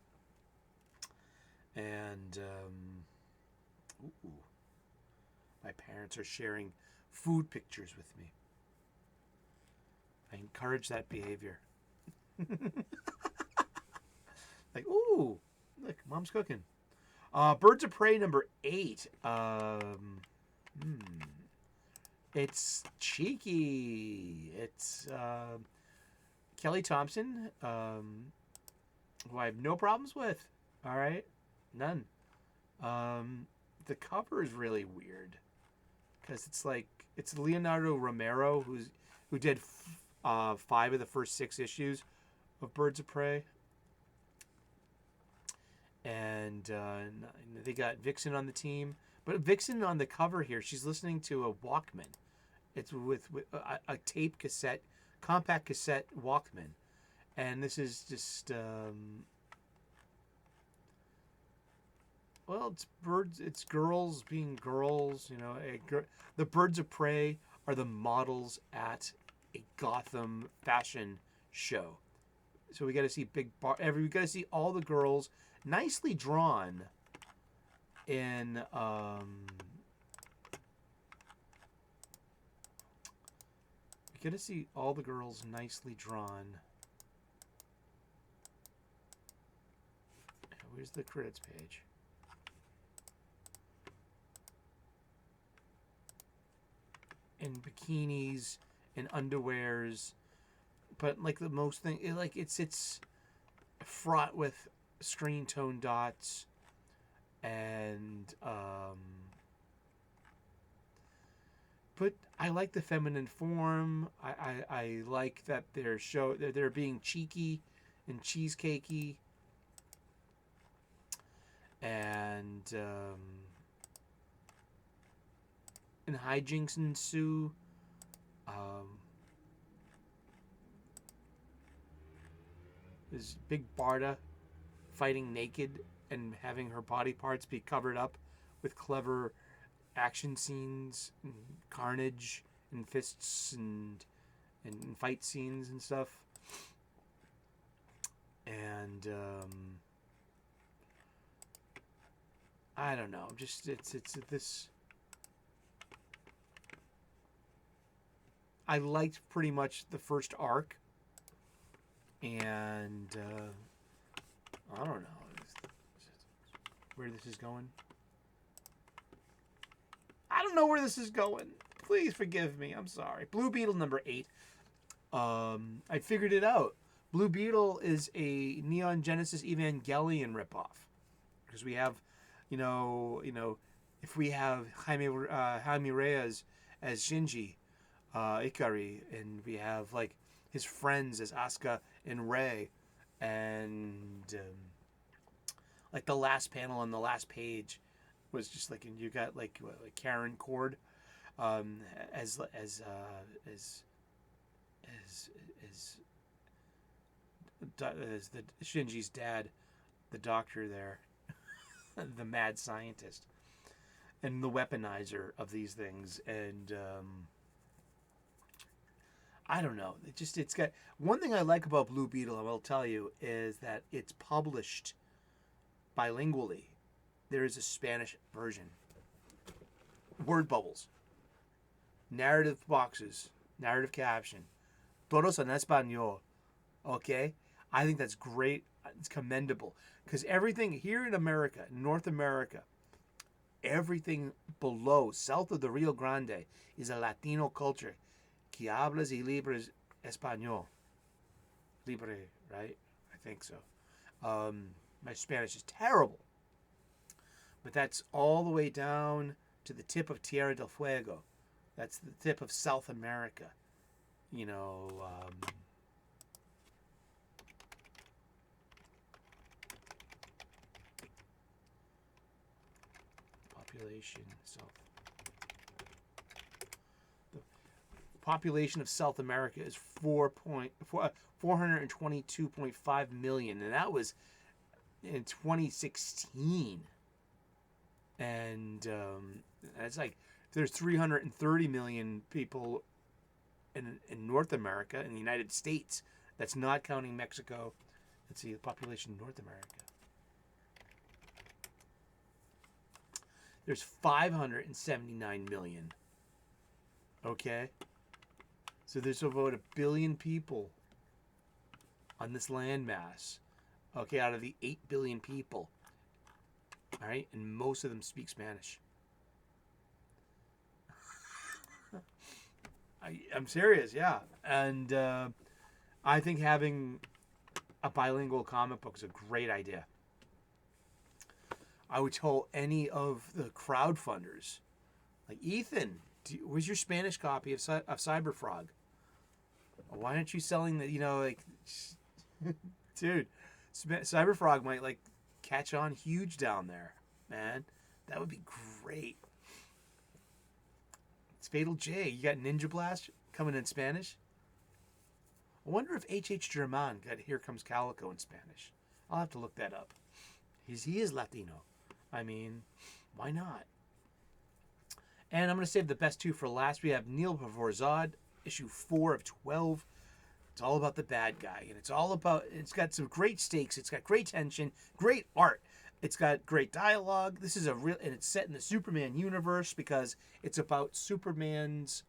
And, my parents are sharing food pictures with me. I encourage that behavior. Like, ooh, look, Mom's cooking. Birds of Prey number 8. It's cheeky. It's Kelly Thompson, who I have no problems with. All right, none. The cover is really weird because it's Leonardo Romero who did 5 of the first 6 issues of Birds of Prey. And they got Vixen on the team. But Vixen on the cover here, she's listening to a Walkman. It's with a tape cassette, compact cassette Walkman. And this is just, it's girls being girls, The Birds of Prey are the models at a Gotham fashion show. So we got to see we got to see all the girls nicely drawn in we got to see all the girls nicely drawn. Where's the credits page? In bikinis and underwears, but like the most thing, it's fraught with screen tone dots and but I like the feminine form. I like that they're being cheeky and cheesecakey, and hijinks ensue. There's Big Barda fighting naked and having her body parts be covered up with clever action scenes and carnage and fists and fight scenes and stuff. And I don't know, just it's this. I liked pretty much the first arc, and I don't know where this is going. I don't know where this is going. Please forgive me. I'm sorry. Blue Beetle number 8. I figured it out. Blue Beetle is a Neon Genesis Evangelion ripoff, because we have, if we have Jaime Reyes as Shinji Ikari, and we have like his friends as Asuka and Rei, and like the last panel on the last page was just like, and you got like Karen Cord as the Shinji's dad, the doctor there, the mad scientist, and the weaponizer of these things. And I don't know. It's got one thing I like about Blue Beetle, I will tell you, is that it's published bilingually. There is a Spanish version. Word bubbles. Narrative boxes. Narrative caption. Todos en español. Okay? I think that's great. It's commendable. Because everything here in America, North America, everything below, south of the Rio Grande, is a Latino culture. Que hablas y libres español. Libre, right? I think so. My Spanish is terrible. But that's all the way down to the tip of Tierra del Fuego. That's the tip of South America. The population of South America is 422.5 million, and that was in 2016. And it's like there's 330 million people in North America, in the United States. That's not counting Mexico. Let's see the population in North America. There's 579 million. Okay? So there's about 1 billion people on this landmass. Okay, out of the 8 billion people. All right? And most of them speak Spanish. I'm serious, yeah. And I think having a bilingual comic book is a great idea. I would tell any of the crowdfunders, like, Ethan, where's your Spanish copy of Cyberfrog? Why aren't you selling the, dude, Cyberfrog might, catch on huge down there, man. That would be great. It's Fatal J. You got Ninja Blast coming in Spanish? I wonder if H.H. German got Here Comes Calico in Spanish. I'll have to look that up. He is Latino. I mean, why not? And I'm going to save the best two for last. We have Neil Pavorzad, issue 4 of 12. It's all about the bad guy. And it's got some great stakes. It's got great tension, great art. It's got great dialogue. This is and it's set in the Superman universe because it's about Superman's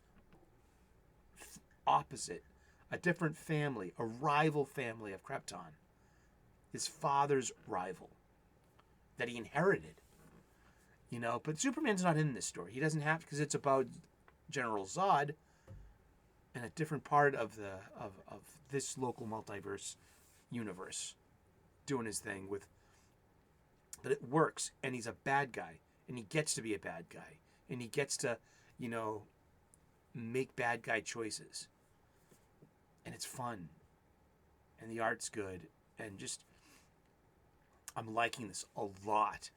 opposite, a different family, a rival family of Krypton. His father's rival that he inherited. But Superman's not in this story. He doesn't have to, because it's about General Zod and a different part of this local multiverse universe doing his thing with. But it works, and he's a bad guy, and he gets to be a bad guy, and he gets to, make bad guy choices. And it's fun. And the art's good. And just, I'm liking this a lot.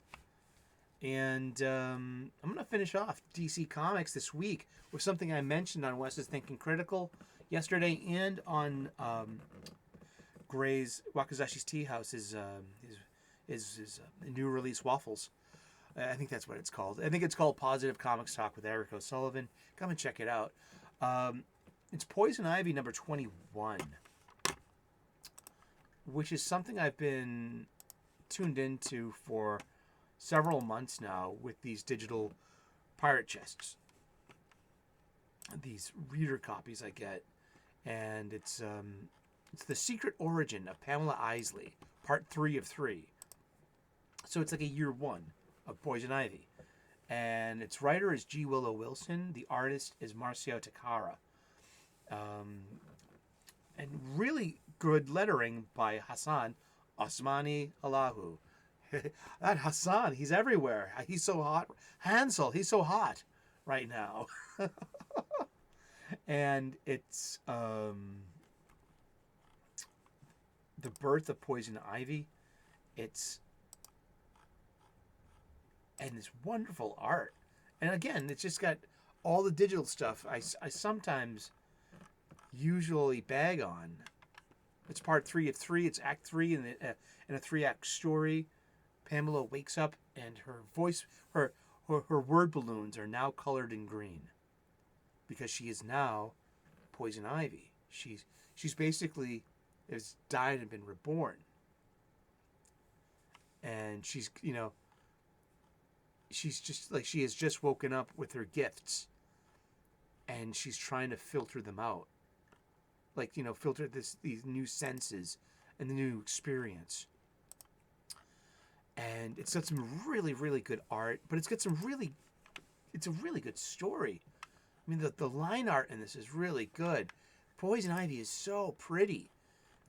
And I'm going to finish off DC Comics this week with something I mentioned on Wes's Thinking Critical yesterday and on Gray's Wakazashi's Tea House, his new release waffles. I think that's what it's called. I think it's called Positive Comics Talk with Eric O'Sullivan. Come and check it out. It's Poison Ivy number 21, which is something I've been tuned into for several months now with these digital pirate chests. These reader copies I get. And it's The Secret Origin of Pamela Isley, part 3 of 3. So it's like a year 1 of Poison Ivy. And its writer is G. Willow Wilson. The artist is Marcio Takara. And really good lettering by Hassan Osmani Allahu. That Hassan, he's everywhere. He's so hot. Hansel, he's so hot right now. And it's the birth of Poison Ivy. It's this wonderful art. And again, it's just got all the digital stuff I sometimes usually bag on. It's part 3 of 3. It's act 3 in a 3-act story. Pamela wakes up and her voice, her word balloons are now colored in green because she is now Poison Ivy. She's basically has died and been reborn. And she's just like, she has just woken up with her gifts and she's trying to filter them out. Like, filter these new senses and the new experience. And it's got some really, really good art, but it's a really good story. I mean, the line art in this is really good. Poison Ivy is so pretty.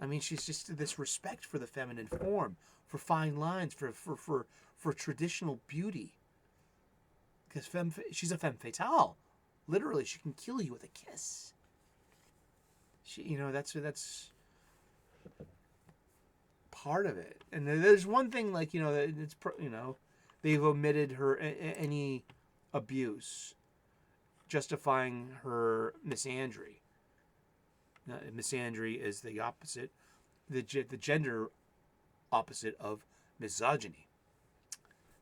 I mean, she's just this respect for the feminine form, for fine lines, for traditional beauty. Because she's a femme fatale. Literally, she can kill you with a kiss. That's part of it. And there's one thing, like, it's they've omitted her any abuse, justifying her misandry. Misandry is the opposite, the gender opposite of misogyny.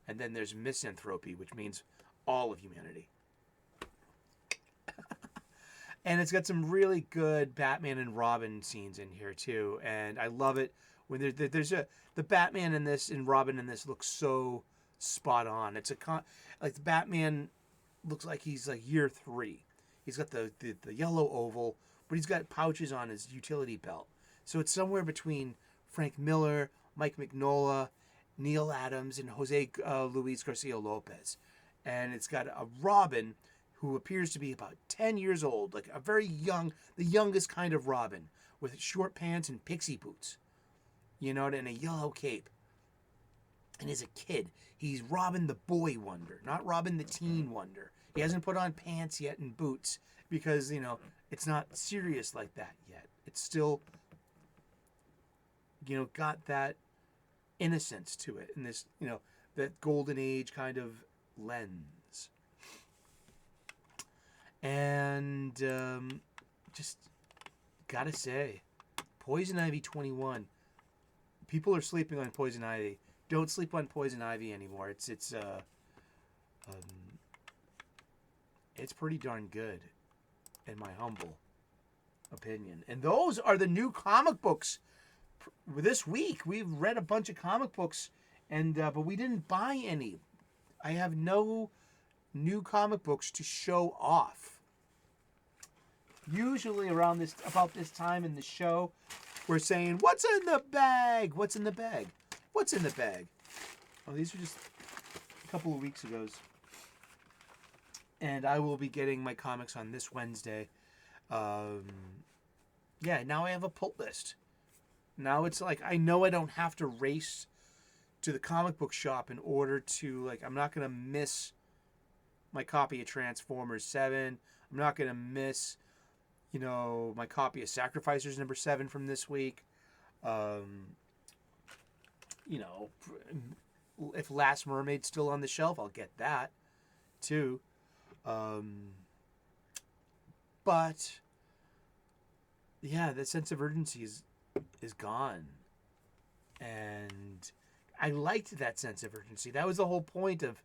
And then there's misanthropy, which means all of humanity. And it's got some really good Batman and Robin scenes in here too, and I love it when there's the Batman in this and Robin in this looks so spot on. It's like the Batman looks like he's like year 3. He's got the yellow oval, but he's got pouches on his utility belt. So it's somewhere between Frank Miller, Mike Mignola, Neil Adams, and Jose Luis Garcia Lopez. And it's got a Robin who appears to be about 10 years old, like a very young, the youngest kind of Robin, with short pants and pixie boots, and a yellow cape. And as a kid, he's Robin the boy wonder, not Robin the teen wonder. He hasn't put on pants yet and boots because, it's not serious like that yet. It's still, got that innocence to it and this, that golden age kind of lens. And just gotta say, Poison Ivy 21. People are sleeping on Poison Ivy. Don't sleep on Poison Ivy anymore. It's pretty darn good, in my humble opinion. And those are the new comic books this week. We've read a bunch of comic books, and but we didn't buy any. I have no new comic books to show off. Usually about this time in the show, we're saying, what's in the bag? What's in the bag? What's in the bag? Oh, these are just a couple of weeks ago. And I will be getting my comics on this Wednesday. Now I have a pull list. Now it's like, I know I don't have to race to the comic book shop in order to, I'm not going to miss my copy of Transformers 7. I'm not going to miss, my copy of Sacrificers #7 from this week. If Last Mermaid's still on the shelf, I'll get that too. But yeah, the sense of urgency is gone. And I liked that sense of urgency. That was the whole point of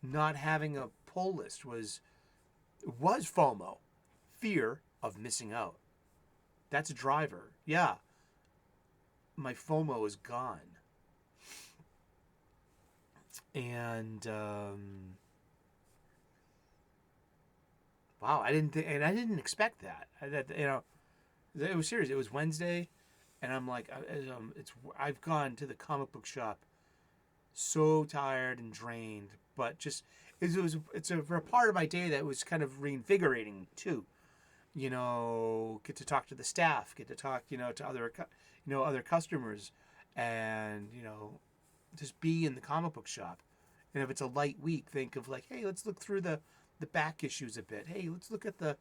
not having a pull list was FOMO, fear of missing out. That's a driver. Yeah. My FOMO is gone. And wow, I didn't expect that. It was serious. It was Wednesday, and I'm like, I've gone to the comic book shop so tired and drained, but just it's a part of my day that was kind of reinvigorating too. Get to talk to the staff, get to talk, to other customers, and just be in the comic book shop. And if it's a light week, think of like, hey, let's look through the back issues a bit. Hey, let's look at the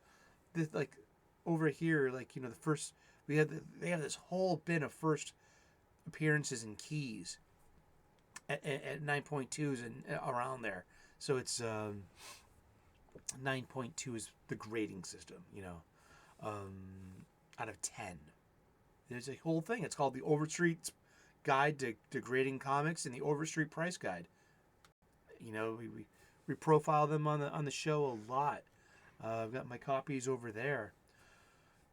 like over here, like the first they have this whole bin of first appearances and keys at 9.2s and around there. So it's 9.2 is the grading system, out of 10. There's a whole thing. It's called the Overstreet Guide to Grading Comics and the Overstreet Price Guide. We profile them on the show a lot. I've got my copies over there.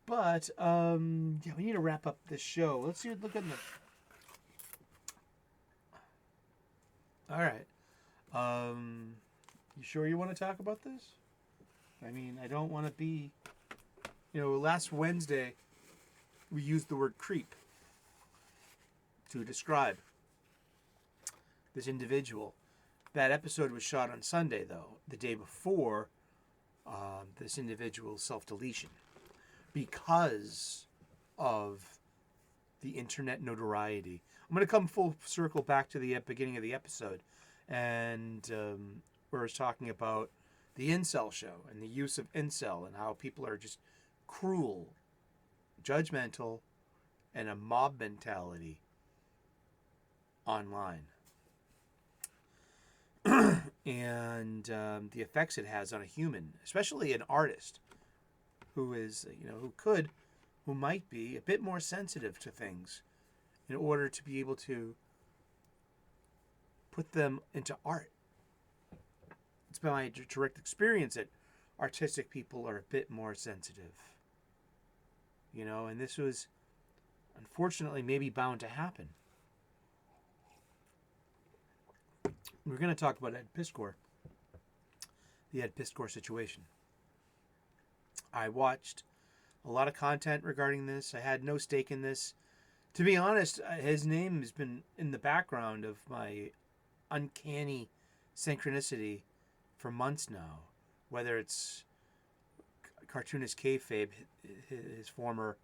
But we need to wrap up this show. Let's look at the. All right. You sure you want to talk about this? I mean, I don't want to be. Last Wednesday, we used the word creep to describe this individual. That episode was shot on Sunday, though, the day before this individual's self-deletion, because of the internet notoriety. I'm going to come full circle back to the beginning of the episode, and where I was talking about the incel show and the use of incel and how people are just cruel, judgmental, and a mob mentality online. And the effects it has on a human, especially an artist who is, who might be a bit more sensitive to things in order to be able to put them into art. It's been my direct experience that artistic people are a bit more sensitive. And this was unfortunately maybe bound to happen. We're going to talk about Ed Piskor, the Ed Piskor situation. I watched a lot of content regarding this. I had no stake in this. To be honest, his name has been in the background of my uncanny synchronicity for months now. Whether it's Cartoonist Kayfabe, his former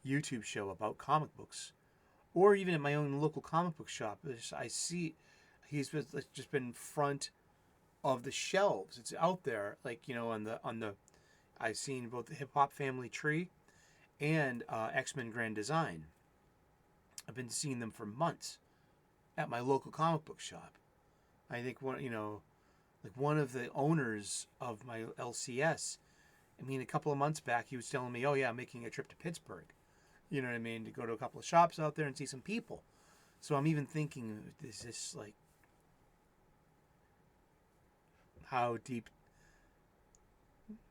YouTube show about comic books, or even at my own local comic book shop, I see he's just been front of the shelves. It's out there, like on the. I've seen both the Hip Hop Family Tree and X-Men Grand Design. I've been seeing them for months at my local comic book shop. I think one of the owners of my LCS. A couple of months back, he was telling me, "Oh yeah, I'm making a trip to Pittsburgh." You know what I mean? To go to a couple of shops out there and see some people. So I'm even thinking, is this like, how deep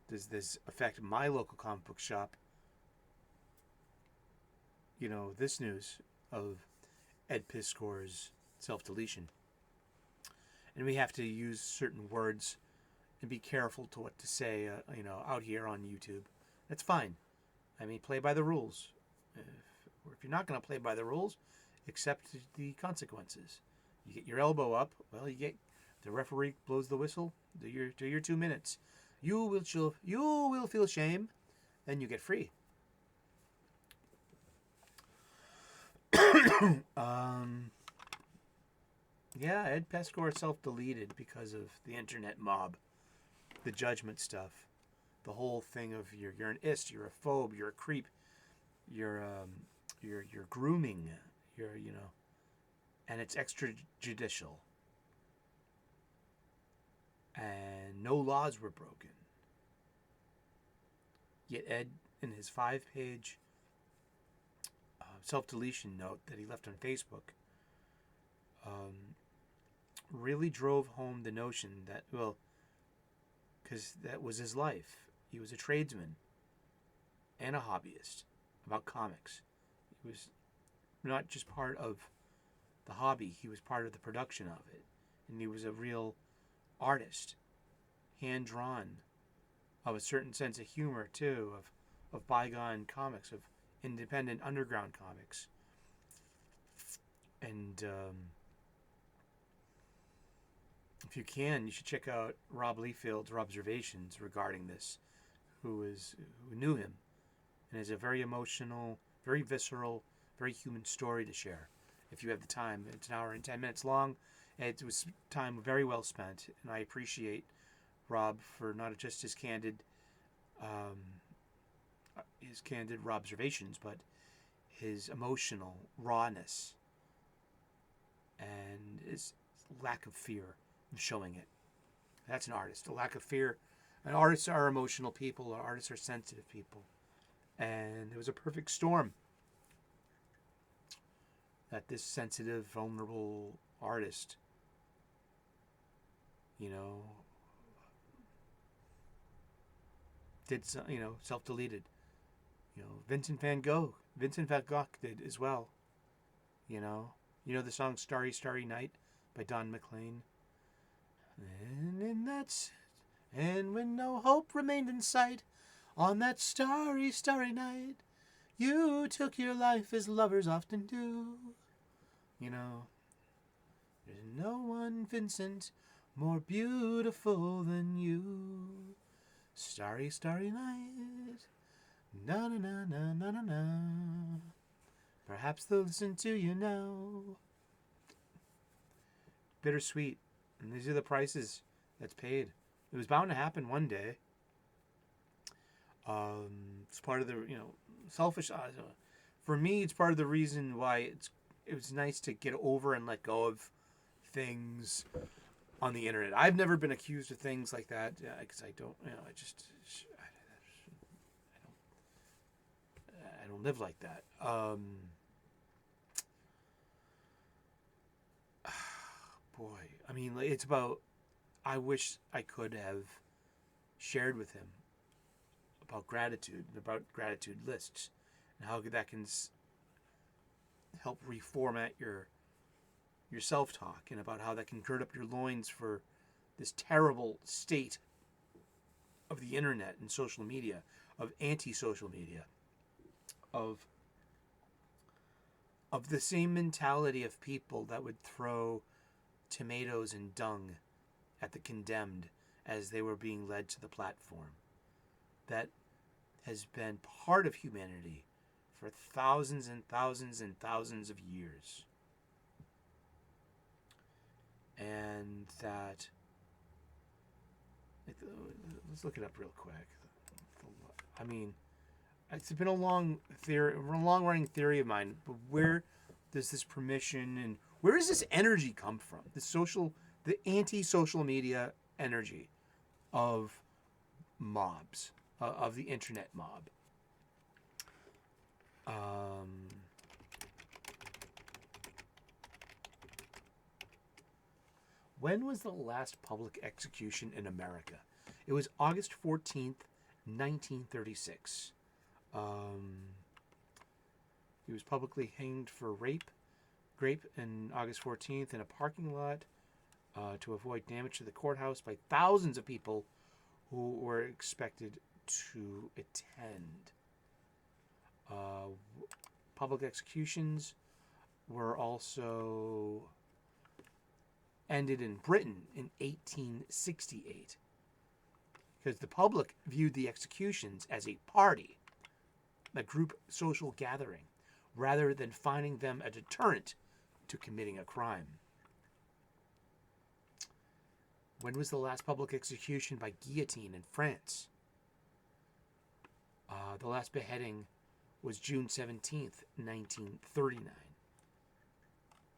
does this affect my local comic book shop? This news of Ed Piskor's self-deletion. And we have to use certain words and be careful to what to say, out here on YouTube. That's fine. Play by the rules. If you're not going to play by the rules, accept the consequences. You get your elbow up, well, the referee blows the whistle, do your 2 minutes. You will feel shame, then you get free. Yeah, Ed Piskor self-deleted because of the internet mob, the judgment stuff. the whole thing of you're an ist, you're a phobe, you're a creep, you're grooming, and it's extrajudicial, and no laws were broken. Yet Ed, in his 5-page self-deletion note that he left on Facebook, really drove home the notion that, because that was his life. He was a tradesman and a hobbyist about comics. He was not just part of the hobby, he was part of the production of it. And he was a real artist, hand-drawn, of a certain sense of humor, too, of bygone comics, of independent underground comics. And if you can, you should check out Rob Liefeld's observations regarding this, who knew him, and has a very emotional, very visceral, very human story to share. If you have the time, it's an hour and 10 minutes long. It was time very well spent, and I appreciate Rob for not just his candid observations, but his emotional rawness and his lack of fear of showing it. That's an artist, a lack of fear. And artists are emotional people, artists are sensitive people. And it was a perfect storm that this sensitive, vulnerable artist, did, self-deleted. Vincent van Gogh did as well. The song Starry, Starry Night by Don McLean. And when no hope remained in sight, on that starry, starry night, you took your life as lovers often do. There's no one, Vincent, more beautiful than you. Starry, starry night, na na na na na na na. Perhaps they'll listen to you now. Bittersweet. And these are the prices that's paid. It was bound to happen one day. It's part of the, selfish. For me, it's part of the reason why it was nice to get over and let go of things on the internet. I've never been accused of things like that because I don't, I don't live like that. Boy, it's about, I wish I could have shared with him about gratitude and about gratitude lists and how that can help reformat your self-talk, and about how that can gird up your loins for this terrible state of the internet and social media, of anti-social media, of the same mentality of people that would throw tomatoes and dung at the condemned as they were being led to the platform. That has been part of humanity for thousands and thousands and thousands of years. And that, let's look it up real quick. It's been a long-running theory of mine, but where does this permission and where does this energy come from? The anti-social media energy of mobs, of the internet mob. When was the last public execution in America? It was August 14th, 1936. He was publicly hanged for rape on August 14th in a parking lot to avoid damage to the courthouse by thousands of people who were expected to attend. Public executions were also ended in Britain in 1868 because the public viewed the executions as a party, a group social gathering, rather than finding them a deterrent to committing a crime. When was the last public execution by guillotine in France? The last beheading was June 17th, 1939.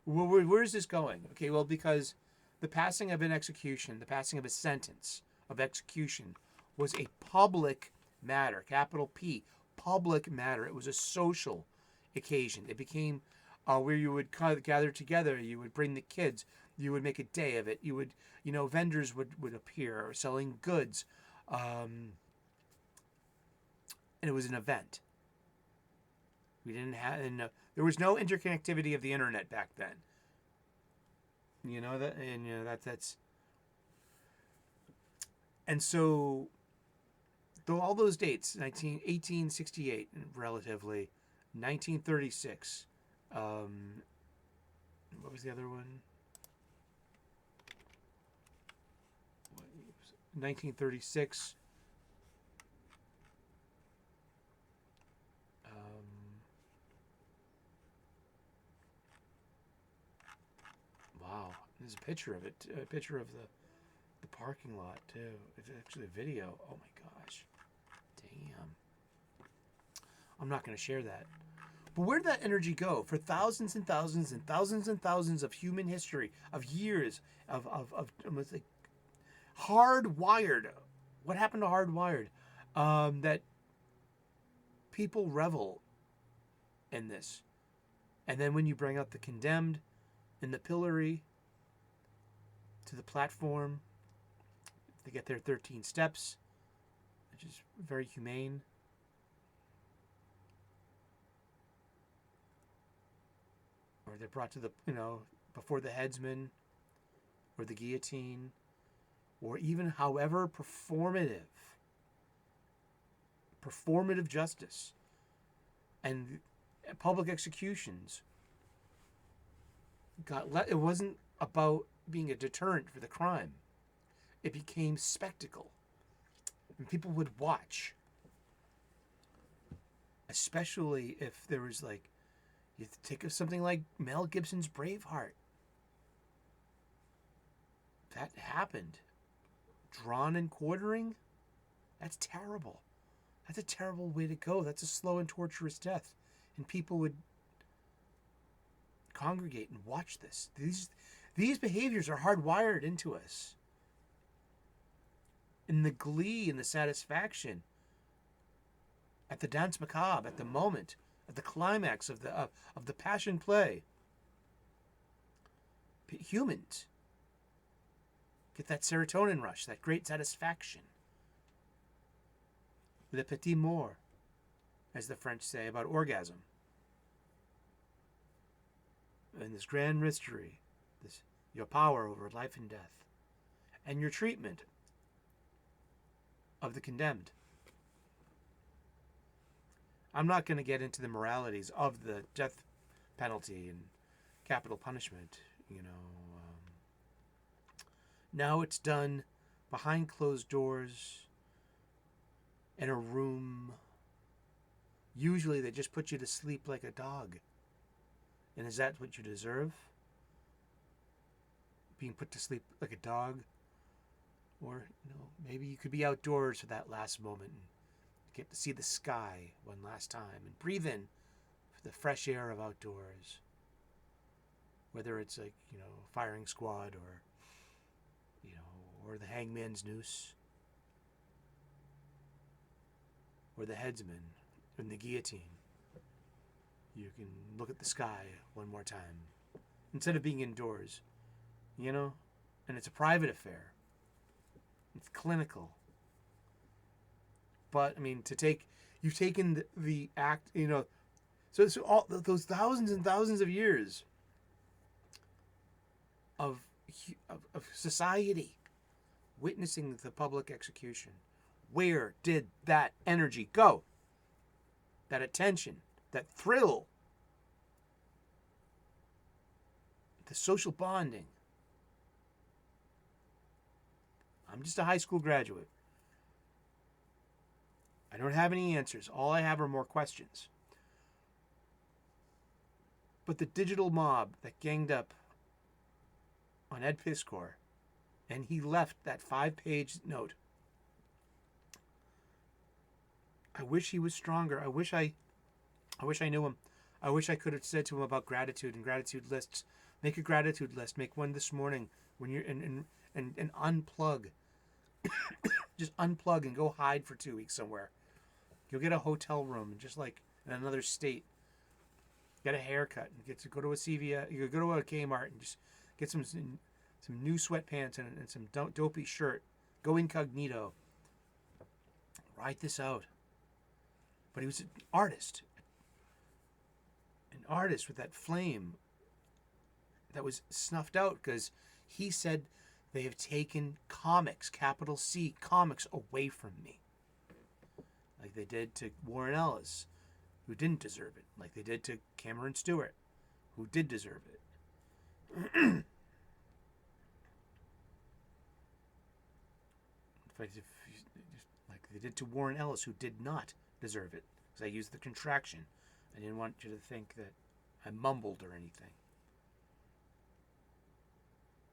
Where is this going? Okay, well, because the passing of an execution, the passing of a sentence of execution was a public matter, capital P, public matter. It was a social occasion. It became where you would gather together, you would bring the kids, you would make a day of it. You would, vendors would appear selling goods. And it was an event. We didn't have, there was no interconnectivity of the internet back then. That's, and so, though all those dates, 1868, relatively, 1936, what was the other one? 1936. Wow, there's a picture of it. A picture of the parking lot too. It's actually a video. Oh my gosh, damn. I'm not going to share that. But where did that energy go for thousands and thousands and thousands and thousands of human history, of years, of almost like hardwired? What happened to hardwired? That people revel in this. And then when you bring out the condemned in the pillory to the platform, they get their 13 steps, which is very humane. Or they're brought to the, before the headsman or the guillotine, or even however performative justice and public executions it wasn't about being a deterrent for the crime. It became spectacle. And people would watch. Especially if there was you think of something like Mel Gibson's Braveheart. That happened. Drawn and quartering? That's terrible. That's a terrible way to go. That's a slow and torturous death. And people would congregate and watch this. These behaviors are hardwired into us. In the glee and the satisfaction at the dance macabre, at the moment, at the climax of the passion play. Humans get that serotonin rush, that great satisfaction. Le petit mort, as the French say about orgasm. And this grand mystery, your power over life and death, and your treatment of the condemned. I'm not going to get into the moralities of the death penalty and capital punishment. Now it's done behind closed doors in a room. Usually they just put you to sleep like a dog. And is that what you deserve? Being put to sleep like a dog? Or, maybe you could be outdoors for that last moment and get to see the sky one last time and breathe in the fresh air of outdoors. Whether it's firing squad or, or the hangman's noose or the headsman and the guillotine. You can look at the sky one more time instead of being indoors, and it's a private affair. It's clinical. But you've taken the act, so all those thousands and thousands of years of society witnessing the public execution. Where did that energy go? That attention, that thrill, the social bonding. I'm just a high school graduate. I don't have any answers. All I have are more questions. But the digital mob that ganged up on Ed Piskor, and he left that 5-page note I wish he was stronger. I wish I knew him. I wish I could have said to him about gratitude and gratitude lists. Make a gratitude list. Make one this morning when you're and unplug. Just unplug and go hide for 2 weeks somewhere. You'll get a hotel room, just like in another state. Get a haircut and get to go to a CVS. You go to a Kmart and just get some new sweatpants and some dopey shirt. Go incognito. Write this out. But he was an artist with that flame that was snuffed out because he said they have taken comics, capital C, comics away from me. Like they did to Warren Ellis, who didn't deserve it. Like they did to Cameron Stewart, who did deserve it. Like they did to Warren Ellis, who did not deserve it. Because I used the contraction. I didn't want you to think that I mumbled or anything.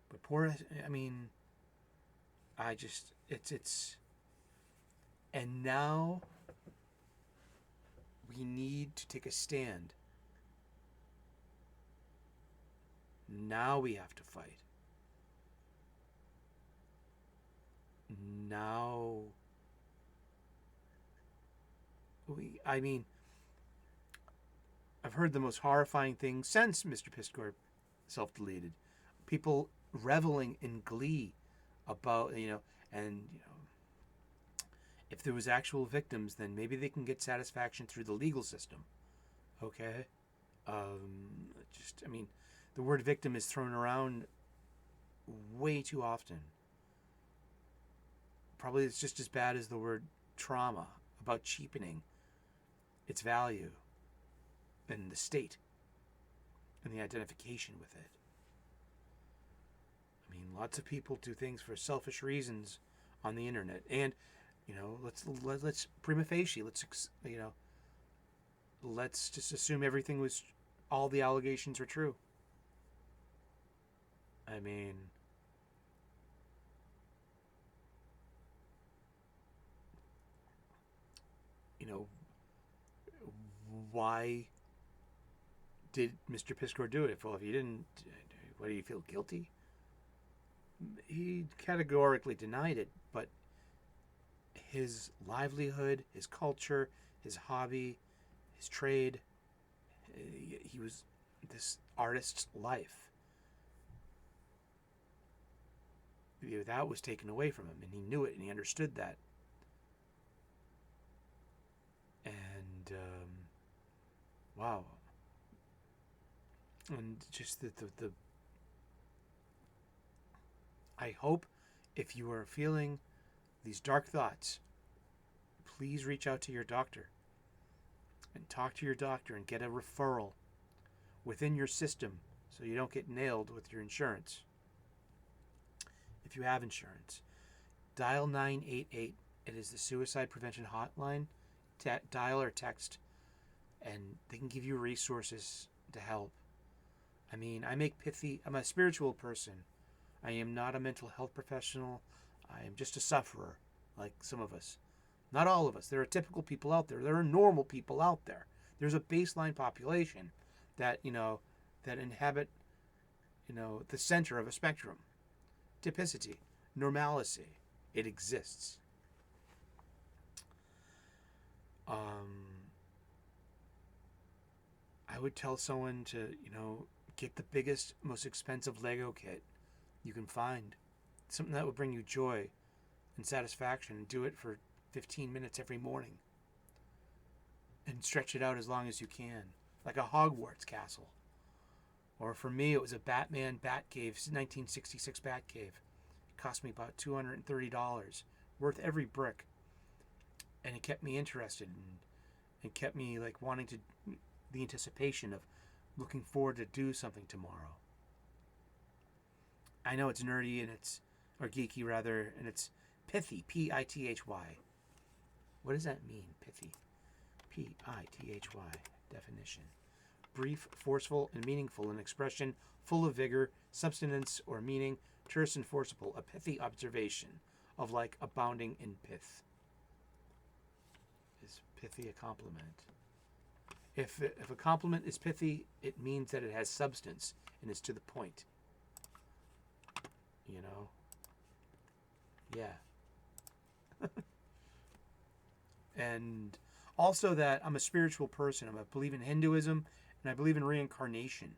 But it's... And now we need to take a stand. Now we have to fight. Now I've heard the most horrifying thing since Mr. Piskor self-deleted. People reveling in glee about, if there was actual victims, then maybe they can get satisfaction through the legal system. Okay? The word victim is thrown around way too often. Probably it's just as bad as the word trauma, about cheapening its value and the state and the identification with it. Lots of people do things for selfish reasons on the internet, and let's prima facie, let's just assume everything was, all the allegations are true. Why did Mr. Piskor do it? Well, if he didn't, what, do you feel guilty? He categorically denied it, but his livelihood, his culture, his hobby, his trade, he was this artist's life. That was taken away from him, and he knew it, and he understood that. And wow. And just the I hope if you are feeling these dark thoughts, please reach out to your doctor and talk to your doctor and get a referral within your system so you don't get nailed with your insurance. If you have insurance, dial 988. It is the suicide prevention hotline. Dial or text, and they can give you resources to help. I make pithy. I'm a spiritual person. I am not a mental health professional. I am just a sufferer, like some of us. Not all of us. There are typical people out there. There are normal people out there. There's a baseline population that inhabit, the center of a spectrum. Typicity, normalcy. It exists. I would tell someone to, get the biggest, most expensive Lego kit you can find. Something that would bring you joy and satisfaction, and do it for 15 minutes every morning. And stretch it out as long as you can, like a Hogwarts castle. Or for me, it was a Batman Batcave, 1966 Batcave. It cost me about $230, worth every brick. And it kept me interested and kept me wanting to, the anticipation of looking forward to do something tomorrow. I know it's nerdy or geeky rather, and it's pithy, P-I-T-H-Y. What does that mean, pithy? P-I-T-H-Y, definition. Brief, forceful, and meaningful in expression, full of vigor, substance, or meaning, terse and forcible, a pithy observation of abounding in pith. Is pithy a compliment? If a compliment is pithy, it means that it has substance and is to the point. You know? Yeah. And also that I'm a spiritual person. I believe in Hinduism and I believe in reincarnation.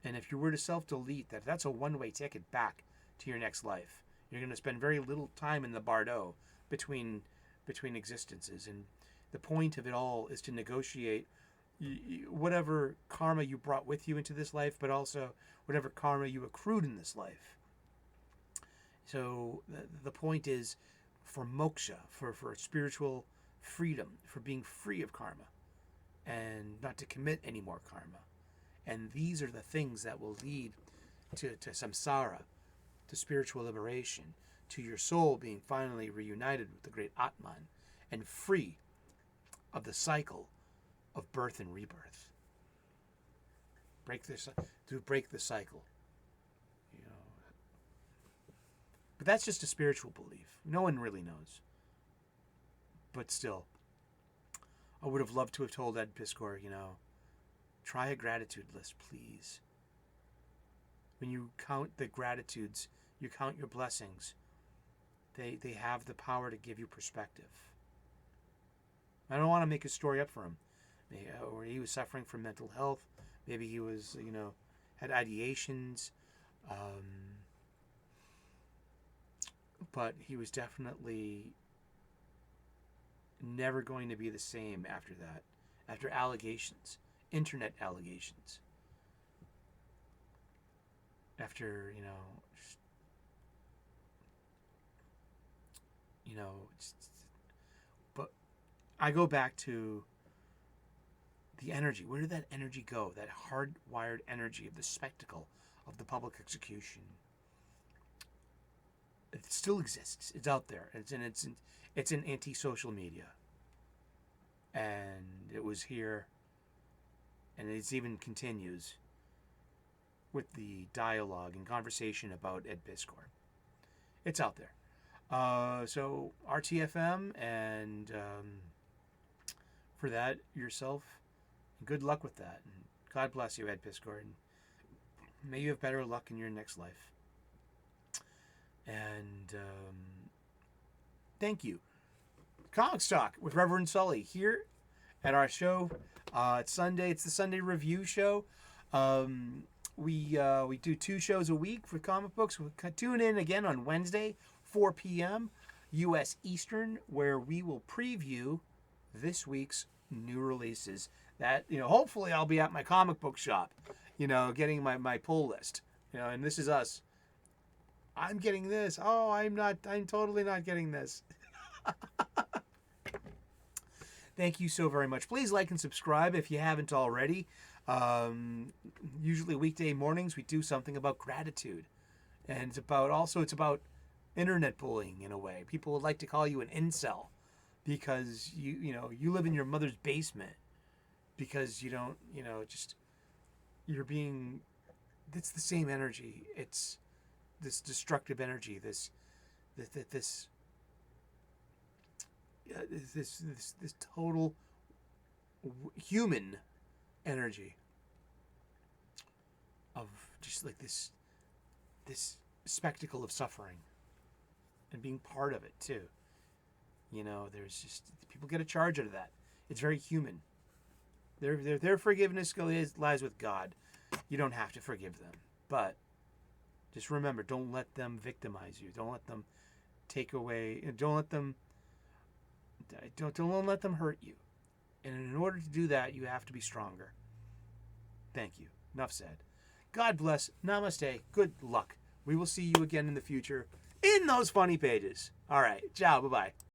And if you were to self-delete, that's a one-way ticket back to your next life. You're going to spend very little time in the bardo between existences. And the point of it all is to negotiate whatever karma you brought with you into this life, but also whatever karma you accrued in this life. So the point is for moksha, for spiritual freedom, for being free of karma and not to commit any more karma. And these are the things that will lead to samsara, to spiritual liberation, to your soul being finally reunited with the great Atman and free of the cycle of birth and rebirth. Break the cycle. You know. But that's just a spiritual belief. No one really knows. But still, I would have loved to have told Ed Piskor, you know, try a gratitude list, please. When you count the gratitudes, you count your blessings, they have the power to give you perspective. I don't want to make a story up for him. Or he was suffering from mental health. Maybe he was, you know, had ideations. But he was definitely never going to be the same after that. After allegations. Internet allegations. After, but I go back to the energy. Where did that energy go? That hardwired energy of the spectacle of the public execution. It still exists. It's out there. It's in anti-social media. And it was here. And it even continues with the dialogue and conversation about Ed Piskor. It's out there. So RTFM, and for that yourself, good luck with that. And God bless you, Ed Piskor, and may you have better luck in your next life. And thank you. Comic Talk with Reverend Sully here at our show. It's Sunday. It's the Sunday Review Show. We do 2 shows a week for comic books. We'll tune in again on Wednesday, 4 p.m. U.S. Eastern, where we will preview this week's new releases. That, hopefully I'll be at my comic book shop, getting my pull list. And this is us. I'm getting this. Oh, I'm totally not getting this. Thank you so very much. Please like and subscribe if you haven't already. Usually weekday mornings we do something about gratitude. And it's about internet bullying in a way. People would like to call you an incel because you live in your mother's basement because you don't, you're being, it's the same energy. It's this destructive energy, this total human energy of just like this spectacle of suffering and being part of it too. There's just, people get a charge out of that. It's very human. Their forgiveness lies with God. You don't have to forgive them, but just remember, don't let them victimize you. Don't let them take away. Don't let them hurt you. And in order to do that, you have to be stronger. Thank you. Enough said. God bless. Namaste. Good luck. We will see you again in the future in those funny pages. All right. Ciao. Bye-bye.